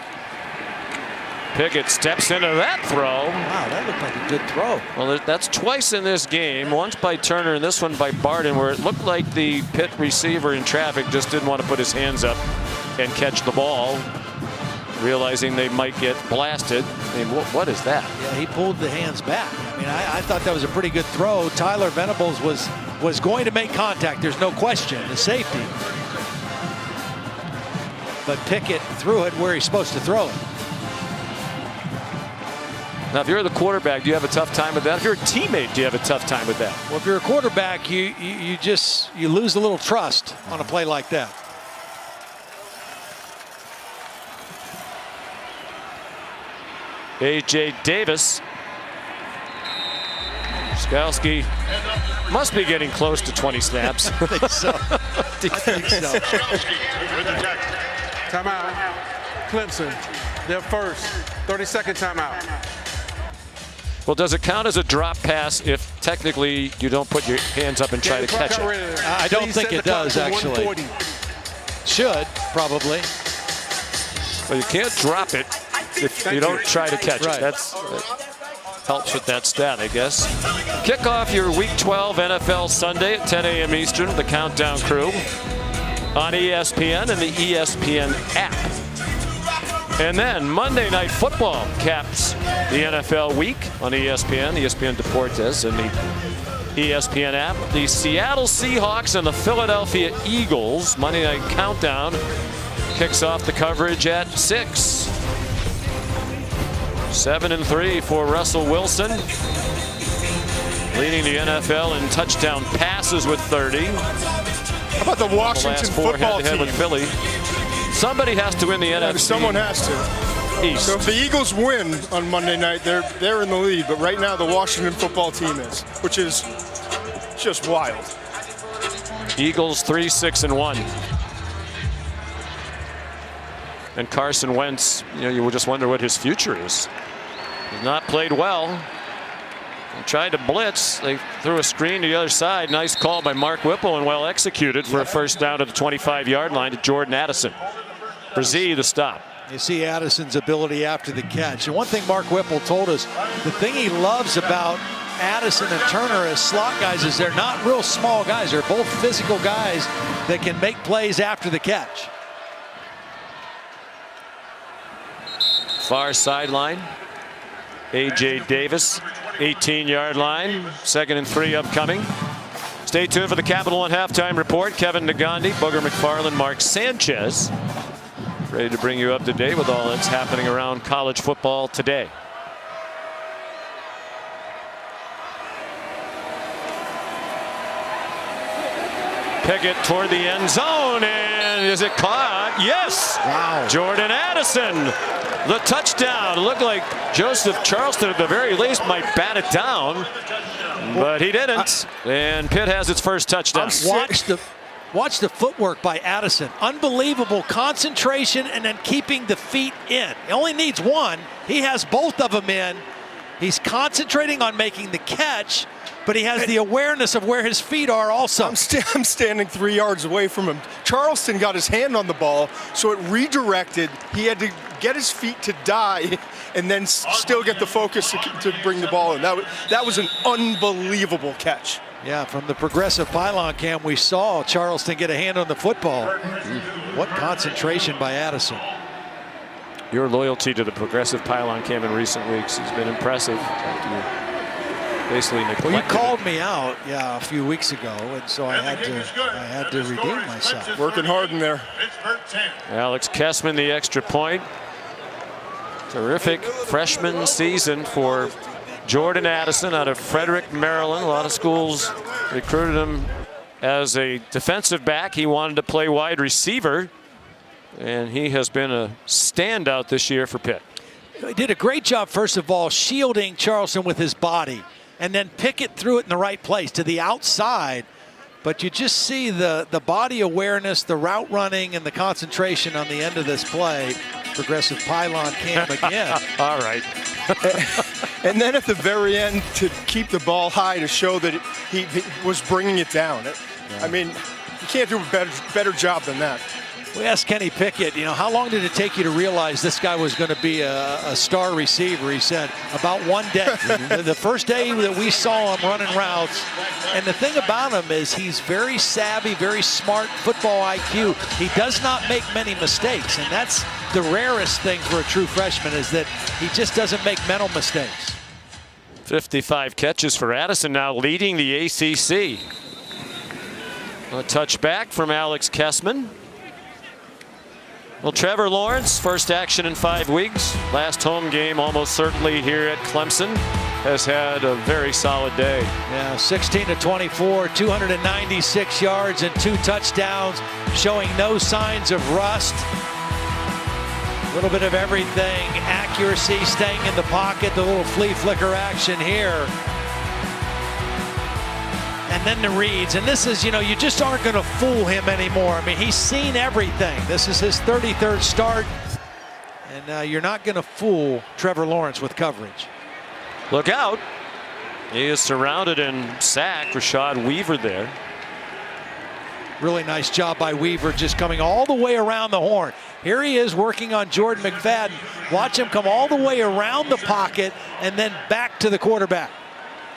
A: Pickett steps into that throw.
B: Wow, that looked like a good throw.
A: Well, that's twice in this game. Once by Turner and this one by Barden, where it looked like the Pitt receiver in traffic just didn't want to put his hands up and catch the ball, realizing they might get blasted. I mean, what is that?
B: Yeah, he pulled the hands back. I mean, I thought that was a pretty good throw. Tyler Venables was going to make contact. There's no question. The safety. But Pickett threw it where he's supposed to throw it.
A: Now, if you're the quarterback, do you have a tough time with that? If you're a teammate, do you have a tough time with that?
B: Well, if you're a quarterback, you lose a little trust on a play like that.
A: A.J. Davis. Skalski must be getting close to 20 snaps.
B: I think so. I think so.
I: Timeout. Clemson, their first 30-second timeout.
A: Well, does it count as a drop pass if technically you don't put your hands up and try to catch it?
B: I don't think it does, actually. Should, probably.
A: Well, you can't drop it if you don't try to catch it. That helps with that stat, I guess. Kick off your Week 12 NFL Sunday at 10 a.m. Eastern. The Countdown Crew on ESPN and the ESPN app. And then Monday Night Football caps the NFL week on ESPN Deportes, and the ESPN app. The Seattle Seahawks and the Philadelphia Eagles Monday Night Countdown kicks off the coverage at 6. 7-3 for Russell Wilson, leading the NFL in touchdown passes with 30.
G: How about the Washington football team?
A: With Philly. Somebody has to win the NFC.
G: Someone has to.
A: East.
G: So if the Eagles win on Monday night, they're in the lead. But right now, the Washington football team is, which is just wild.
A: Eagles 3-6-1. And Carson Wentz, you will just wonder what his future is. He's not played well. He tried to blitz. They threw a screen to the other side. Nice call by Mark Whipple and well executed for a first down to the 25-yard line to Jordan Addison. Brzee the stop.
B: You see Addison's ability after the catch. And one thing Mark Whipple told us, the thing he loves about Addison and Turner as slot guys is they're not real small guys. They're both physical guys that can make plays after the catch.
A: Far sideline. A.J. Davis, 18-yard line. 2nd and 3 upcoming. Stay tuned for the Capital One halftime report. Kevin Nagandi, Booger McFarland, Mark Sanchez, ready to bring you up to date with all that's happening around college football today. Pickett toward the end zone, and is it caught? Yes!
B: Wow.
A: Jordan Addison, the touchdown. It looked like Joseph Charleston at the very least might bat it down, but he didn't. And Pitt has its first touchdown.
B: Watch the footwork by Addison. Unbelievable concentration and then keeping the feet in. He only needs one. He has both of them in. He's concentrating on making the catch, but he has the awareness of where his feet are also.
G: I'm standing 3 yards away from him. Charleston got his hand on the ball, so it redirected. He had to get his feet to die and then still get the focus to bring the ball in. That was an unbelievable catch.
B: Yeah, from the progressive pylon cam, we saw Charleston get a hand on the football. What concentration by Addison.
A: Your loyalty to the progressive pylon cam in recent weeks has been impressive. Basically
B: well, you called me out, a few weeks ago, and so I had to redeem myself.
G: Working hard in there.
A: Alex Kessman, the extra point. Terrific freshman season for Jordan Addison out of Frederick, Maryland. A lot of schools recruited him as a defensive back. He wanted to play wide receiver, and he has been a standout this year for Pitt.
B: He did a great job, first of all, shielding Charleston with his body, and then Pickett threw it in the right place to the outside. But you just see the body awareness, the route running, and the concentration on the end of this play. Progressive pylon cam again.
A: All right.
G: And then at the very end, to keep the ball high to show that he was bringing it down. I mean, you can't do a better job than that.
B: We asked Kenny Pickett, how long did it take you to realize this guy was going to be a star receiver? He said, about 1 day. The first day that we saw him running routes. And the thing about him is he's very savvy, very smart football IQ. He does not make many mistakes. And that's the rarest thing for a true freshman, is that he just doesn't make mental mistakes.
A: 55 catches for Addison, now leading the ACC. A touchback from Alex Kessman. Well, Trevor Lawrence, first action in 5 weeks. Last home game almost certainly here at Clemson. Has had a very solid day.
B: Yeah, 16 to 24, 296 yards and 2 touchdowns, showing no signs of rust. A little bit of everything. Accuracy, staying in the pocket, the little flea flicker action here. And then the reads, and this is, you just aren't going to fool him anymore. I mean, he's seen everything. This is his 33rd start, and you're not going to fool Trevor Lawrence with coverage.
A: Look out. He is surrounded and sacked. Rashad Weaver there.
B: Really nice job by Weaver, just coming all the way around the horn. Here he is working on Jordan McFadden. Watch him come all the way around the pocket and then back to the quarterback.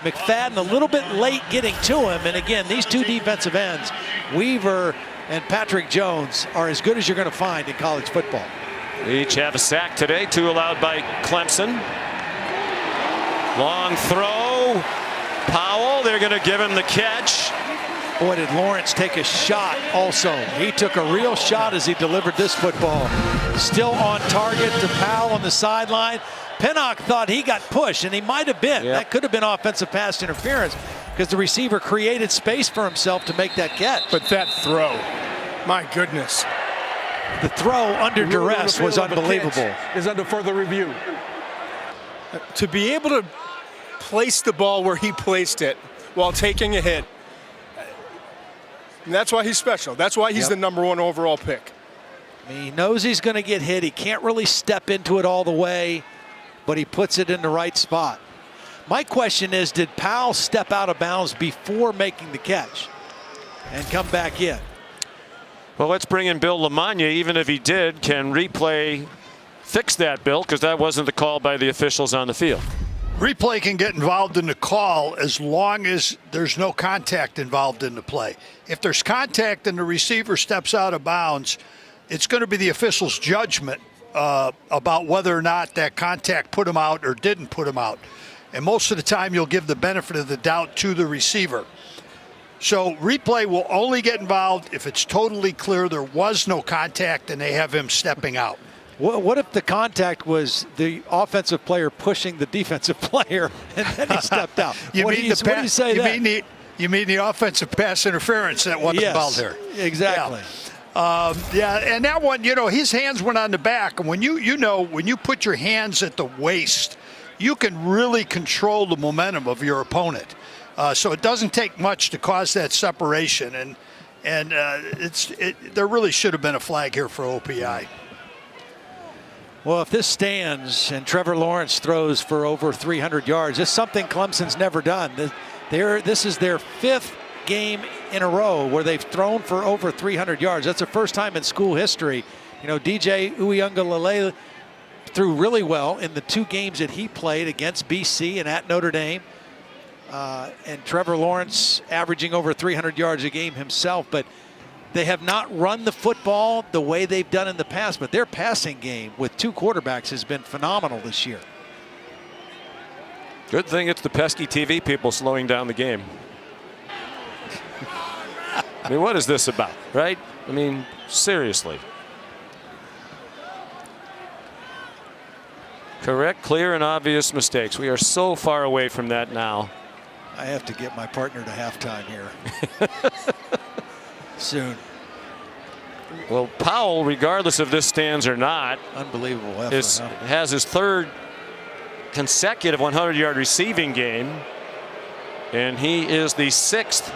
B: McFadden a little bit late getting to him, and again, these two defensive ends, Weaver and Patrick Jones, are as good as you're going to find in college football.
A: Each have a sack today, 2 allowed by Clemson. Long throw. Powell, they're going to give him the catch.
B: Boy, did Lawrence take a shot also. He took a real shot as he delivered this football. Still on target to Powell on the sideline. Pinnock thought he got pushed, and he might have been.
A: Yep.
B: That could have been offensive pass interference because the receiver created space for himself to make that catch.
G: But that throw, my goodness.
B: The throw under duress was unbelievable.
I: Is under further review.
G: To be able to place the ball where he placed it while taking a hit, and that's why he's special. That's why he's the #1 overall pick.
B: I mean, he knows he's going to get hit. He can't really step into it all the way, but he puts it in the right spot. My question is, did Powell step out of bounds before making the catch and come back in?
A: Well, let's bring in Bill LaMagna. Even if he did, can replay fix that, Bill? Because that wasn't the call by the officials on the field.
M: Replay can get involved in the call as long as there's no contact involved in the play. If there's contact and the receiver steps out of bounds, it's going to be the official's judgment about whether or not that contact put him out or didn't put him out. And most of the time, you'll give the benefit of the doubt to the receiver. So replay will only get involved if it's totally clear there was no contact and they have him stepping out.
B: What if the contact was the offensive player pushing the defensive player and then he stepped out? What do you say then?
M: You mean the offensive pass interference that wasn't involved there?
B: Exactly.
M: Yeah, and that one, his hands went on the back. And when you put your hands at the waist, you can really control the momentum of your opponent. So it doesn't take much to cause that separation. And there really should have been a flag here for OPI.
B: Well, if this stands and Trevor Lawrence throws for over 300 yards, it's something Clemson's never done. This is their 5th game in a row where they've thrown for over 300 yards. That's the first time in school history. You know, DJ Uiagalelei threw really well in the 2 games that he played against BC and at Notre Dame. And Trevor Lawrence averaging over 300 yards a game himself. But they have not run the football the way they've done in the past. But their passing game with 2 quarterbacks has been phenomenal this year.
A: Good thing it's the pesky TV people slowing down the game. I mean, what is this about, right? I mean, seriously. Correct, clear, and obvious mistakes. We are so far away from that now.
B: I have to get my partner to halftime here soon.
A: Well, Powell, regardless if this stands or not,
B: unbelievable effort,
A: has his 3rd consecutive 100-yard receiving game, and he is the 6th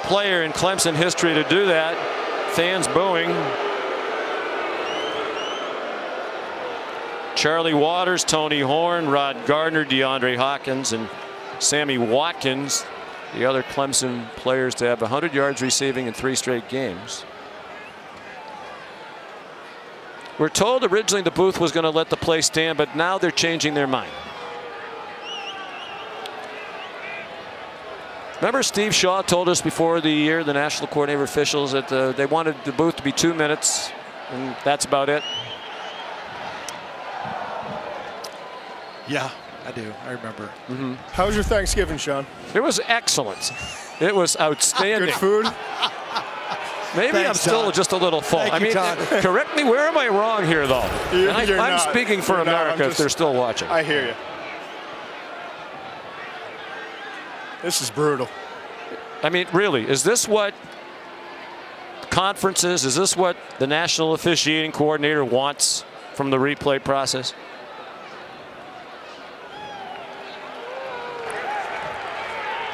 A: player in Clemson history to do that. Fans booing. Charlie Waters, Tony Horn, Rod Gardner, DeAndre Hawkins, and Sammy Watkins, the other Clemson players to have 100 yards receiving in 3 straight games. We're told originally the booth was going to let the play stand, but now they're changing their mind. Remember Steve Shaw told us before the year, the national coordinator officials, that they wanted the booth to be 2 minutes, and that's about it?
B: Yeah, I do. I remember.
G: How was your Thanksgiving, Sean?
A: It was excellent. It was outstanding.
G: Good food?
A: Maybe
B: Thanks,
A: I'm still
B: Todd.
A: just a little full.
B: Thank
A: I
B: you,
A: mean,
B: Todd.
A: correct me, where am I wrong here, though? I'm speaking for America if they're still watching.
G: I hear you. This is brutal.
A: I mean, really, is this what conferences, is this what the national officiating coordinator wants from the replay process?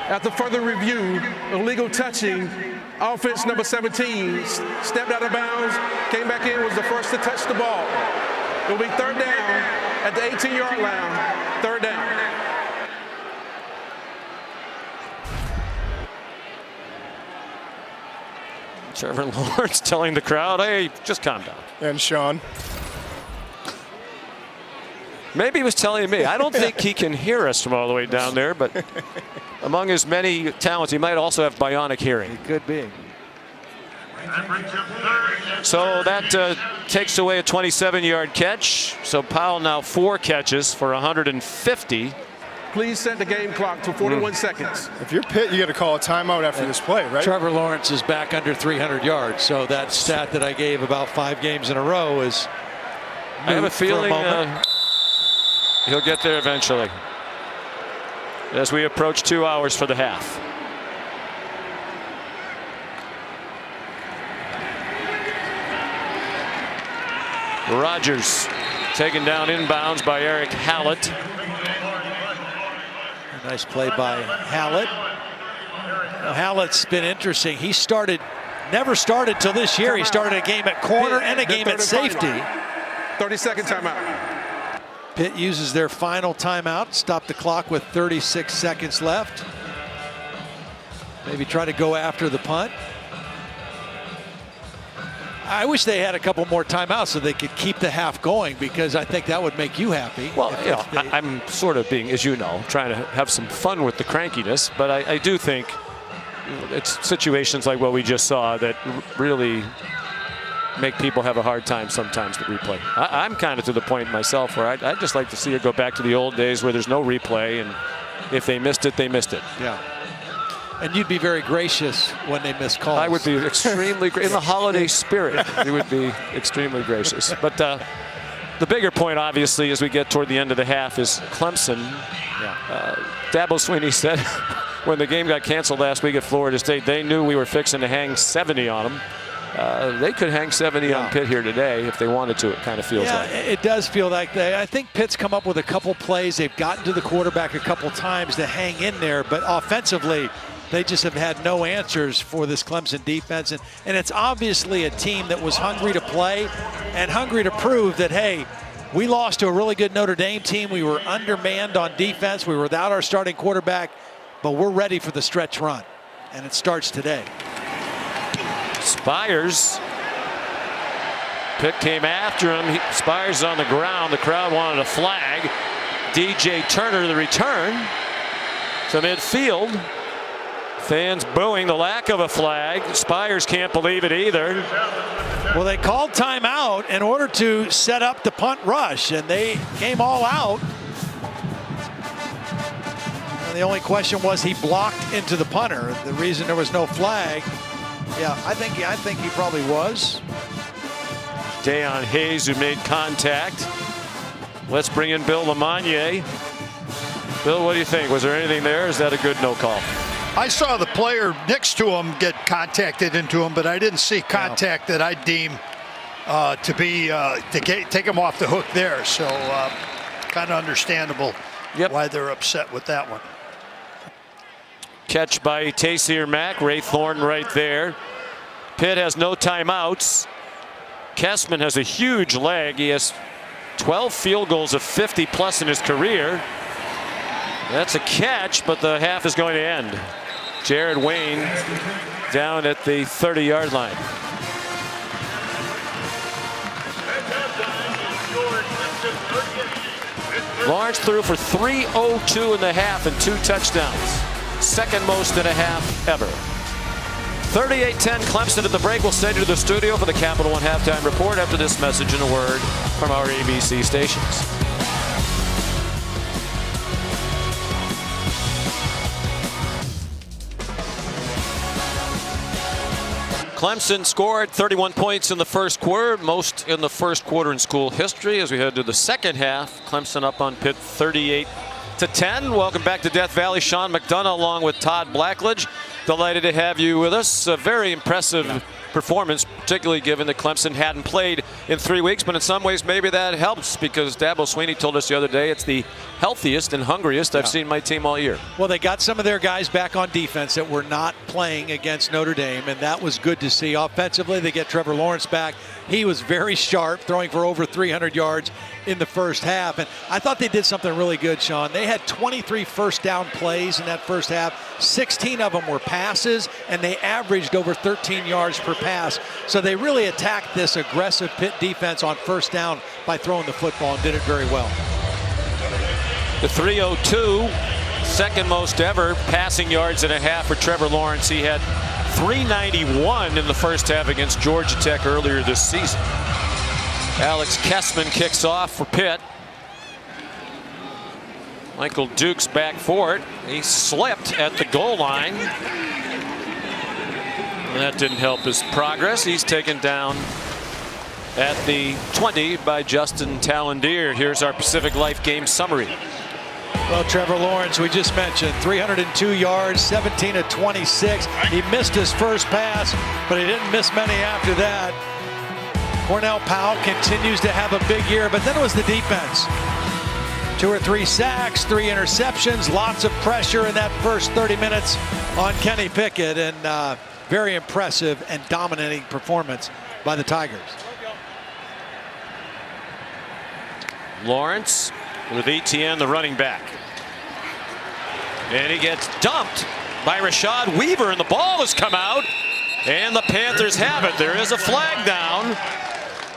I: After further review, illegal touching, offense number 17 stepped out of bounds, came back in, was the first to touch the ball. It will be 3rd down at the 18-yard line, 3rd down.
A: Trevor Lawrence telling the crowd, hey, just calm down.
G: And Sean.
A: Maybe he was telling me. I don't think he can hear us from all the way down there, but among his many talents, he might also have bionic hearing.
B: It could be.
A: So that takes away a 27-yard catch. So Powell now 4 catches for 150.
I: Please set the game clock to 41 seconds.
G: If you're Pitt, you got to call a timeout after this play, right?
B: Trevor Lawrence is back under 300 yards. So that stat that I gave about 5 games in a row is.
A: I have a feeling he'll get there eventually as we approach 2 hours for the half. Rodgers taken down inbounds by Eric Hallett.
B: A nice play by Hallett. Now, Hallett's been interesting. He never started till this year. He started a game at corner and a game at safety.
I: 30-second timeout.
B: Pitt uses their final timeout. Stop the clock with 36 seconds left. Maybe try to go after the punt. I wish they had a couple more timeouts so they could keep the half going, because I think that would make you happy.
A: Well, you know, I'm sort of being, as you know, trying to have some fun with the crankiness, but I do think it's situations like what we just saw that really make people have a hard time sometimes to replay. I'm kind of to the point myself where I'd just like to see it go back to the old days where there's no replay, and if they missed it, they missed it.
B: Yeah. And you'd be very gracious when they miss calls.
A: I would be extremely in the holiday spirit. You would be extremely gracious. But the bigger point, obviously, as we get toward the end of the half, is Clemson. Dabo Swinney said when the game got canceled last week at Florida State, they knew we were fixing to hang 70 on them. They could hang 70 on Pitt here today if they wanted to. It kind of feels like.
B: It does feel like I think Pitt's come up with a couple plays. They've gotten to the quarterback a couple times to hang in there, but offensively, they just have had no answers for this Clemson defense. And it's obviously a team that was hungry to play and hungry to prove that, hey, we lost to a really good Notre Dame team. We were undermanned on defense. We were without our starting quarterback. but we're ready for the stretch run, and it starts today.
A: Spires. Pitt came after him. Spires on the ground. The crowd wanted a flag. DJ Turner, the return to midfield. Fans booing the lack of a flag. Spires can't believe it either.
B: Well, they called timeout in order to set up the punt rush, and they came all out. And the only question was he blocked into the punter. The reason there was no flag, yeah, I think he probably was.
A: Dayon Hayes, who made contact. Let's bring in Bill Lamagnier. Bill, what do you think? Was there anything there? Is that a good no call?
M: I saw the player next to him get contacted into him, but I didn't see contact that I deem to be take him off the hook there. So kind of understandable why they're upset with that one.
A: Catch by Taysir Mack. Ray Thornton right there. Pitt has no timeouts. Kessman has a huge leg. He has 12 field goals of 50 plus in his career. That's a catch, but the half is going to end. Jared Wayne down at the 30-yard line. Lawrence threw for 302 in the half and 2 touchdowns. Second most in a half ever. 38-10 Clemson at the break. We'll send you to the studio for the Capital One halftime report after this message and a word from our ABC stations. Clemson scored 31 points in the first quarter, most in the first quarter in school history. As we head to the second half, Clemson up on Pitt 38-10. Welcome back to Death Valley. Sean McDonough along with Todd Blackledge. Delighted to have you with us. A very impressive performance, particularly given that Clemson hadn't played in 3 weeks, but in some ways maybe that helps because Dabo Sweeney told us the other day it's the healthiest and hungriest I've seen my team all year.
B: Well, they got some of their guys back on defense that were not playing against Notre Dame, and that was good to see. Offensively, they get Trevor Lawrence back. He was very sharp, throwing for over 300 yards in the first half. And I thought they did something really good, Sean. They had 23 first down plays in that first half. 16 of them were passes, and they averaged over 13 yards per pass. So they really attacked this aggressive Pitt defense on first down by throwing the football and did it very well.
A: The 302, second most ever passing yards in a half for Trevor Lawrence. He had 391 in the first half against Georgia Tech earlier this season. Alex Kessman kicks off for Pitt. Michael Dukes back for it. He slipped at the goal line. That didn't help his progress. He's taken down at the 20 by Justin Tallendier. Here's our Pacific Life game summary.
B: Well, Trevor Lawrence, we just mentioned, 302 yards, 17 of 26. He missed his first pass, but he didn't miss many after that. Cornell Powell continues to have a big year, but then it was the defense. 2 or 3 sacks, 3 interceptions, lots of pressure in that first 30 minutes on Kenny Pickett, and very impressive and dominating performance by the Tigers.
A: Lawrence with Etienne, the running back. And he gets dumped by Rashad Weaver, and the ball has come out, and the Panthers have it. There is a flag down.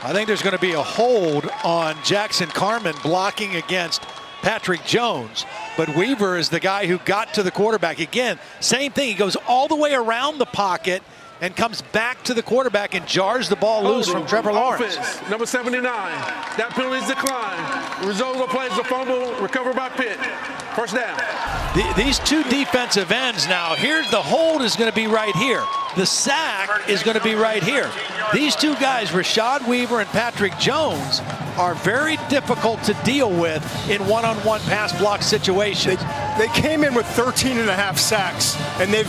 B: I think there's going to be a hold on Jackson Carman blocking against Patrick Jones, but Weaver is the guy who got to the quarterback. Again, same thing. He goes all the way around the pocket and comes back to the quarterback and jars the ball loose from Trevor Lawrence.
I: Offense, number 79. That penalty is declined. Rizzola plays the fumble, recovered by Pitt. First down.
B: These two defensive ends now, here's the hold is going to be right here. The sack is going to be right here. These two guys, Rashad Weaver and Patrick Jones, are very difficult to deal with in one-on-one pass block situations.
G: They came in with 13 and a half sacks, and they've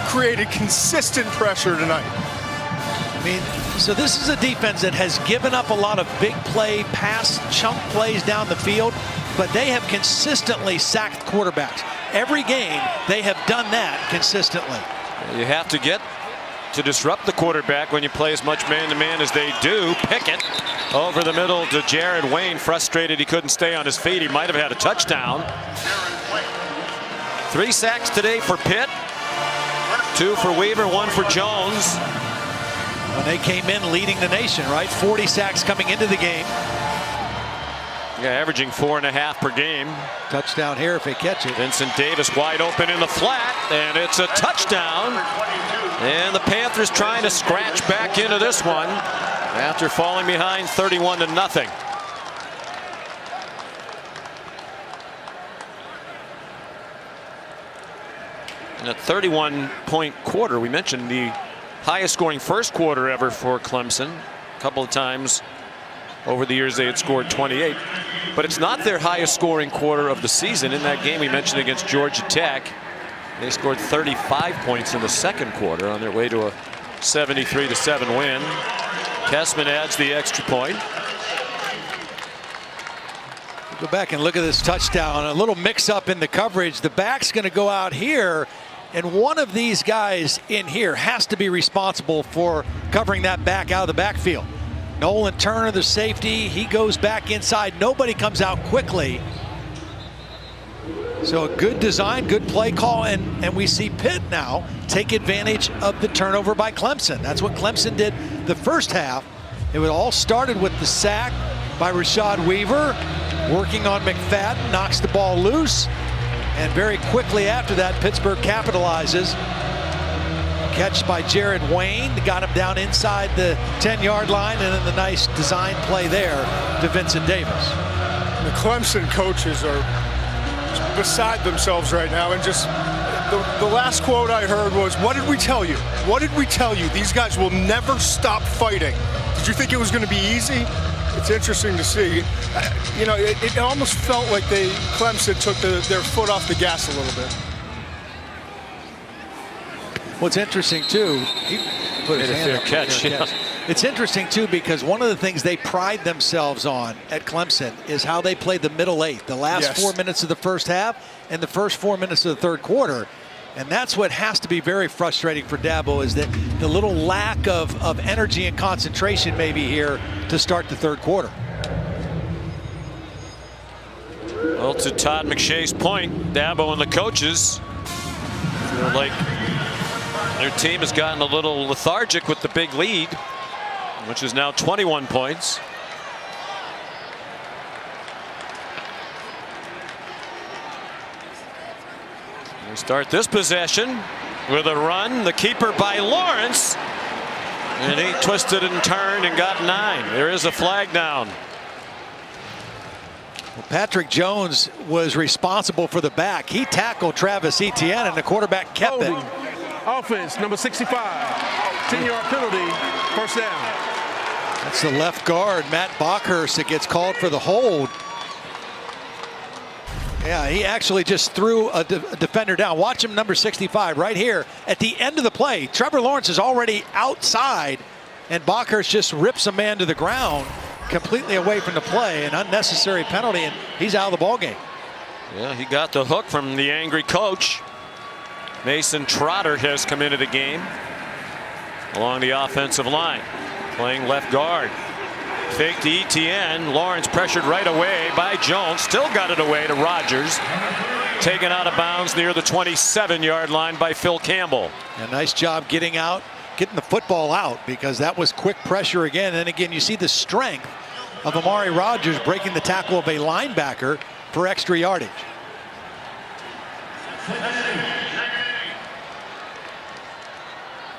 G: created consistent pressure tonight.
B: I mean, so this is a defense that has given up a lot of big play, pass chunk plays down the field, but they have consistently sacked quarterbacks. Every game, they have done that consistently.
A: You have to get to disrupt the quarterback when you play as much man-to-man as they do. Pickett over the middle to Jared Wayne, frustrated he couldn't stay on his feet. He might have had a touchdown. 3 sacks today for Pitt. 2 for Weaver, 1 for Jones.
B: When they came in leading the nation, right? 40 sacks coming into the game.
A: Yeah, averaging 4.5 per game.
B: Touchdown here if they catch it.
A: Vincent Davis wide open in the flat, and it's a touchdown. And the Panthers trying to scratch back into this one after falling behind 31-0. In a 31-point quarter, we mentioned the highest scoring first quarter ever for Clemson. A couple of times over the years they had scored 28. But it's not their highest scoring quarter of the season. In that game we mentioned against Georgia Tech, they scored 35 points in the second quarter on their way to a 73-7 win. Kessman adds the extra point.
B: Go back and look at this touchdown. A little mix up in the coverage. The back's going to go out here, and one of these guys in here has to be responsible for covering that back out of the backfield. Nolan Turner, the safety, he goes back inside. Nobody comes out quickly. So a good design, good play call, and we see Pitt now take advantage of the turnover by Clemson. That's what Clemson did the first half. It all started with the sack by Rashad Weaver, working on McFadden, knocks the ball loose, and very quickly after that, Pittsburgh capitalizes. Catch by Jared Wayne, got him down inside the 10-yard line, and then the nice design play there to Vincent Davis.
G: The Clemson coaches are beside themselves right now, and just the last quote I heard was, "What did we tell you? What did we tell you? These guys will never stop fighting. Did you think it was going to be easy?" It's interesting to see. You know, it almost felt like Clemson took their foot off the gas a little bit.
B: What's interesting too, he put his hand up,
A: catch. Yeah.
B: It's interesting too because one of the things they pride themselves on at Clemson is how they play the middle eight, the last 4 minutes of the first half and the first 4 minutes of the third quarter. And that's what has to be very frustrating for Dabo, is that the little lack of energy and concentration maybe here to start the third quarter.
A: Well, to Todd McShay's point, Dabo and the coaches feel like their team has gotten a little lethargic with the big lead, which is now 21 points. We start this possession with a run. The keeper by Lawrence, and he twisted and turned and got 9. There is a flag down.
B: Well, Patrick Jones was responsible for the back. He tackled Travis Etienne, and the quarterback kept it.
I: Offense, number 65, 10-yard penalty, first down.
B: That's the left guard, Matt Bockhurst, that gets called for the hold. Yeah, he actually just threw a defender down. Watch him, number 65, right here at the end of the play. Trevor Lawrence is already outside, and Bockhurst just rips a man to the ground, completely away from the play. An unnecessary penalty, and he's out of the ballgame.
A: Yeah, he got the hook from the angry coach. Mason Trotter has come into the game along the offensive line, playing left guard. Fake to Etienne. Lawrence pressured right away by Jones. Still got it away to Rodgers. Taken out of bounds near the 27-yard line by Phil Campbell.
B: A nice job getting the football out, because that was quick pressure again. And again, you see the strength of Amari Rodgers breaking the tackle of a linebacker for extra yardage.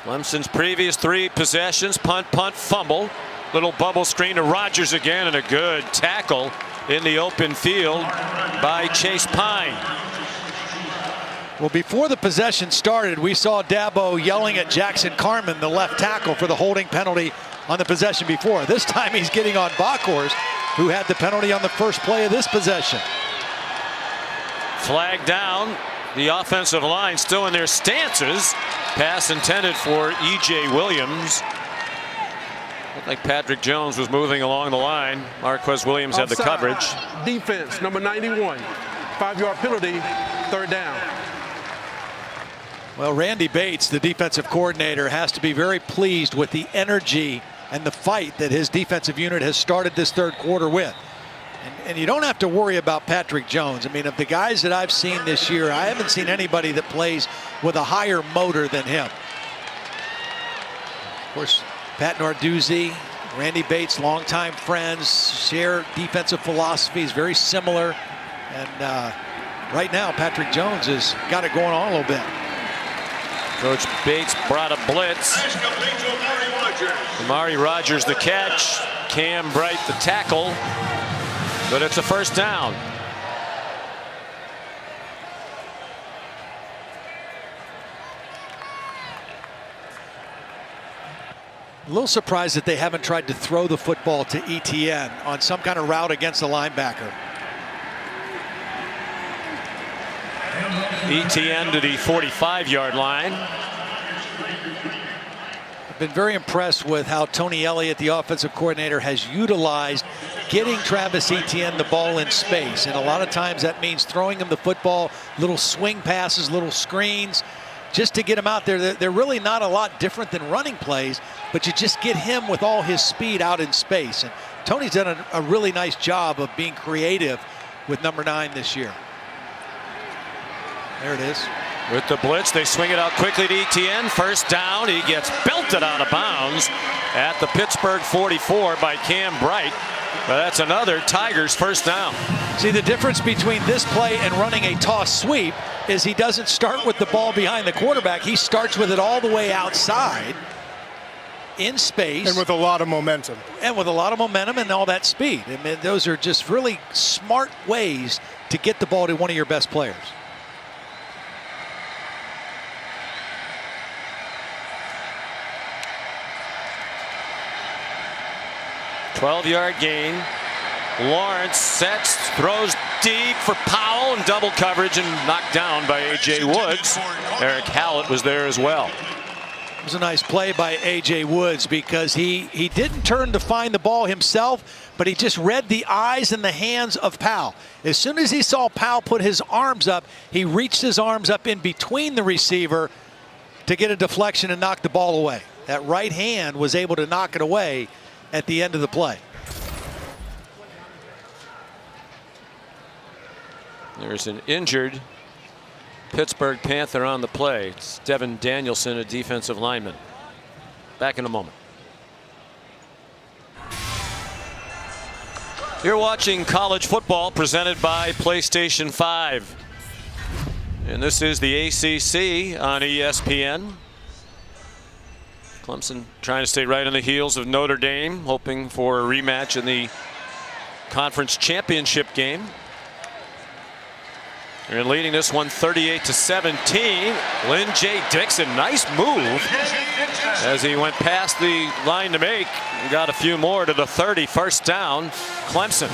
A: Clemson's previous 3 possessions, punt, fumble. Little bubble screen to Rodgers again, and a good tackle in the open field by Chase Pine.
B: Well, before the possession started, we saw Dabo yelling at Jackson Carman, the left tackle, for the holding penalty on the possession before. This time he's getting on Bockhurst, who had the penalty on the first play of this possession.
A: Flag down. The offensive line still in their stances. Pass intended for E.J. Williams. Looked like Patrick Jones was moving along the line. Marquez Williams had the coverage.
I: Defense, number 91. 5-yard penalty, third down.
B: Well, Randy Bates, the defensive coordinator, has to be very pleased with the energy and the fight that his defensive unit has started this third quarter with. And you don't have to worry about Patrick Jones. I mean, of the guys that I've seen this year, I haven't seen anybody that plays with a higher motor than him. Of course, Pat Narduzzi, Randy Bates, longtime friends, share defensive philosophies, very similar. And right now, Patrick Jones has got it going on a little bit.
A: Coach Bates brought a blitz. Amari Rogers the catch. Cam Bright the tackle. But it's a first down.
B: A little surprised that they haven't tried to throw the football to Etienne on some kind of route against the linebacker.
A: Etienne to the 45-yard line.
B: I've been very impressed with how Tony Elliott, the offensive coordinator, has utilized getting Travis Etienne the ball in space. And a lot of times that means throwing him the football, little swing passes, little screens, just to get him out there. They're really not a lot different than running plays, but you just get him with all his speed out in space. And Tony's done a really nice job of being creative with number 9 this year. There it is.
A: With the blitz, they swing it out quickly to Etienne. First down, he gets belted out of bounds at the Pittsburgh 44 by Cam Bright. But that's another Tigers first down.
B: See, the difference between this play and running a toss sweep is he doesn't start with the ball behind the quarterback. He starts with it all the way outside in space.
G: And with a lot of momentum.
B: And with a lot of momentum and all that speed. I mean, those are just really smart ways to get the ball to one of your best players.
A: 12-yard gain. Lawrence sets, throws deep for Powell and double coverage and knocked down by A.J. Woods. Eric Hallett was there as well.
B: It was a nice play by A.J. Woods because he didn't turn to find the ball himself, but he just read the eyes and the hands of Powell. As soon as he saw Powell put his arms up, he reached his arms up in between the receiver to get a deflection and knock the ball away. That right hand was able to knock it away at the end of the play.
A: There's an injured Pittsburgh Panther on the play. It's Devin Danielson, a defensive lineman. Back in a moment. You're watching college football presented by PlayStation 5. And this is the ACC on ESPN. Clemson trying to stay right on the heels of Notre Dame, hoping for a rematch in the conference championship game. They're leading this one 38-17. Lynn J. Dixon, nice move as he went past the line to make. Got a few more to the 30. First down, Clemson.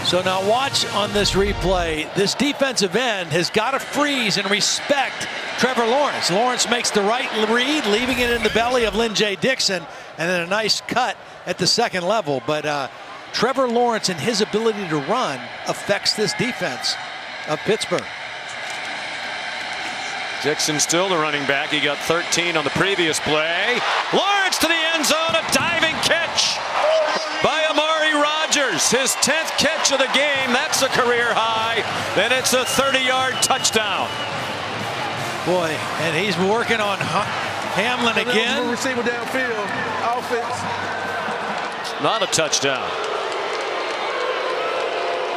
B: So now watch on this replay. This defensive end has got to freeze and respect Trevor Lawrence. Lawrence makes the right read, leaving it in the belly of Lynn J. Dixon, and then a nice cut at the second level. But Trevor Lawrence and his ability to run affects this defense of Pittsburgh.
A: Dixon still the running back. He got 13 on the previous play. Lawrence to the end zone, a diving catch by Amari Rogers. His 10th catch of the game. That's a career high. Then it's a 30-yard touchdown.
B: Boy, and he's working on Hamlin again.
I: Receiver downfield, offense.
A: Not a touchdown.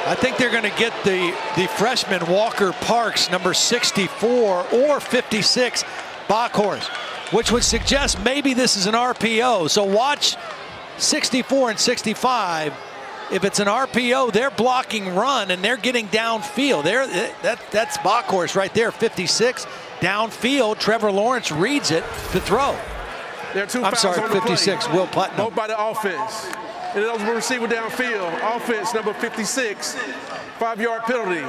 B: I think they're going to get the freshman Walker Parks, number 64 or 56, Backhorst, which would suggest maybe this is an RPO. So watch 64 and 65. If it's an RPO, they're blocking run and they're getting downfield. That's Backhorst right there, 56. Downfield, Trevor Lawrence reads it to throw.
I: There are two
B: I'm
I: fouls
B: sorry,
I: on the
B: 56,
I: play.
B: Will Putnam.
I: Both by the offense. Ineligible receiver downfield. Offense number 56. 5-yard penalty.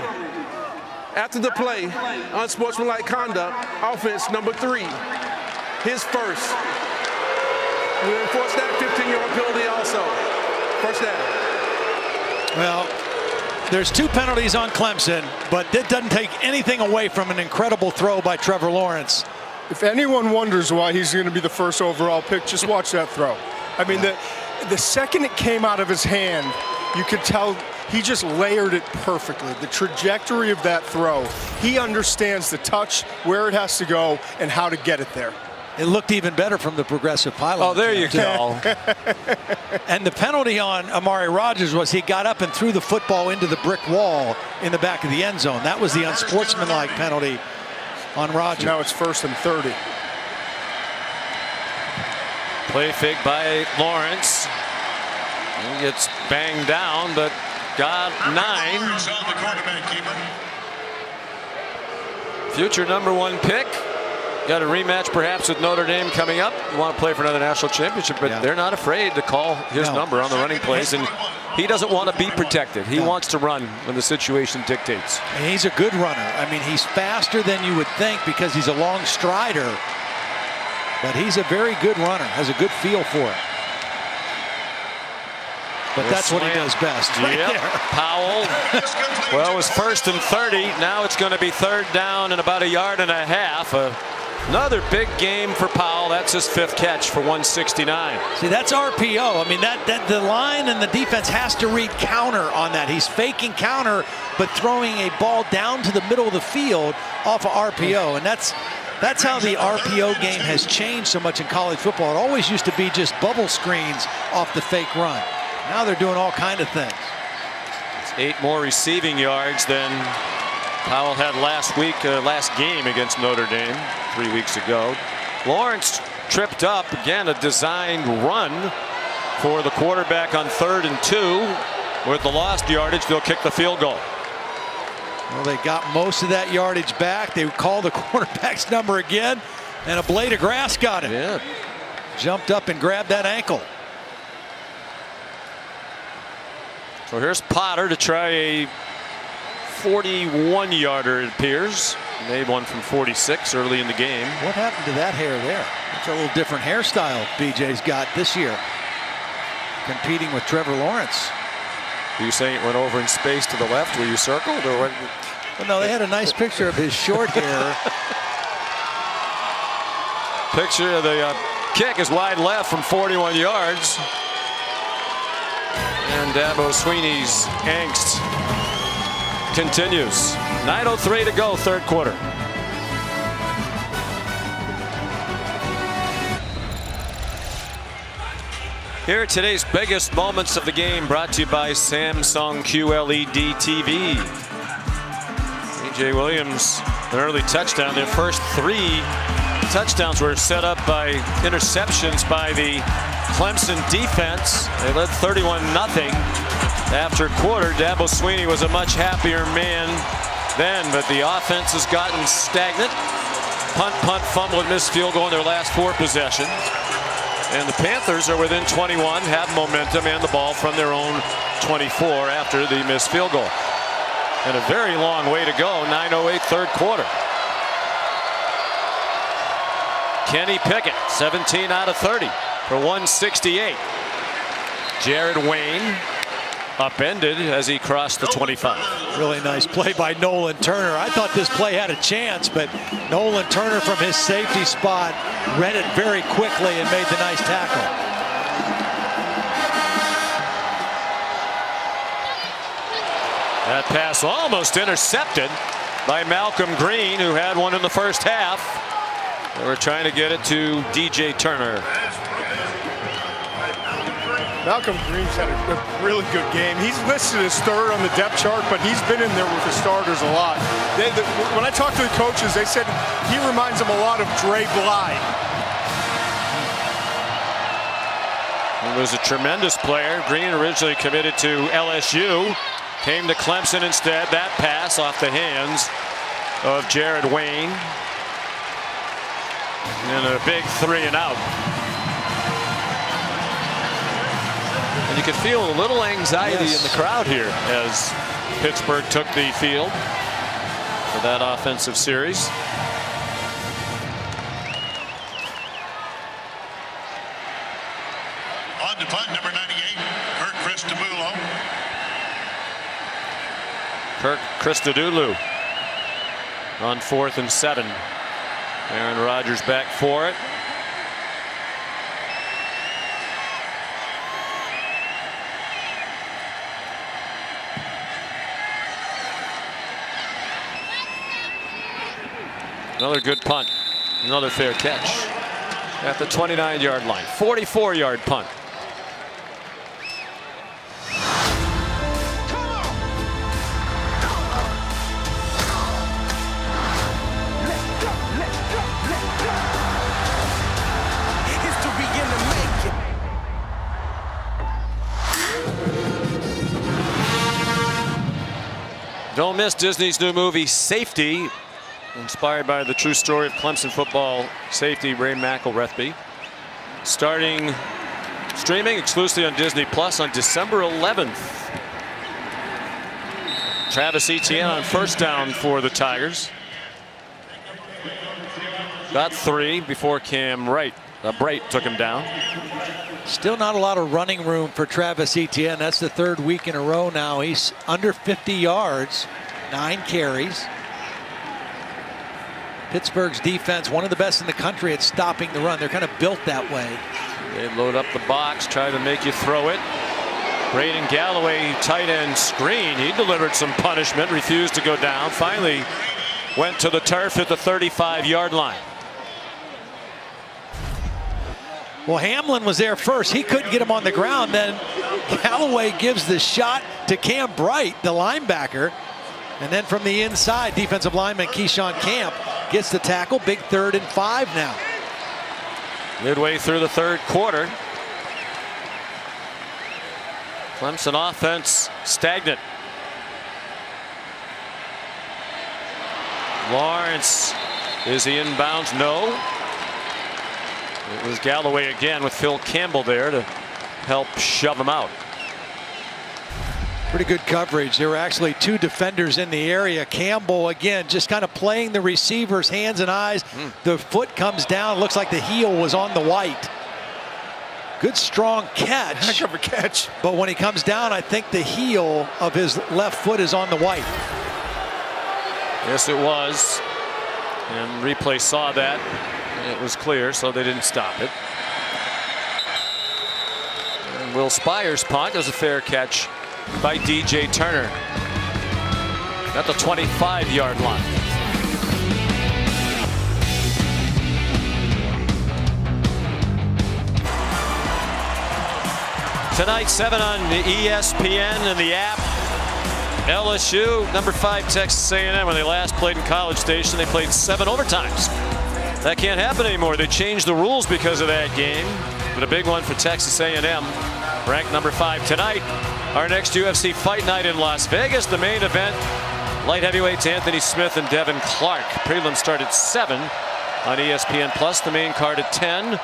I: After the play, unsportsmanlike conduct. Offense number 3. His first. We enforce that 15-yard penalty also. First down.
B: Well, there's 2 penalties on Clemson, but that doesn't take anything away from an incredible throw by Trevor Lawrence.
G: If anyone wonders why he's going to be the first overall pick, just watch that throw. I mean, the second it came out of his hand, you could tell he just layered it perfectly. The trajectory of that throw, he understands the touch, where it has to go, and how to get it there.
B: It looked even better from the progressive pylon.
A: Oh, there you go.
B: And the penalty on Amari Rodgers was he got up and threw the football into the brick wall in the back of the end zone. That was the unsportsmanlike penalty on Rodgers.
G: Now it's 1st and 30.
A: Play fake by Lawrence. He gets banged down, but got 9. Future #1 pick. Got a rematch perhaps with Notre Dame coming up. You want to play for another national championship, but they're not afraid to call his number on the running plays, and he doesn't want to be protected. He wants to run when the situation dictates.
B: And he's a good runner. I mean, he's faster than you would think because he's a long strider, but he's a very good runner, has a good feel for it. But that's what he does best. Right there.
A: Powell. Well, it was 1st and 30. Now it's going to be 3rd down and about 1.5 yards. Another big game for Powell. That's his 5th catch for 169.
B: See, that's RPO. I mean, that the line and the defense has to read counter on that. He's faking counter, but throwing a ball down to the middle of the field off of RPO. And that's how the RPO game has changed so much in college football. It always used to be just bubble screens off the fake run. Now they're doing all kind of things.
A: It's 8 more receiving yards than Powell had last game against Notre Dame 3 weeks ago. Lawrence tripped up again, a designed run for the quarterback on 3rd and 2. With the lost yardage, they'll kick the field goal.
B: Well, they got most of that yardage back. They called the quarterback's number again, and a blade of grass got him.
A: Yeah.
B: Jumped up and grabbed that ankle.
A: So here's Potter to try a 41-yarder, it appears. Made one from 46 early in the game.
B: What happened to that hair there? It's a little different hairstyle BJ's got this year. Competing with Trevor Lawrence.
A: Are you saying it went over in space to the left where you circled? Or what?
B: Well, no, they had a nice picture of his short hair.
A: Picture of the kick is wide left from 41 yards. And Dabo Sweeney's angst continues. 9:03 to go, 3rd quarter. Here are today's biggest moments of the game, brought to you by Samsung QLED TV. A.J. Williams, an early touchdown. Their first 3 touchdowns were set up by interceptions by the Clemson defense. They led 31-0 after a quarter. Dabo Sweeney was a much happier man then, but the offense has gotten stagnant. Punt, fumble, and missed field goal in their last 4 possessions. And the Panthers are within 21, have momentum and the ball from their own 24 after the missed field goal. And a very long way to go. 9:08, 3rd quarter. Kenny Pickett, 17 out of 30 for 168. Jared Wayne upended as he crossed the 25.
B: Really nice play by Nolan Turner. I thought this play had a chance, but Nolan Turner from his safety spot read it very quickly and made the nice tackle.
A: That pass almost intercepted by Malcolm Green, who had one in the first half. They were trying to get it to DJ Turner.
G: Malcolm Green's had a really good game. He's listed as 3rd on the depth chart, but he's been in there with the starters a lot. When I talked to the coaches, they said he reminds them a lot of Dre Bly.
A: He was a tremendous player. Green originally committed to LSU. Came to Clemson instead. That pass off the hands of Jared Wayne. And a big 3 and out. And you could feel a little anxiety in the crowd here as Pittsburgh took the field for that offensive series.
H: On to punt, number 98, Kirk Christodoulou.
A: Kirk Christodoulou on 4th and 7. Aaron Rodgers back for it. Another good punt. Another fair catch at the 29-yard line. 44-yard punt. Don't miss Disney's new movie Safety, inspired by the true story of Clemson football safety Ray McElrathbey. Streaming exclusively on Disney Plus on December 11th. Travis Etienne on first down for the Tigers. Got 3 before Cam Bright took him down.
B: Still not a lot of running room for Travis Etienne. That's the 3rd week in a row now. He's under 50 yards, 9 carries. Pittsburgh's defense, one of the best in the country at stopping the run. They're kind of built that way.
A: They load up the box, try to make you throw it. Braden Galloway, tight end screen. He delivered some punishment, refused to go down. Finally went to the turf at the 35-yard line.
B: Well, Hamlin was there first. He couldn't get him on the ground. Then Galloway gives the shot to Cam Bright, the linebacker. And then from the inside, defensive lineman Keyshawn Camp gets the tackle. Big 3rd and 5 now.
A: Midway through the 3rd quarter. Clemson offense stagnant. Lawrence, is he inbounds? No. It was Galloway again with Phil Campbell there to help shove him out.
B: Pretty good coverage. There were actually 2 defenders in the area. Campbell again just kind of playing the receiver's hands and eyes. The foot comes down. Looks like the heel was on the white. Good strong catch.
G: Heck of a catch.
B: But when he comes down, I think the heel of his left foot is on the white.
A: Yes, it was. And replay saw that. It was clear, so they didn't stop it. And Will Spires' punt was a fair catch by DJ Turner at the 25-yard line. Tonight, 7 on the ESPN and the app. LSU, number 5 Texas A&M. When they last played in College Station, they played 7 overtimes. That can't happen anymore. They changed the rules because of that game. But a big one for Texas A&M, ranked number 5 tonight. Our next UFC Fight Night in Las Vegas. The main event, light heavyweights Anthony Smith and Devin Clark. Prelims start at 7 on ESPN Plus. The main card at 10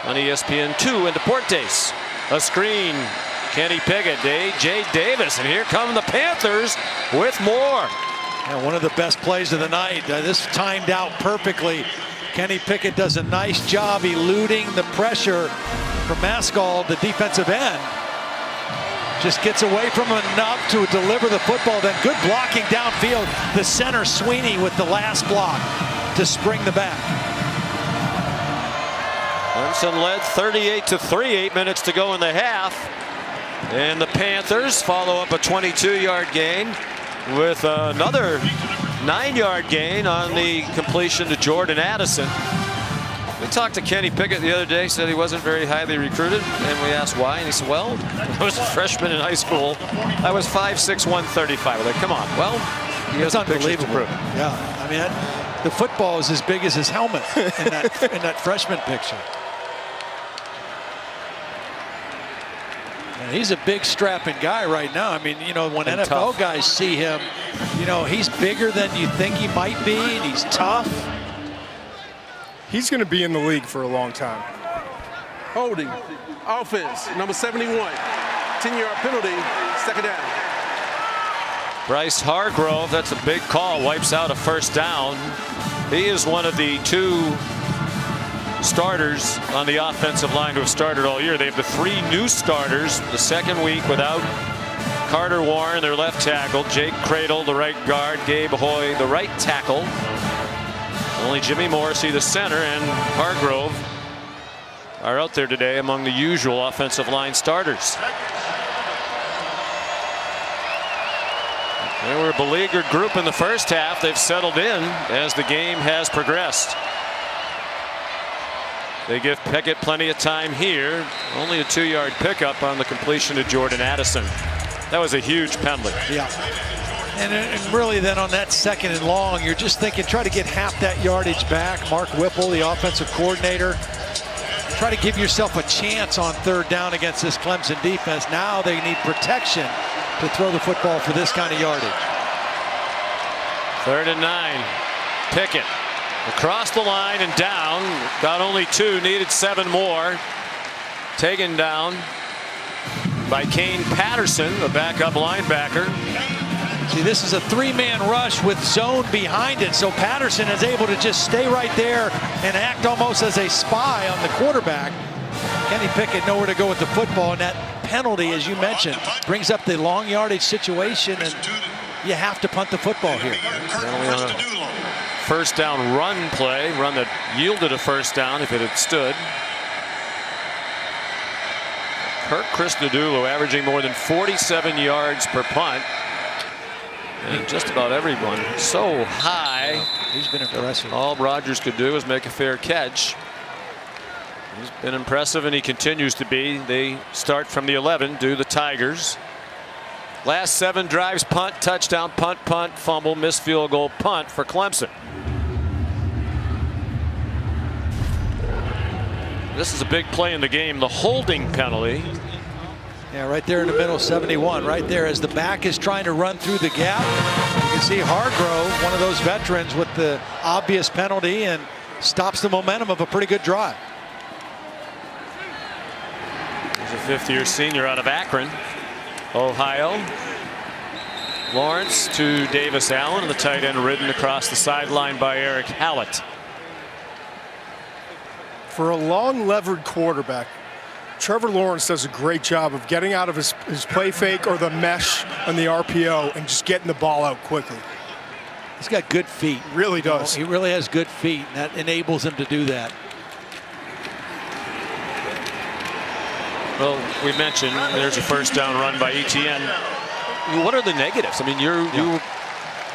A: on ESPN 2 in Deportes. A screen, Kenny Pickett, A.J. Davis, and here come the Panthers with more.
B: Yeah, one of the best plays of the night. This timed out perfectly. Kenny Pickett does a nice job eluding the pressure from Maskell, the defensive end. Just gets away from him enough to deliver the football. Then good blocking downfield. The center, Sweeney, with the last block to spring the back.
A: Clemson led 38-3, 8 minutes to go in the half. And the Panthers follow up a 22-yard gain with another 9-yard gain on the completion to Jordan Addison. We talked to Kenny Pickett the other day, said he wasn't very highly recruited, and we asked why, and he said, well, I was a freshman in high school. I was 5'6", 135. We're like, come on. Well, he has unbelievable.
B: Yeah, I mean, the football is as big as his helmet in that freshman picture. And he's a big strapping guy right now. I mean, you know, when NFL tough guys see him, you know, he's bigger than you think he might be, and he's tough.
G: He's going to be in the league for a long time.
I: Holding, offense, number 71. 10-yard penalty, 2nd down.
A: Bryce Hargrove, that's a big call, wipes out a first down. He is one of the 2 starters on the offensive line to have started all year. They have the 3 new starters the 2nd week without Carter Warren, their left tackle, Jake Cradle, the right guard, Gabe Hoy, the right tackle. Only Jimmy Morrissey, the center, and Hargrove are out there today among the usual offensive line starters. They were a beleaguered group in the first half. They've settled in as the game has progressed. They give Pickett plenty of time here. Only a 2-yard pickup on the completion to Jordan Addison. That was a huge penalty.
B: Yeah. And really then on that 2nd and long, you're just thinking try to get half that yardage back. Mark Whipple, the offensive coordinator, try to give yourself a chance on 3rd down against this Clemson defense. Now they need protection to throw the football for this kind of yardage.
A: 3rd and 9. Pickett across the line and down. Got only 2, needed 7 more. Taken down by Kane Patterson, the backup linebacker.
B: See, this is a 3-man rush with zone behind it, so Patterson is able to just stay right there and act almost as a spy on the quarterback. Kenny Pickett nowhere to go with the football, and that penalty, as you mentioned, brings up the long yardage situation, and you have to punt the football here.
A: First down run play, run that yielded a first down if it had stood. Kirk Christodoulou averaging more than 47 yards per punt. And just about everyone so high.
B: He's been impressive.
A: All Rodgers could do is make a fair catch. He's been impressive, and he continues to be. They start from the 11, do the Tigers. Last 7 drives, punt, touchdown, punt, punt, fumble, missed field goal, punt for Clemson. This is a big play in the game, the holding penalty.
B: Yeah, right there in the middle, 71, right there as the back is trying to run through the gap. You can see Hargrove, one of those veterans, with the obvious penalty and stops the momentum of a pretty good drive.
A: He's a 5th-year senior out of Akron, Ohio. Lawrence to Davis Allen, and the tight end ridden across the sideline by Eric Hallett.
G: For a long levered quarterback, Trevor Lawrence does a great job of getting out of his play fake or the mesh on the RPO and just getting the ball out quickly.
B: He's got good feet.
G: Really does.
B: He really has good feet, and that enables him to do that.
A: Well, we mentioned there's a first down run by Etienne. What are the negatives? I mean, you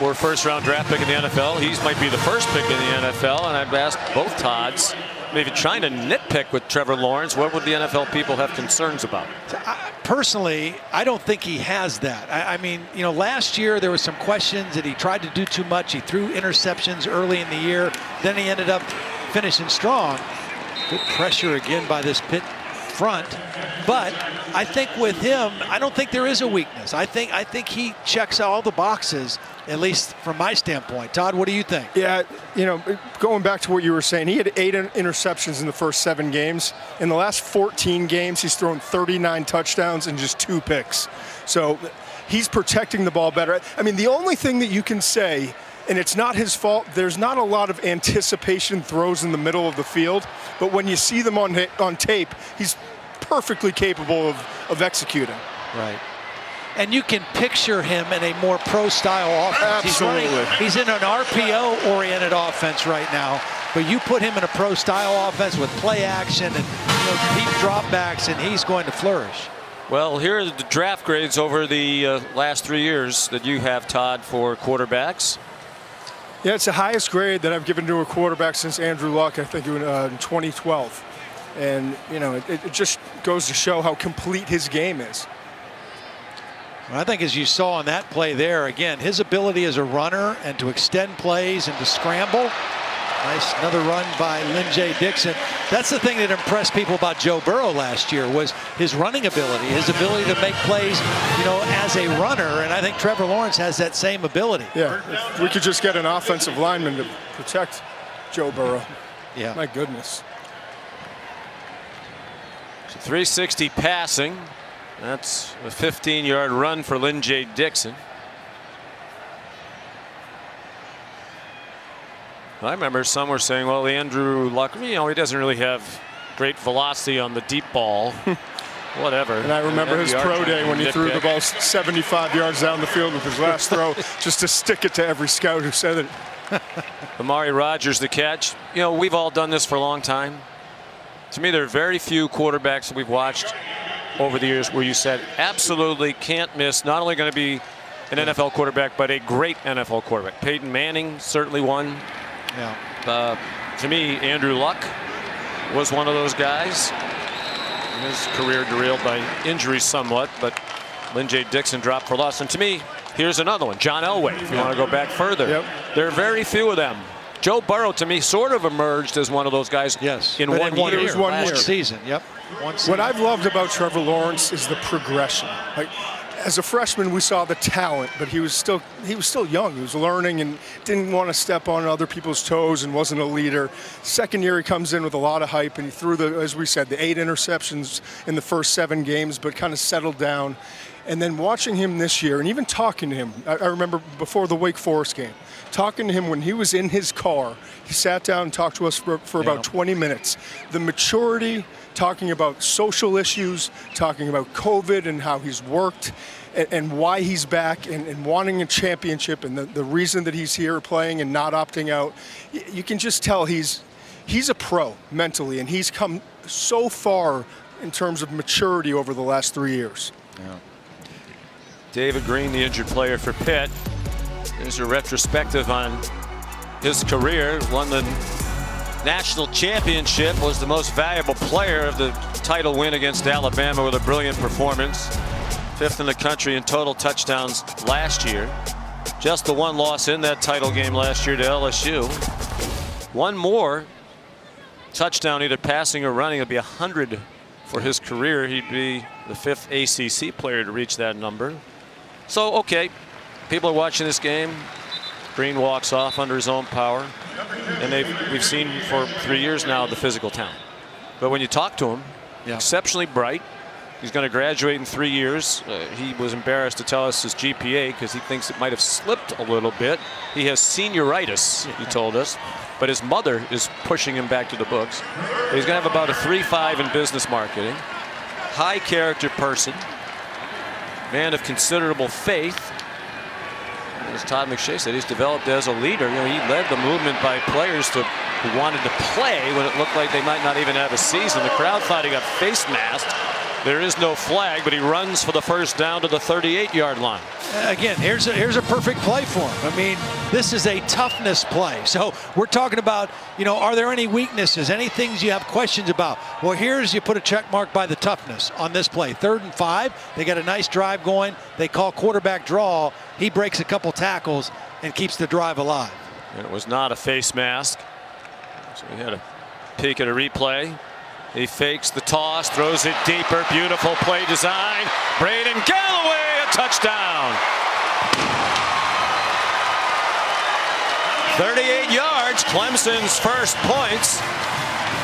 A: were a first-round draft pick in the NFL. He might be the first pick in the NFL, and I've asked both Todds, maybe trying to nitpick with Trevor Lawrence, what would the NFL people have concerns about?
B: Personally, I don't think he has that. I mean, you know, last year there was some questions that he tried to do too much. He threw interceptions early in the year. Then he ended up finishing strong. Good pressure again by this Pitt front. But I think with him, I don't think there is a weakness. I think he checks all the boxes, at least from my standpoint. Todd, what do you think?
G: Yeah, you know, going back to what you were saying, he had 8 interceptions in the first 7 games. In the last 14 games, he's thrown 39 touchdowns and just 2 picks. So he's protecting the ball better. I mean, the only thing that you can say, and it's not his fault, there's not a lot of anticipation throws in the middle of the field, but when you see them on tape, he's perfectly capable of executing.
B: Right. And you can picture him in a more pro-style offense.
G: Absolutely.
B: He's in an RPO-oriented offense right now, but you put him in a pro-style offense with play action and deep dropbacks, and he's going to flourish.
A: Well, here are the draft grades over the last 3 years that you have, Todd, for quarterbacks.
G: Yeah, it's the highest grade that I've given to a quarterback since Andrew Luck, I think in 2012. And, you know, it just goes to show how complete his game is.
B: Well, I think as you saw on that play there, again, his ability as a runner and to extend plays and to scramble. Nice, another run by Lynn J. Dixon. That's the thing that impressed people about Joe Burrow last year was his running ability, his ability to make plays, you know, as a runner. And I think Trevor Lawrence has that same ability.
G: Yeah, if we could just get an offensive lineman to protect Joe Burrow.
B: Yeah.
G: My goodness.
A: 360 passing. That's a 15-yard run for Lynn J. Dixon. I remember some were saying, well, Andrew Luck, you know, he doesn't really have great velocity on the deep ball. Whatever.
G: And I remember his pro day when he threw the ball 75 yards down the field with his last throw just to stick it to every scout who said it.
A: Amari Rodgers the catch. You know, we've all done this for a long time. To me, there are very few quarterbacks that we've watched over the years where you said absolutely can't miss, not only going to be an NFL quarterback, but a great NFL quarterback. Peyton Manning certainly one.
B: Yeah.
A: To me, Andrew Luck was one of those guys. His career derailed by injury somewhat, but Lynn J. Dixon dropped for loss. And to me, here's another one, John Elway, if you want to go back further. There are very few of them. Joe Burrow, to me, sort of emerged as one of those guys in one year.
M: It was one year.
B: Season, yep. One season.
G: What I've loved about Trevor Lawrence is the progression. Like, as a freshman, we saw the talent, but he was still young. He was learning and didn't want to step on other people's toes and wasn't a leader. Second year, he comes in with a lot of hype, and he threw as we said, the 8 interceptions in the first 7 games, but kind of settled down. And then watching him this year, and even talking to him, I remember before the Wake Forest game, talking to him when he was in his car. He sat down and talked to us for about 20 minutes. The maturity, talking about social issues, talking about COVID and how he's worked and why he's back and wanting a championship and the reason that he's here playing and not opting out. You can just tell he's a pro mentally, and he's come so far in terms of maturity over the last 3 years.
A: Yeah. David Green, the injured player for Pitt. There's a retrospective on his career. Won the national championship, was the most valuable player of the title win against Alabama with a brilliant performance. 5th in the country in total touchdowns last year. Just the one loss in that title game last year to LSU. One more touchdown, either passing or running, it'll be 100 for his career. He'd be the 5th ACC player to reach that number. So, okay, people are watching this game. Green walks off under his own power. And we've seen for 3 years now the physical talent. But when you talk to him, exceptionally bright. He's going to graduate in 3 years. He was embarrassed to tell us his GPA because he thinks it might have slipped a little bit. He has senioritis, he told us. But his mother is pushing him back to the books. But he's going to have about a 3.5 in business marketing. High character person. Man of considerable faith. As Todd McShay said, he's developed as a leader. You know, he led the movement by players who wanted to play when it looked like they might not even have a season. The crowd thought he got face masked. There is no flag, but he runs for the first down to the 38-yard line.
B: Again, here's a perfect play for him. I mean, this is a toughness play. So we're talking about, you know, are there any weaknesses, any things you have questions about? Well, here's, you put a check mark by the toughness on this play. 3rd and 5. They got a nice drive going. They call quarterback draw. He breaks a couple tackles and keeps the drive alive.
A: And it was not a face mask. So we had a peek at a replay. He fakes the toss, throws it deeper. Beautiful play design. Braden Galloway, a touchdown. 38 yards, Clemson's first points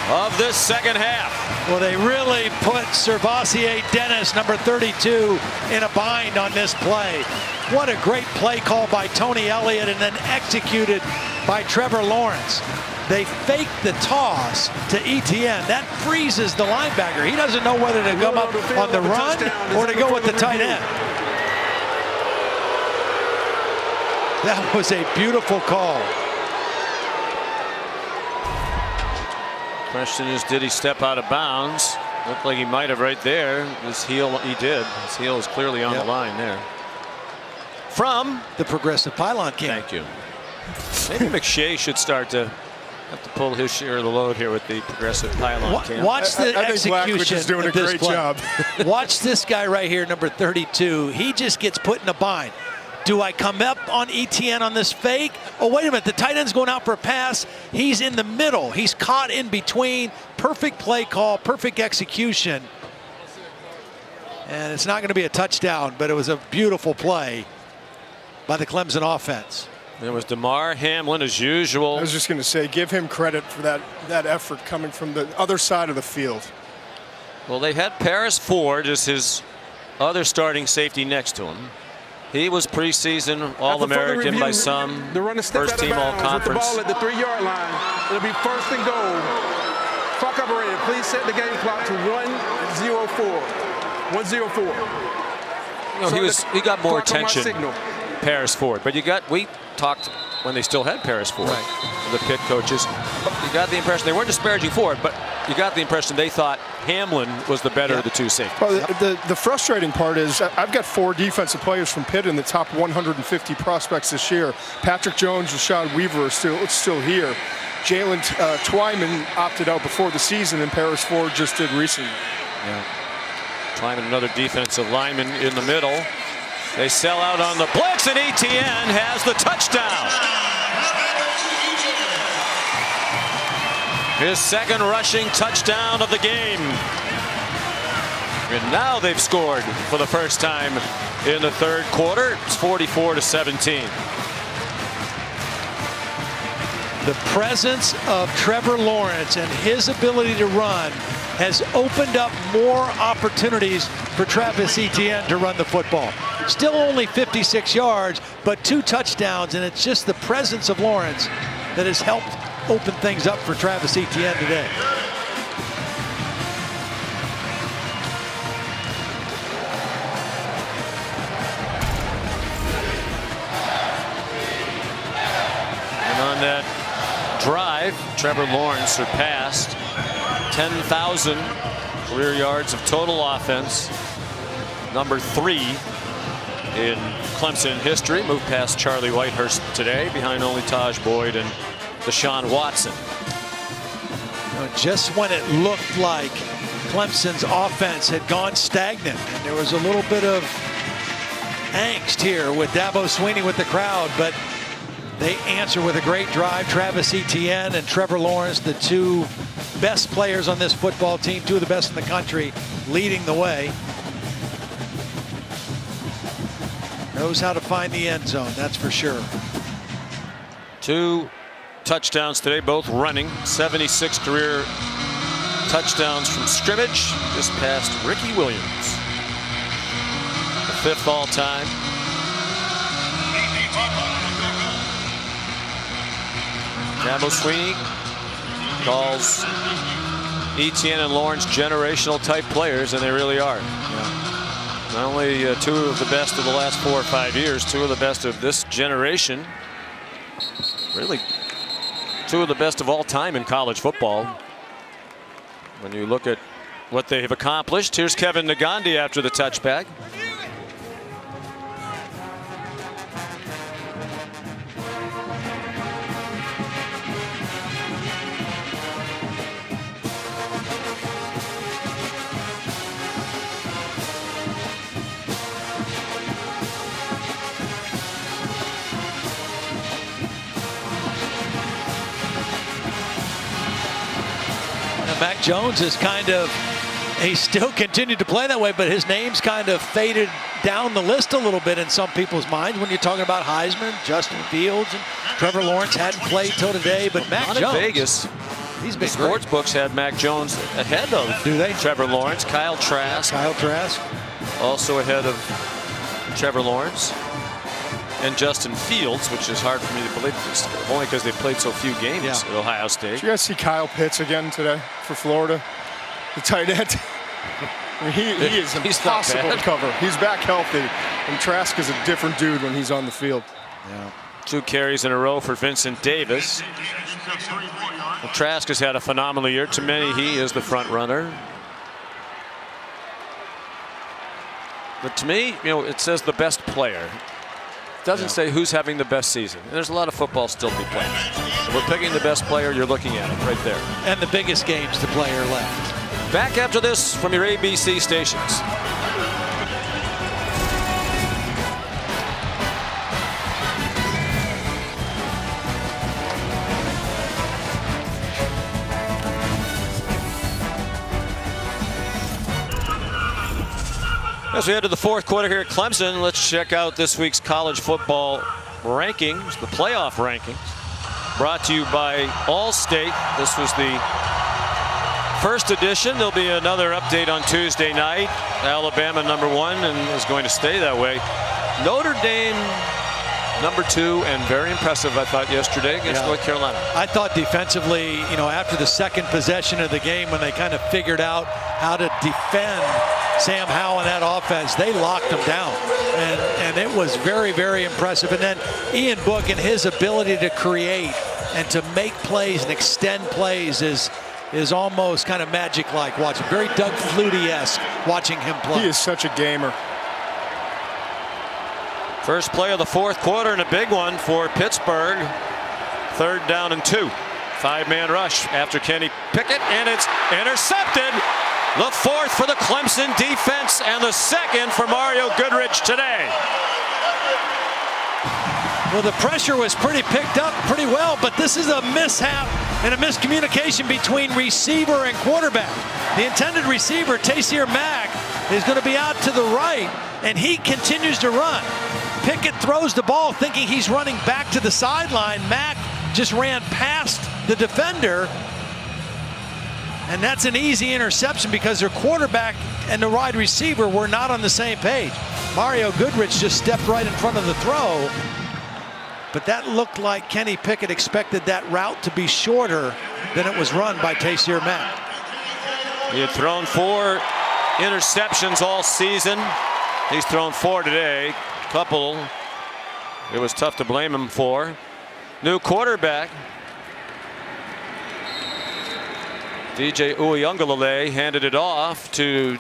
A: of this second half.
B: Well, they really put Servassier Dennis, number 32, in a bind on this play. What a great play call by Tony Elliott and then executed by Trevor Lawrence. They fake the toss to Etienne. That freezes the linebacker. He doesn't know whether to come up on the run or to go with the tight end. That was a beautiful call.
A: Question is, did he step out of bounds? Looked like he might have right there. His heel, he did. His heel is clearly on the line there. From
B: the Progressive Pylon camp.
A: Thank you. Maybe McShay should start to have to pull his share of the load here with the Progressive Pylon camp.
B: Watch the execution
G: is doing
B: of
G: a
B: this
G: great
B: play.
G: job.
B: Watch this guy right here, number 32. He just gets put in a bind. Do I come up on Etienne on this fake? Oh, wait a minute. The tight end's going out for a pass. He's in the middle. He's caught in between. Perfect play call, perfect execution. And it's not going to be a touchdown, but it was a beautiful play by the Clemson offense.
A: It was DeMar Hamlin as usual.
G: I was just going to say, give him credit for that effort coming from the other side of the field.
A: Well, they had Paris Ford as his other starting safety next to him. He was preseason All-American by some, first team All-Conference.
I: Ball at the 3-yard line. It'll be 1st and goal. Clock operator, please set the game clock to 1:04. 1:04.
A: You know, he got more attention, Paris Ford. But we talked when they still had Paris Ford, the Pitt coaches. You got the impression they weren't disparaging Ford, but you got the impression they thought Hamlin was the better of the two safeties.
G: Well, the frustrating part is I've got 4 defensive players from Pitt in the top 150 prospects this year. Patrick Jones, Rashad Weaver are still here. Jalen Twyman opted out before the season, and Paris Ford just did recently.
A: Yeah. Twyman, another defensive lineman in the middle. They sell out on the blitz, and Etienne has the touchdown. His second rushing touchdown of the game. And now they've scored for the first time in the third quarter. It's 44-17.
B: The presence of Trevor Lawrence and his ability to run has opened up more opportunities for Travis Etienne to run the football. Still only 56 yards, but 2 touchdowns, and it's just the presence of Lawrence that has helped open things up for Travis Etienne today.
A: And on that drive, Trevor Lawrence surpassed 10,000 career yards of total offense. Number 3 in Clemson history. Moved past Charlie Whitehurst today, behind only Taj Boyd and Deshaun Watson.
B: Just when it looked like Clemson's offense had gone stagnant, and there was a little bit of angst here with Dabo Swinney with the crowd, but they answer with a great drive. Travis Etienne and Trevor Lawrence, the 2 best players on this football team, 2 of the best in the country, leading the way. Knows how to find the end zone, that's for sure.
A: 2 touchdowns today, both running. 76 career touchdowns from scrimmage, just past Ricky Williams. The 5th all-time. Dabo Swinney calls Etienne and Lawrence generational type players, and they really are. Not only 2 of the best of the last 4 or 5 years, 2 of the best of this generation. Really 2 of the best of all time in college football. When you look at what they have accomplished, here's Kevin Nagandi after the touchback.
B: Mac Jones is he still continued to play that way, but his name's kind of faded down the list a little bit in some people's minds when you're talking about Heisman. Justin Fields and Trevor Lawrence hadn't played till today, but Mac Jones.
A: Vegas,
B: he's been
A: sports books had Mac Jones ahead of Trevor Lawrence. Kyle Trask also ahead of Trevor Lawrence. And Justin Fields, which is hard for me to believe, only because they played so few games at Ohio State.
G: Did you guys see Kyle Pitts again today for Florida? The tight end. I mean, he is impossible to cover. He's back healthy, and Trask is a different dude when he's on the field.
A: Yeah. 2 carries in a row for Vincent Davis. Well, Trask has had a phenomenal year. To many, he is the front runner. But to me, it says the best player. It doesn't say who's having the best season. And there's a lot of football still to be played. If we're picking the best player, you're looking at it right there.
B: And the biggest games the player left.
A: Back after this from your ABC stations. As we head to the 4th quarter here at Clemson, let's check out this week's college football rankings, the playoff rankings, brought to you by Allstate. This was the first edition. There'll be another update on Tuesday night. Alabama #1 and is going to stay that way. Notre Dame #2 and very impressive, I thought, yesterday against North Carolina.
B: I thought defensively, after the second possession of the game, when they kind of figured out how to defend Sam Howell in that offense, they locked them down, and it was very, very impressive. And then Ian Book and his ability to create and to make plays and extend plays is is almost kind of magic-like watching. Very Doug Flutie-esque watching him play.
G: He is such a gamer.
A: First play of the fourth quarter and a big one for Pittsburgh. 3rd down and 2. 5-man rush after Kenny Pickett, and it's intercepted. The 4th for the Clemson defense and the 2nd for Mario Goodrich today.
B: Well, the pressure was picked up pretty well, but this is a mishap and a miscommunication between receiver and quarterback. The intended receiver, Taysir Mack, is going to be out to the right, and he continues to run. Pickett throws the ball thinking he's running back to the sideline. Mack just ran past the defender, and that's an easy interception because their quarterback and the wide receiver were not on the same page. Mario Goodrich just stepped right in front of the throw, but that looked like Kenny Pickett expected that route to be shorter than it was run by Taysir Mack.
A: He had thrown 4 interceptions all season. He's thrown 4 today. Couple it was tough to blame him for. New quarterback, DJ Uiagalelei, handed it off to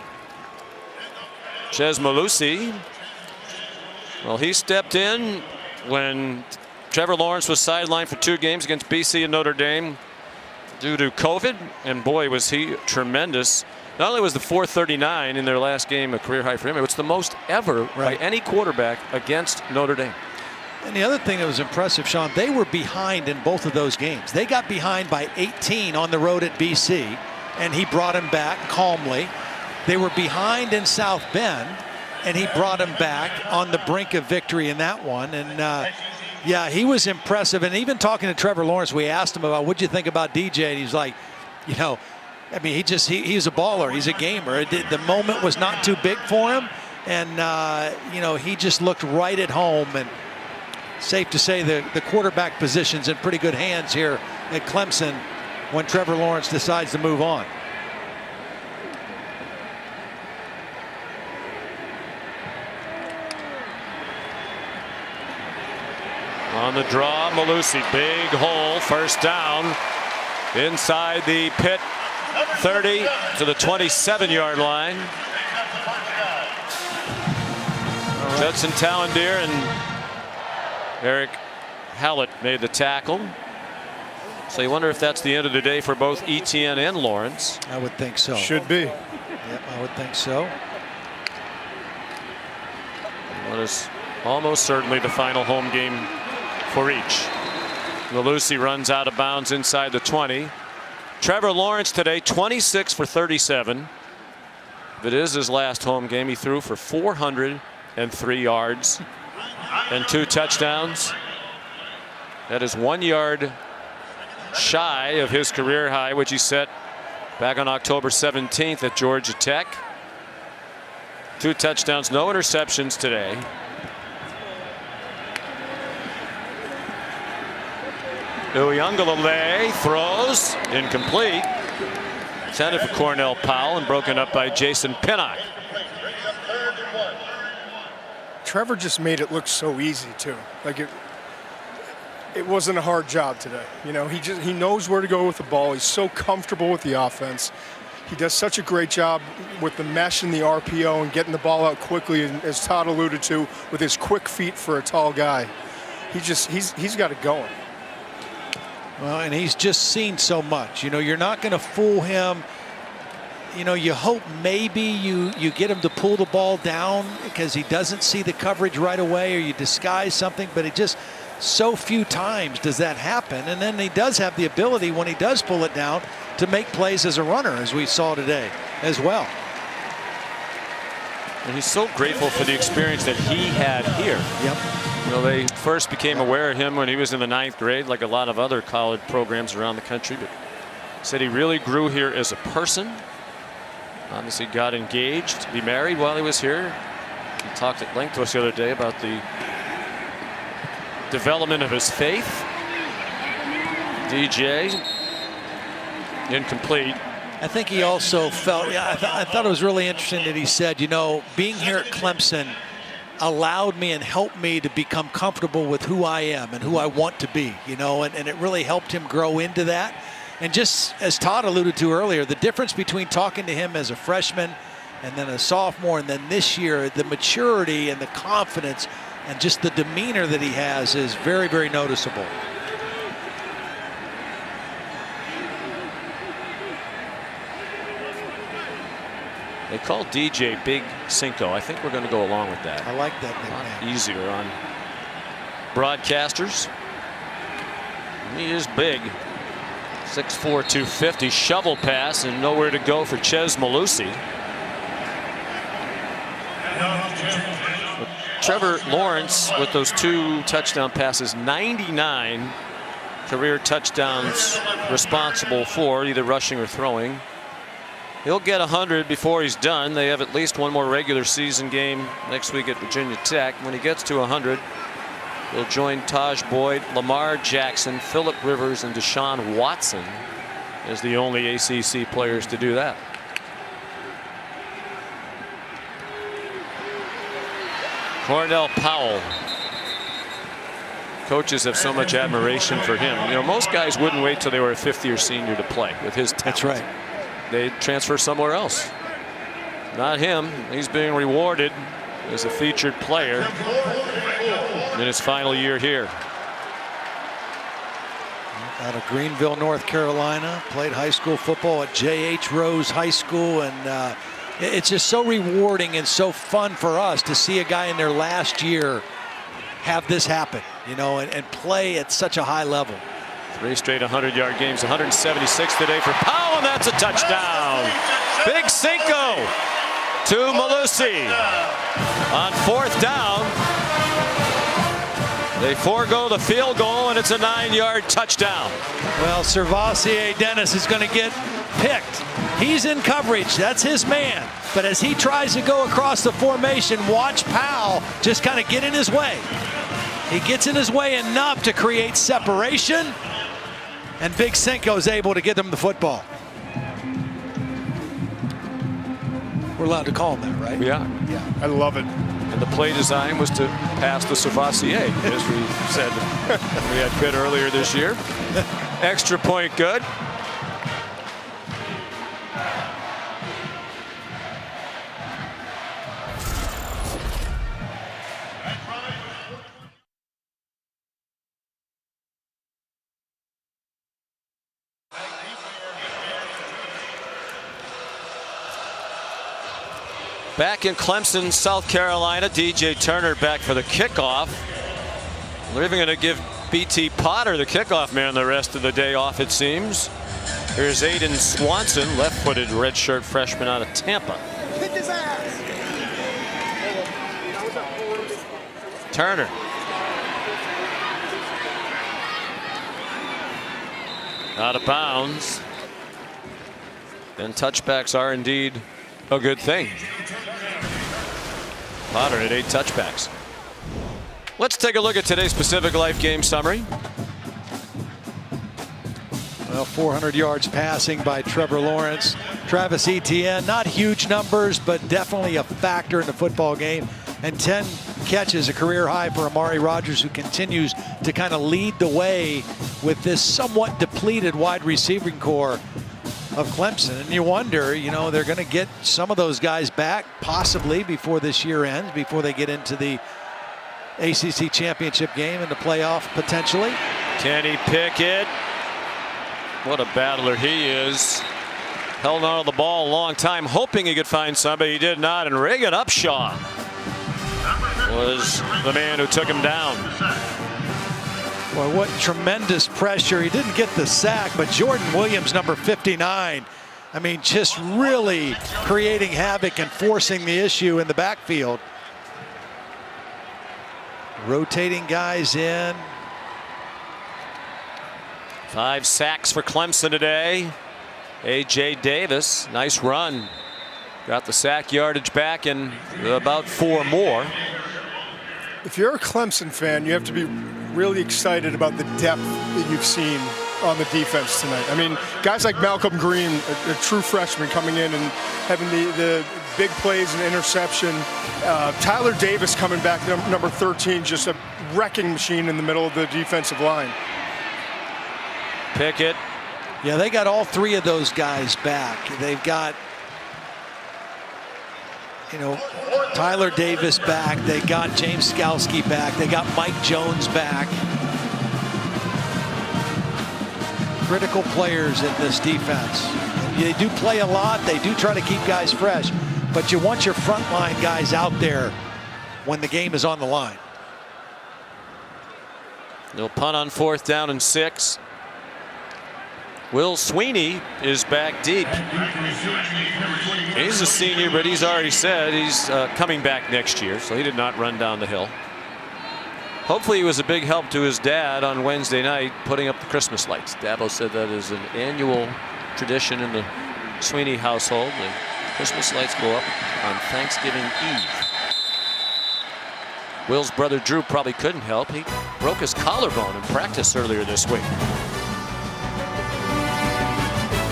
A: Chez Mellusi. Well, he stepped in when Trevor Lawrence was sidelined for 2 games against BC and Notre Dame due to COVID, and boy was he tremendous. Not only was the 439 in their last game a career high for him, it was the most ever by any quarterback against Notre Dame.
B: And the other thing that was impressive, Sean, they were behind in both of those games. They got behind by 18 on the road at BC, and he brought him back calmly. They were behind in South Bend, and he brought him back on the brink of victory in that one. And yeah, he was impressive. And even talking to Trevor Lawrence, we asked him about what'd you think about DJ, and he's like, you know, I mean, he's a baller. He's a gamer. The moment was not too big for him, and you know, he just looked right at home. And safe to say the quarterback position's in pretty good hands here at Clemson when Trevor Lawrence decides to move on.
A: On the draw, Mellusi, big hole, 1st down inside the Pitt 30 to the 27-yard line. Judson Tallendeer and Eric Hallett made the tackle. So you wonder if that's the end of the day for both Etienne and Lawrence.
B: I would think so.
G: Should be.
B: Yep, I would think so.
A: What is almost certainly the final home game for each. Mellusi runs out of bounds inside the 20. Trevor Lawrence today 26 for 37. If it is his last home game, he threw for 403 yards and 2 touchdowns. That is 1 yard shy of his career high, which he set back on October 17th at Georgia Tech. 2 touchdowns, no interceptions today. Uiagalelei throws incomplete. Intended for Cornell Powell and broken up by Jason Pinnock.
G: Trevor just made it look so easy too. Like it wasn't a hard job today. You know, he knows where to go with the ball. He's so comfortable with the offense. He does such a great job with the mesh and the RPO and getting the ball out quickly, and as Todd alluded to, with his quick feet for a tall guy. He's got it going.
B: Well, and he's just seen so much. You know, you're not going to fool him. You know, you hope maybe you get him to pull the ball down because he doesn't see the coverage right away, or you disguise something, but it just so few times does that happen. And then he does have the ability, when he does pull it down, to make plays as a runner, as we saw today as well.
A: And he's so grateful for the experience that he had here.
B: Yep.
A: You know, they first became aware of him when he was in the 9th grade, like a lot of other college programs around the country, but said he really grew here as a person. Obviously got engaged, he married while he was here. He talked at length to us the other day about the development of his faith. DJ, incomplete.
B: I think he also felt, I thought it was really interesting that he said, you know, being here at Clemson allowed me and helped me to become comfortable with who I am and who I want to be, you know, and it really helped him grow into that. And just as Todd alluded to earlier, the difference between talking to him as a freshman and then a sophomore and then this year, the maturity and the confidence and just the demeanor that he has is very, very noticeable.
A: They call DJ Big Cinco. I think we're going to go along with that.
B: I like that nickname.
A: Easier on broadcasters. He is big. 6'4", 250. Shovel pass and nowhere to go for Chez Malusi. Trevor Lawrence with those 2 touchdown passes, 99 career touchdowns responsible for either rushing or throwing. He'll get 100 before he's done. They have at least one more regular season game next week at Virginia Tech. When he gets to 100, he'll join Taj Boyd, Lamar Jackson, Phillip Rivers, and Deshaun Watson as the only ACC players to do that. Cornell Powell. Coaches have so much admiration for him. You know, most guys wouldn't wait till they were a fifth-year senior to play with his talent.
B: That's right.
A: They'd transfer somewhere else. Not him. He's being rewarded as a featured player in his final year here.
B: Out of Greenville, North Carolina, played high school football at J.H. Rose High School, and it's just so rewarding and so fun for us to see a guy in their last year have this happen, you know, and play at such a high level.
A: 3 straight 100-yard games, 176 today for Powell, and that's a touchdown. Big Cinco to Malusi. On 4th down, they forego the field goal, and it's a 9-yard touchdown.
B: Well, Servassier Dennis is going to get picked. He's in coverage. That's his man. But as he tries to go across the formation, watch Powell just kind of get in his way. He gets in his way enough to create separation, and Big Cinco is able to get him the football. We're allowed to call him that, right?
A: Yeah.
B: Yeah.
G: I love it.
A: And the play design was to pass the Servassier, as we said we had Pitt earlier this year. Extra point good. Back in Clemson, South Carolina, DJ Turner back for the kickoff. They're even going to give BT Potter, the kickoff man, the rest of the day off, it seems. Here's Aiden Swanson, left-footed redshirt freshman out of Tampa.
P: Kick his ass.
A: Turner. Out of bounds. And touchbacks are indeed a good thing. Potter at 8 touchbacks. Let's take a look at today's Pacific Life game summary.
B: Well, 400 yards passing by Trevor Lawrence. Travis Etienne, not huge numbers, but definitely a factor in the football game. And 10 catches, a career high for Amari Rodgers, who continues to kind of lead the way with this somewhat depleted wide receiving core of Clemson. And you wonder, you know, they're going to get some of those guys back possibly before this year ends, before they get into the ACC championship game and the playoff potentially.
A: Kenny Pickett, what a battler he is. Held on to the ball a long time, hoping he could find somebody. He did not. And Reagan Upshaw was the man who took him down.
B: Boy, what tremendous pressure. He didn't get the sack, but Jordan Williams, number 59, I mean, just really creating havoc and forcing the issue in the backfield. Rotating guys in.
A: 5 sacks for Clemson today. A.J. Davis, nice run. Got the sack yardage back and about 4 more.
G: If you're a Clemson fan, you have to be really excited about the depth that you've seen on the defense tonight. I mean, guys like Malcolm Green, a true freshman, coming in and having the big plays and interception. Tyler Davis coming back, number 13, just a wrecking machine in the middle of the defensive line.
A: Pickett
B: Yeah, they got all three of those guys back. They've got, Tyler Davis back. They got James Skalski back. They got Mike Jones back. Critical players in this defense. They do play a lot. They do try to keep guys fresh. But you want your frontline guys out there when the game is on the line.
A: They'll punt on 4th down and 6. Will Sweeney is back deep. He's a senior, but he's already said he's coming back next year, so he did not run down the hill. Hopefully he was a big help to his dad on Wednesday night putting up the Christmas lights. Dabo said that is an annual tradition in the Sweeney household. The Christmas lights go up on Thanksgiving Eve. Will's brother Drew probably couldn't help. He broke his collarbone in practice earlier this week.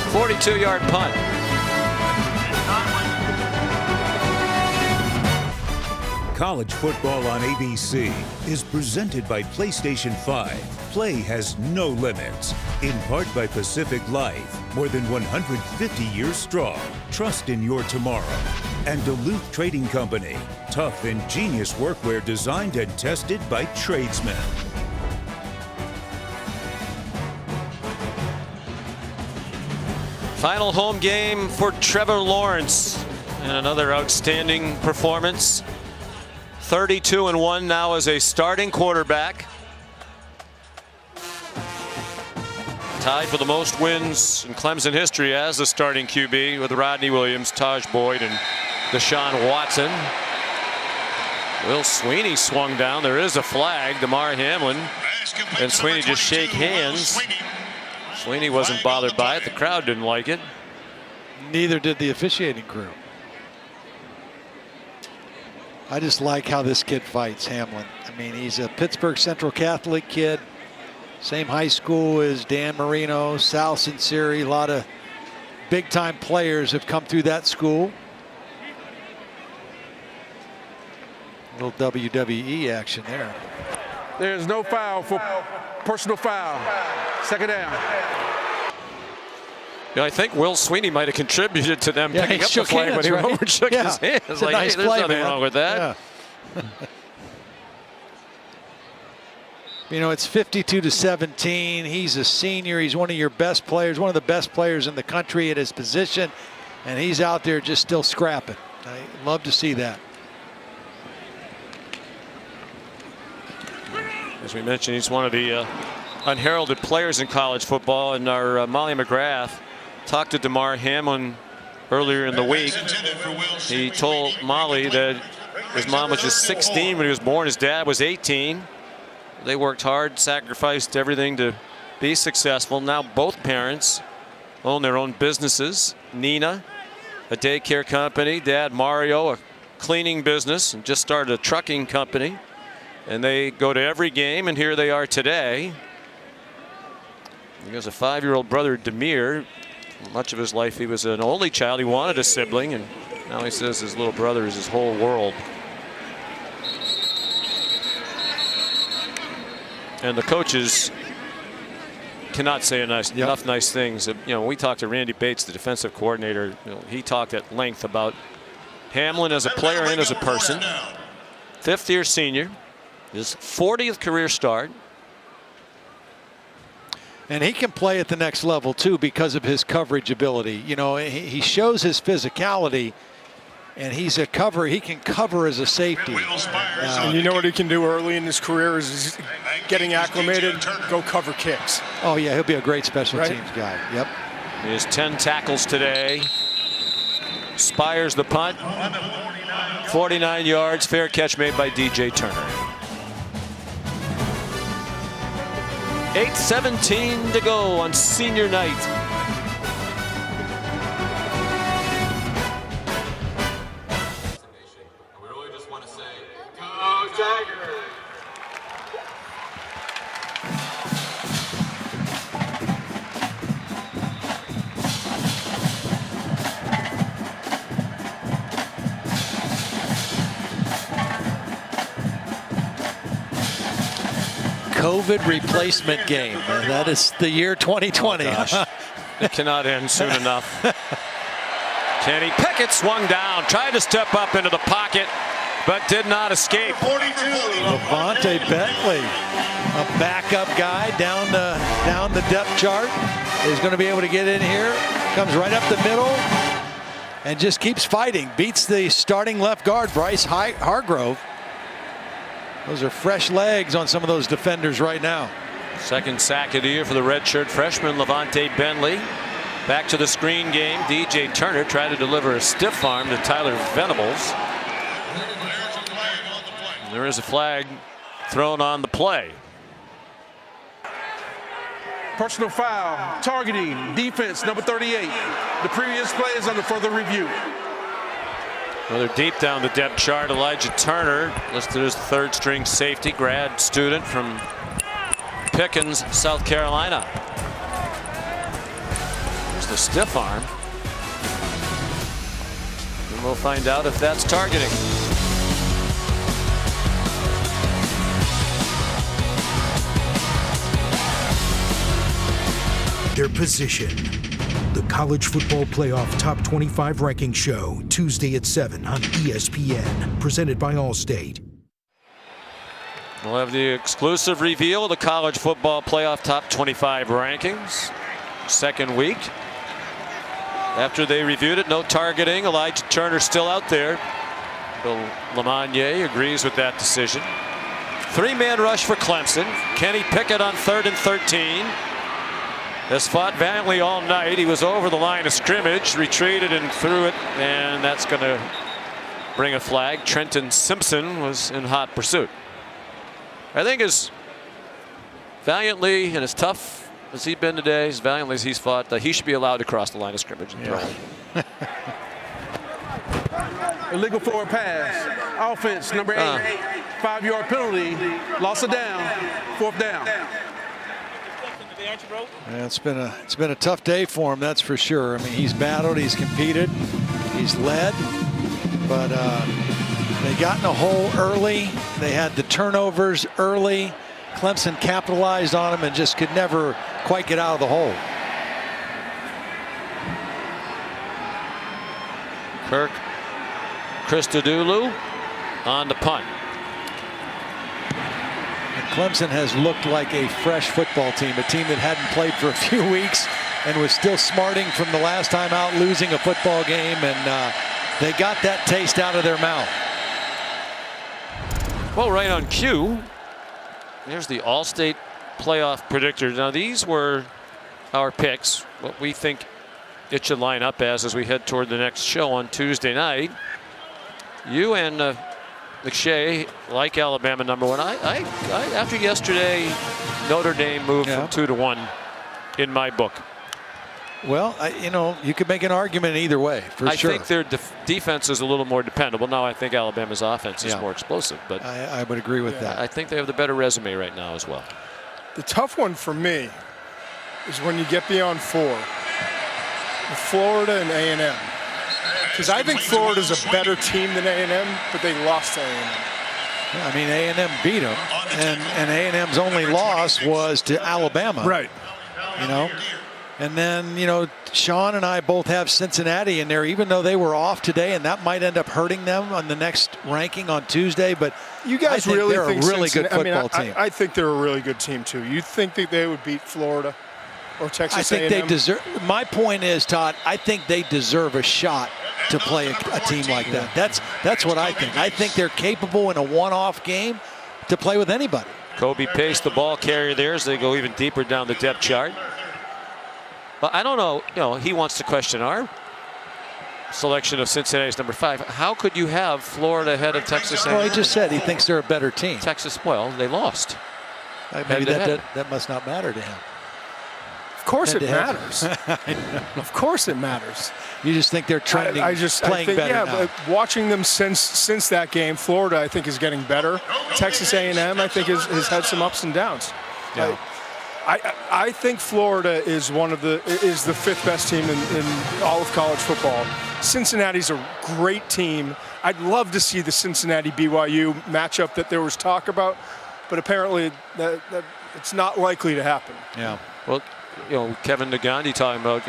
A: 42-yard punt.
J: College football on ABC is presented by PlayStation 5. Play has no limits. In part by Pacific Life, more than 150 years strong. Trust in your tomorrow. And Duluth Trading Company, tough, ingenious workwear designed and tested by tradesmen.
A: Final home game for Trevor Lawrence, and another outstanding performance. 32-1 now as a starting quarterback. Tied for the most wins in Clemson history as a starting QB with Rodney Williams, Taj Boyd, and Deshaun Watson. Will Sweeney swung down. There is a flag. Damar Hamlin and Sweeney just shake hands. Sweeney wasn't bothered by it. The crowd didn't like it.
B: Neither did the officiating crew. I just like how this kid fights, Hamlin. I mean, he's a Pittsburgh Central Catholic kid. Same high school as Dan Marino, Sal Sinceri. A lot of big-time players have come through that school. A little WWE action there.
I: There's no foul for personal foul. Second down.
A: Yeah, I think Will Sweeney might have contributed to them picking up the flag when he went over and shook his hands.
B: It's a
A: like,
B: nice
A: hey, there's
B: play,
A: nothing
B: man.
A: wrong with that.
B: Yeah. It's 52-17. He's a senior. He's one of your best players, one of the best players in the country at his position, and he's out there just still scrapping. I love to see that.
A: As we mentioned, he's one of the unheralded players in college football, and our Molly McGrath talked to Damar Hamlin earlier in the week. He told Molly that his mom was just 16 when he was born. His dad was 18. They worked hard, sacrificed everything to be successful. Now both parents own their own businesses. Nina, a daycare company. Dad Mario, a cleaning business, and just started a trucking company. And they go to every game, and here they are today. He has a 5-year-old brother, Demir. Much of his life he was an only child. He wanted a sibling, and now he says his little brother is his whole world. And the coaches cannot say enough nice things. We talked to Randy Bates, the defensive coordinator. He talked at length about Hamlin as a player and as a person. 5th-year senior, his 40th career start.
B: And he can play at the next level, too, because of his coverage ability. He shows his physicality, and he's a cover. He can cover as a safety.
G: And you know what he can do early in his career is getting acclimated, go cover kicks.
B: Oh, yeah, he'll be a great special teams guy. Yep.
A: He has 10 tackles today. Spires the punt. 49 yards. Fair catch made by DJ Turner. 8:17 to go on senior night.
F: We really just want to say, go Tigers!
B: COVID replacement game. That is the year 2020.
A: Oh, gosh. It cannot end soon enough. Kenny Pickett swung down, tried to step up into the pocket, but did not escape.
B: Levante Bentley, a backup guy down the depth chart, is going to be able to get in here. Comes right up the middle and just keeps fighting. Beats the starting left guard, Bryce Hargrove. Those are fresh legs on some of those defenders right now.
A: Second sack of the year for the redshirt freshman Levante Bentley. Back to the screen game. DJ Turner tried to deliver a stiff arm to Tyler Venables. There is a flag thrown on the play.
I: Personal foul, targeting, defense, number 38. The previous play is under further review.
A: Another deep down the depth chart, Elijah Turner, listed as third string safety, grad student from Pickens, South Carolina. There's the stiff arm. And we'll find out if that's targeting.
O: Their position. The College Football Playoff Top 25 Ranking Show, Tuesday at 7 on ESPN, presented by Allstate.
A: We'll have the exclusive reveal of the College Football Playoff Top 25 rankings. Second week. After they reviewed it, no targeting. Elijah Turner still out there. Bill Lamagnier agrees with that decision. Three-man rush for Clemson. Kenny Pickett on 3rd and 13. Has fought valiantly all night. He was over the line of scrimmage, retreated and threw it, and that's going to bring a flag. Trenton Simpson was in hot pursuit. I think as valiantly and as tough as he's been today, as valiantly as he's fought, he should be allowed to cross the line of scrimmage and throw it.
I: Illegal forward pass. Offense, number 8. 5-yard penalty. Loss of down. 4th down.
B: Yeah, it's been a tough day for him, that's for sure. I mean, he's battled, he's competed, he's led, but they got in a hole early. They had the turnovers early. Clemson capitalized on him and just could never quite get out of the hole.
A: Kirk Christodoulou on the punt.
B: Clemson has looked like a fresh football team, a team that hadn't played for a few weeks and was still smarting from the last time out, losing a football game, and they got that taste out of their mouth.
A: Well, right on cue, there's the All-State playoff predictors. Now, these were our picks, what we think it should line up as we head toward the next show on Tuesday night. You and McShay like Alabama #1. I after yesterday, Notre Dame moved from 2 to 1 in my book.
B: Well, you could make an argument either way, for sure.
A: I think their defense is a little more dependable. Now, I think Alabama's offense is more explosive, but
B: I would agree with that.
A: I think they have the better resume right now as well.
G: The tough one for me is when you get beyond 4, with Florida and A&M. Because I think Florida's a better team than A&M, but they lost to A&M.
B: Yeah, I mean, A&M beat them, and A&M's only loss was to Alabama.
G: Right.
B: And then, Sean and I both have Cincinnati in there, even though they were off today, and that might end up hurting them on the next ranking on Tuesday. But
G: you guys really
B: they're
G: think
B: a really good football team.
G: I think they're a really good team, too. You think that they would beat Florida or Texas A&M?
B: I think they deserve. My point is, Todd, I think they deserve a shot to play a team like that. That's what I think. I think they're capable in a one-off game to play with anybody.
A: Kobe Pace, the ball carrier there, as they go even deeper down the depth chart. But I don't know. He wants to question our selection of Cincinnati's number 5. How could you have Florida ahead of Texas A&M?
B: Well, he just said he thinks they're a better team.
A: Texas, well, they lost.
B: Maybe that must not matter to him.
G: Of course it matters. Of course it matters.
B: You just think they're trending, playing better now.
G: But watching them since that game, Florida, I think, is getting better. Texas A&M, I think, has had some ups and downs.
B: Yeah.
G: I think Florida is the 5th best team in all of college football. Cincinnati's a great team. I'd love to see the Cincinnati-BYU matchup that there was talk about, but apparently that it's not likely to happen.
B: Yeah.
A: Well, Kevin Nagandi talking about,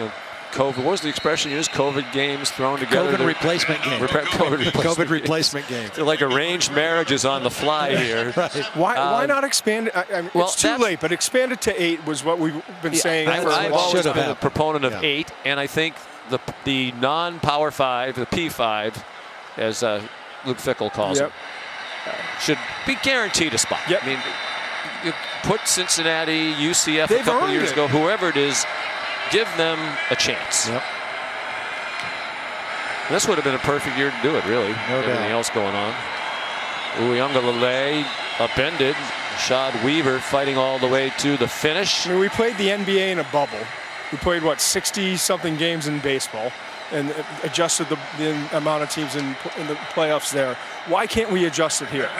A: COVID. What was the expression used? COVID games thrown together.
B: COVID replacement game.
A: COVID
B: replacement game.
A: They're like arranged marriages on the fly here.
B: Right.
G: Why not expand it? It's too late, but expand it to 8 was what we've been saying.
A: I've always been a proponent of 8, and I think the non-Power 5, the P5, as Luke Fickell calls it, should be guaranteed a spot.
G: Yep.
A: I mean, you put Cincinnati, UCF a couple years ago, whoever it is, give them a chance.
B: Yep.
A: This would have been a perfect year to do it, really. Everything else going on. Uyunglele upended. Shad Weaver fighting all the way to the finish.
G: I mean, we played the NBA in a bubble. We played, 60-something games in baseball and adjusted the amount of teams in the playoffs there. Why can't we adjust it here?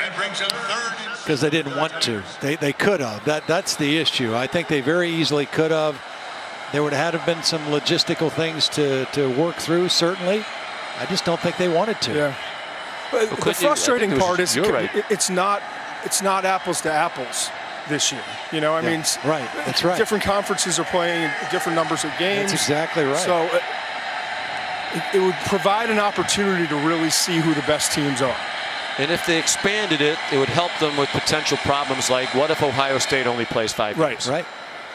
B: Because they didn't want to. They could have. That's the issue. I think they very easily could have. There would have been some logistical things to work through, certainly. I just don't think they wanted to.
G: Yeah. But the frustrating part is it's not apples to apples this year. I mean,
B: right. That's right.
G: Different conferences are playing different numbers of games.
B: That's exactly right.
G: So it would provide an opportunity to really see who the best teams are.
A: And if they expanded it, it would help them with potential problems like, what if Ohio State only plays 5 games?
B: Right.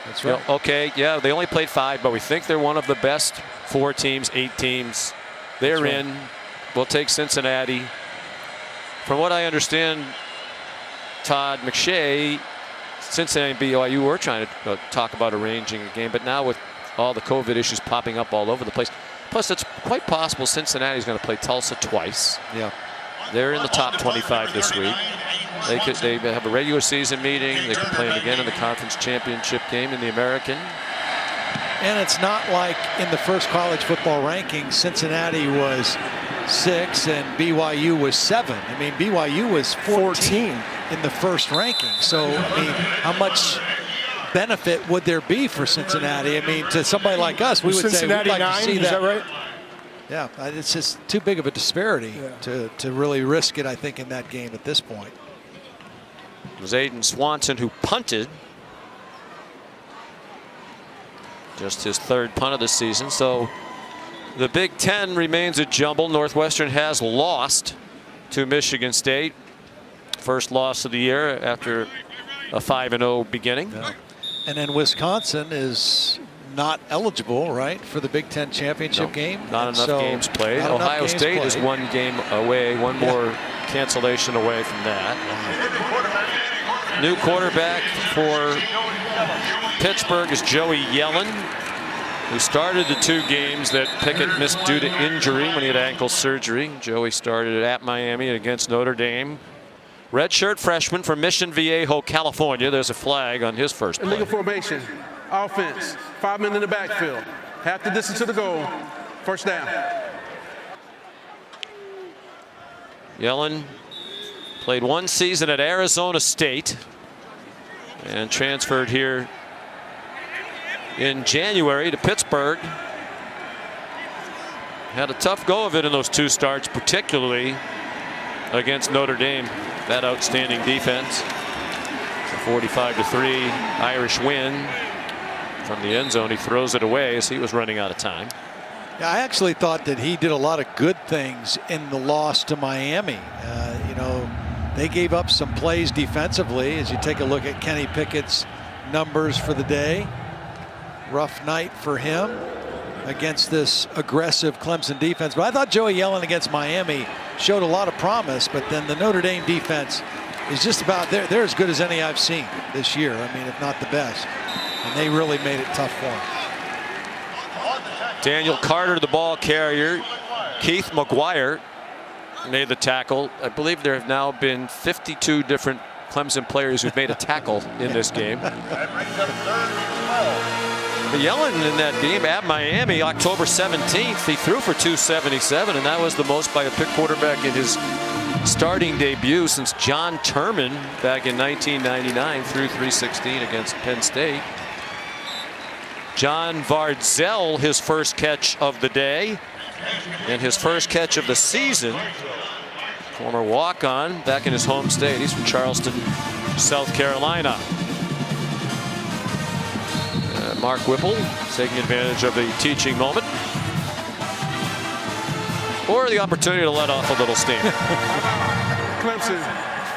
B: That's right.
A: Okay, yeah, they only played 5, but we think they're one of the best 4 teams, 8 teams. They're in. We'll take Cincinnati. From what I understand, Todd McShay, Cincinnati and BYU were trying to talk about arranging a game, but now with all the COVID issues popping up all over the place. Plus, it's quite possible Cincinnati's going to play Tulsa twice.
B: Yeah.
A: They're in the top 25 this week. They have a regular season meeting. They could play them again in the conference championship game in the American.
B: And it's not like in the first college football ranking, Cincinnati was 6 and BYU was 7. I mean, BYU was 14 in the first ranking. So, I mean, how much benefit would there be for Cincinnati? I mean, to somebody like us, we would
G: Cincinnati
B: say we'd like to see
G: is that right?
B: Yeah, it's just too big of a disparity to really risk it, I think, in that game at this point.
A: It was Aiden Swanson who punted. Just his 3rd punt of the season. So the Big Ten remains a jumble. Northwestern has lost to Michigan State. First loss of the year after a 5-0 beginning.
B: Yeah. And then Wisconsin is not eligible, right, for the Big Ten championship game.
A: Not enough games played. Ohio State is 1 game away, one more cancellation away from that. New quarterback for Pittsburgh is Joey Yellen, who started the 2 games that Pickett missed due to injury when he had ankle surgery. Joey started at Miami against Notre Dame. Redshirt freshman from Mission Viejo, California. There's a flag on his first play.
I: Illegal formation. Offense. 5 men in the backfield. Half the distance to the goal. First down.
A: Yellen played 1 season at Arizona State and transferred here in January to Pittsburgh. Had a tough go of it in those 2 starts, particularly against Notre Dame. That outstanding defense. A 45-3 Irish win from the end zone. He throws it away as he was running out of time.
B: Yeah, I actually thought that he did a lot of good things in the loss to Miami. They gave up some plays defensively. As you take a look at Kenny Pickett's numbers for the day, rough night for him against this aggressive Clemson defense. But I thought Joey Yellen against Miami showed a lot of promise, but then the Notre Dame defense is just about there. They're as good as any I've seen this year. I mean, if not the best. And they really made it tough for him.
A: Daniel Carter, the ball carrier. Keith McGuire made the tackle. I believe there have now been 52 different Clemson players who've made a tackle in this game. But Yellen in that game at Miami, October 17th, he threw for 277, and that was the most by a Pitt quarterback in his starting debut since John Turman back in 1999, threw 316 against Penn State. John Vardzell, his first catch of the day and his first catch of the season. Former walk-on back in his home state. He's from Charleston, South Carolina. Mark Whipple taking advantage of the teaching moment. Or the opportunity to let off a little steam.
I: Clemson,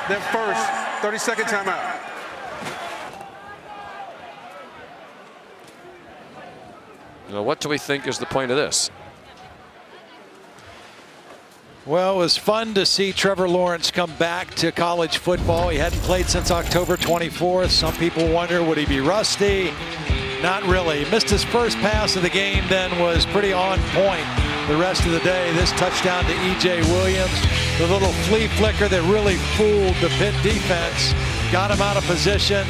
I: their first 30-second timeout.
A: Now, what do we think is the point of this?
B: Well, it was fun to see Trevor Lawrence come back to college football. He hadn't played since October 24th. Some people wonder, would he be rusty? Not really. He missed his first pass of the game, then was pretty on point the rest of the day. This touchdown to E.J. Williams, the little flea flicker that really fooled the Pitt defense, got him out of position.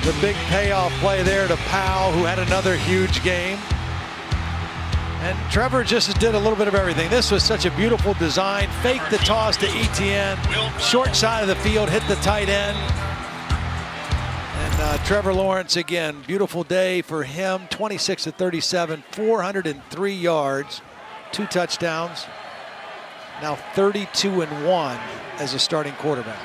B: The big payoff play there to Powell, who had another huge game. And Trevor just did a little bit of everything. This was such a beautiful design. Faked the toss to Etienne. Short side of the field, hit the tight end. And Trevor Lawrence, again, beautiful day for him. 26 of 37, 403 yards, 2 touchdowns. Now 32-1 as a starting quarterback.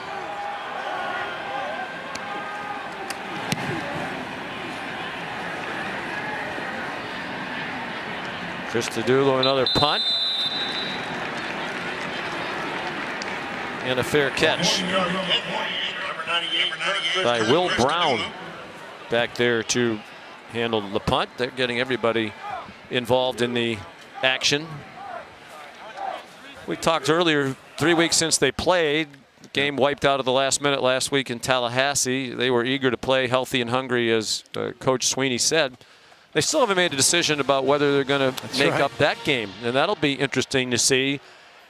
A: Christodoulou, another punt. And a fair catch by Will Brown back there to handle the punt. They're getting everybody involved in the action. We talked earlier, 3 weeks since they played. The game wiped out at the last minute last week in Tallahassee. They were eager to play, healthy and hungry, as Coach Sweeney said. They still haven't made a decision about whether they're going to make up that game. And that'll be interesting to see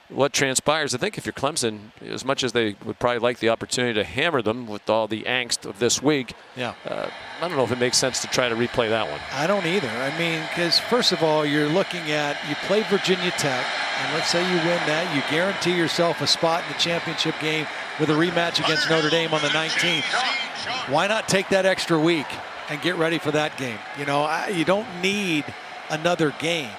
A: what transpires. I think if you're Clemson, as much as they would probably like the opportunity to hammer them with all the angst of this week, I don't know if it makes sense to try to replay that one.
B: I don't either. I mean, because first of all, you're looking at, you play Virginia Tech, and let's say you win that, you guarantee yourself a spot in the championship game with a rematch against Notre Dame on the 19th. Why not take that extra week and get ready for that game? You know, you don't need another game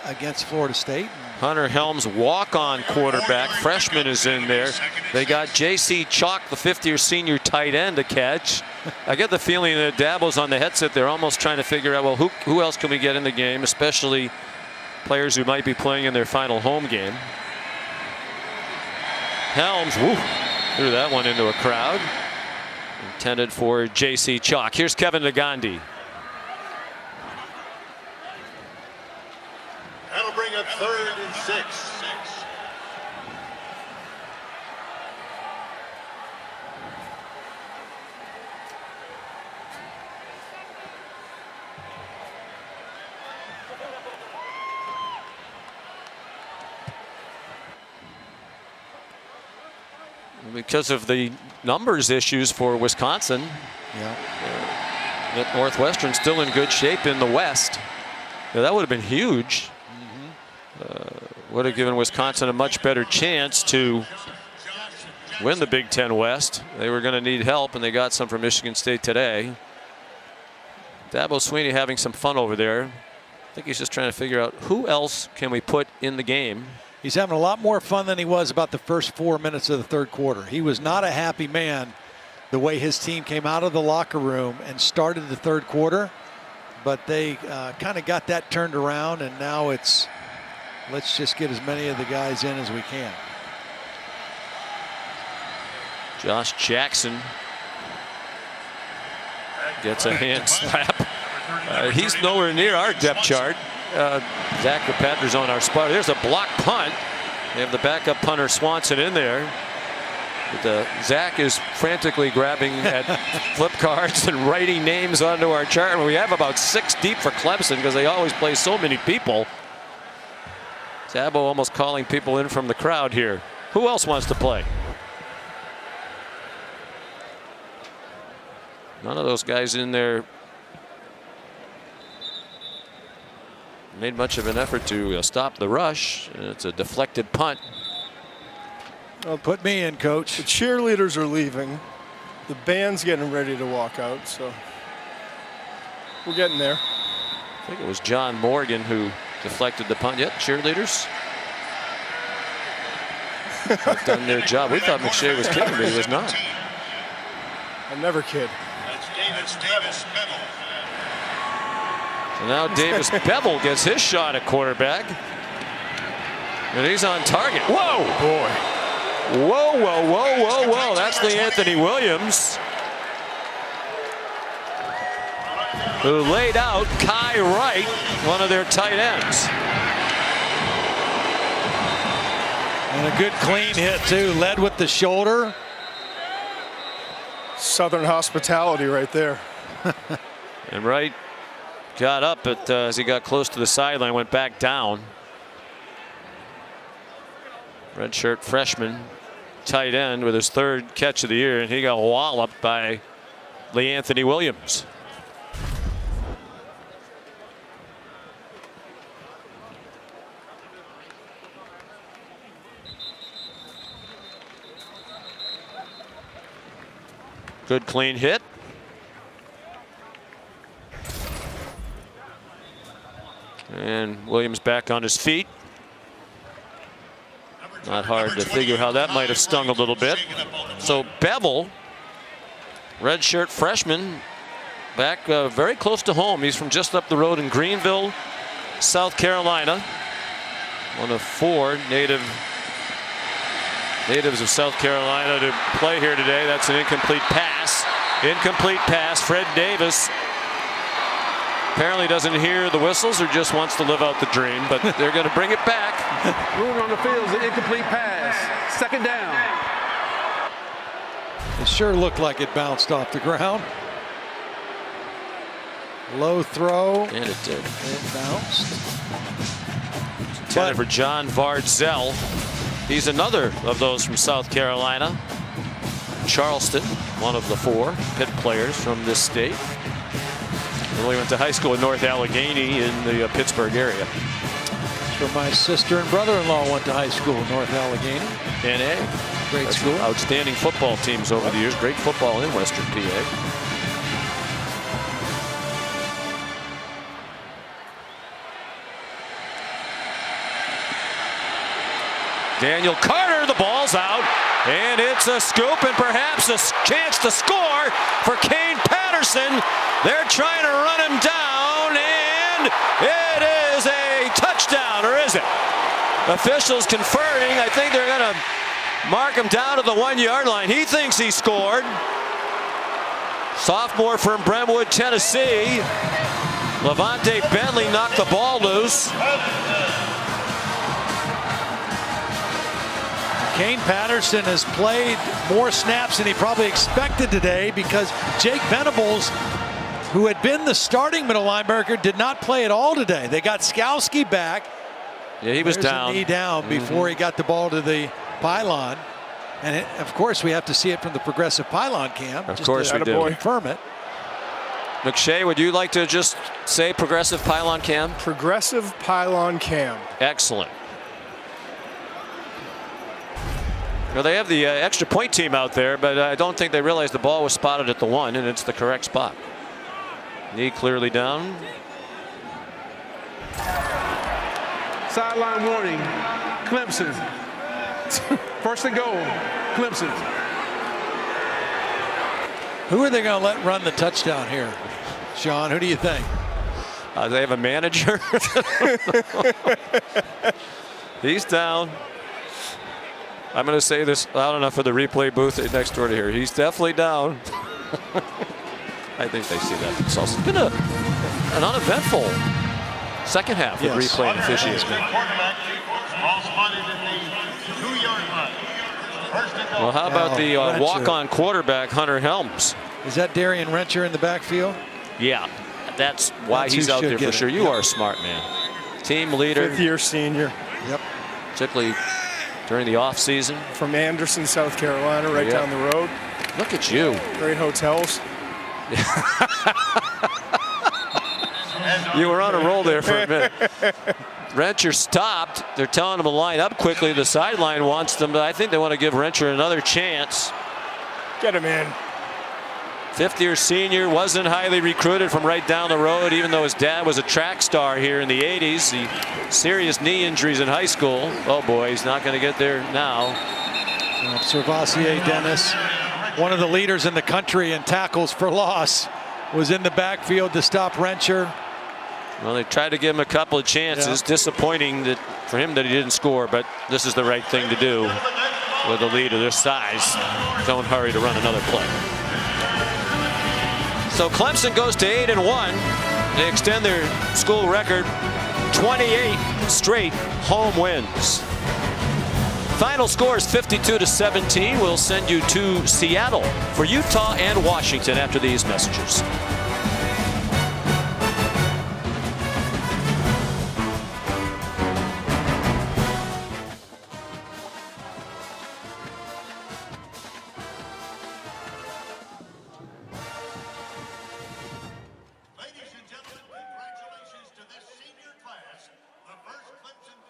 B: against Florida State.
A: Hunter Helms, walk-on quarterback, freshman, is in there. They got J.C. Chalk, the fifth-year senior tight end, to catch. I get the feeling that Dabo's on the headset. They're almost trying to figure out, well, who else can we get in the game, especially players who might be playing in their final home game. Helms, threw that one into a crowd. Intended for J.C. Chalk. Here's Kevin Nagandi.
H: That'll bring up 3rd and 6.
A: Because of the numbers issues for Wisconsin, Northwestern still in good shape in the West. That would have been huge. Would have given Wisconsin a much better chance to win the Big Ten West. They were going to need help, and they got some from Michigan State today. Dabo Swinney having some fun over there. I think he's just trying to figure out who else can we put in the game.
B: He's having a lot more fun than he was about the first 4 minutes of the third quarter. He was not a happy man the way his team came out of the locker room and started the third quarter, but they kind of got that turned around, and now it's let's just get as many of the guys in as we can.
A: Josh Jackson gets a hand slap. He's nowhere near our depth chart. Zach Patter's on our spot. There's a block punt. They have the backup punter Swanson in there. But Zach is frantically grabbing at flip cards and writing names onto our chart. And we have about 6 deep for Clemson because they always play so many people. Dabo almost calling people in from the crowd here. Who else wants to play? None of those guys in there made much of an effort to stop the rush. And it's a deflected punt.
G: Well, put me in, Coach. The cheerleaders are leaving. The band's getting ready to walk out, so we're getting there.
A: I think it was John Morgan who deflected the punt. Yet cheerleaders have done their job. We thought McShay was kidding, but he was not.
G: I never kid.
H: That's David It's Davis Bevel.
A: So now Davis Bevel gets his shot at quarterback. And he's on target. Whoa!
G: Boy.
A: Whoa, whoa, whoa, whoa, whoa. That's the Anthony Williams, who laid out Kai Wright, one of their tight ends.
B: And a good clean hit, too. Led with the shoulder.
G: Southern hospitality right there.
A: And Wright got up as he got close to the sideline, went back down. Redshirt freshman, tight end with his third catch of the year, and he got walloped by Anthony Williams. Good clean hit. And Williams back on his feet. Not hard to figure how that might have stung a little bit. So Bevel, redshirt freshman, back very close to home. He's from just up the road in Greenville, South Carolina. One of 4 natives of South Carolina to play here today. That's an incomplete pass. Incomplete pass. Fred Davis apparently doesn't hear the whistles or just wants to live out the dream, but they're going to bring it back.
I: Ruling on the field is an incomplete pass. Second down.
B: It sure looked like it bounced off the ground. Low throw.
A: And it did.
B: It bounced.
A: Intended for John Vardzell. He's another of those from South Carolina. Charleston, one of the 4 Pitt players from this state. He went to high school in North Allegheny in the Pittsburgh area.
B: So my sister and brother-in-law went to high school in North Allegheny.
A: NA.
B: Great school.
A: Outstanding football teams over the years. Great football in Western PA. Daniel Carter, the ball's out, and it's a scoop and perhaps a chance to score for Kane Patterson. They're trying to run him down, and it is a touchdown, or is it? Officials conferring. I think they're going to mark him down to the 1-yard line. He thinks he scored. Sophomore from Brentwood, Tennessee. Levante Bentley knocked the ball loose.
B: Kane Patterson has played more snaps than he probably expected today because Jake Venables, who had been the starting middle linebacker, did not play at all today. They got Skowski back.
A: Yeah, he was down.
B: A knee down before he got the ball to the pylon. And of course, we have to see it from the progressive pylon cam.
A: Of course we do.
B: Confirm it.
A: McShay, would you like to just say progressive pylon cam?
G: Progressive pylon cam.
A: Excellent. Well, they have the extra point team out there, but I don't think they realized the ball was spotted at the 1, and it's the correct spot. Knee clearly down.
I: Sideline warning. Clemson. First and goal. Clemson.
B: Who are they going to let run the touchdown here? Sean, who do you think?
A: They have a manager. He's down. I'm going to say this loud enough for the replay booth next door to here. He's definitely down. I think they see that. It's also been an uneventful second half of replay and officiating. Well, how about the walk-on quarterback, Hunter Helms?
B: Is that Darian Rencher in the backfield?
A: Yeah, that's why he's out there for sure. You are a smart man. Team leader.
G: 5th-year senior.
B: Yep.
A: Particularly during the off season.
G: From Anderson, South Carolina, right down the road.
A: Look at you.
G: Great hotels.
A: You were on a roll there for a minute. Rencher stopped. They're telling him to line up quickly. The sideline wants them, but I think they want to give Rencher another chance.
G: Get him in.
A: 5th-year senior, wasn't highly recruited from right down the road, even though his dad was a track star here in the 80s. The serious knee injuries in high school. Oh boy, he's not going to get there now.
B: Servassier Dennis, one of the leaders in the country in tackles for loss. was in the backfield to stop Rencher.
A: Well, they tried to give him a couple of chances.
B: Yeah.
A: Disappointing that for him that he didn't score, but this is the right thing to do with a lead of this size. Don't hurry to run another play. So Clemson goes to 8-1. They extend their school record, 28 straight home wins. Final score is 52-17. We'll send you to Seattle for Utah and Washington after these messages.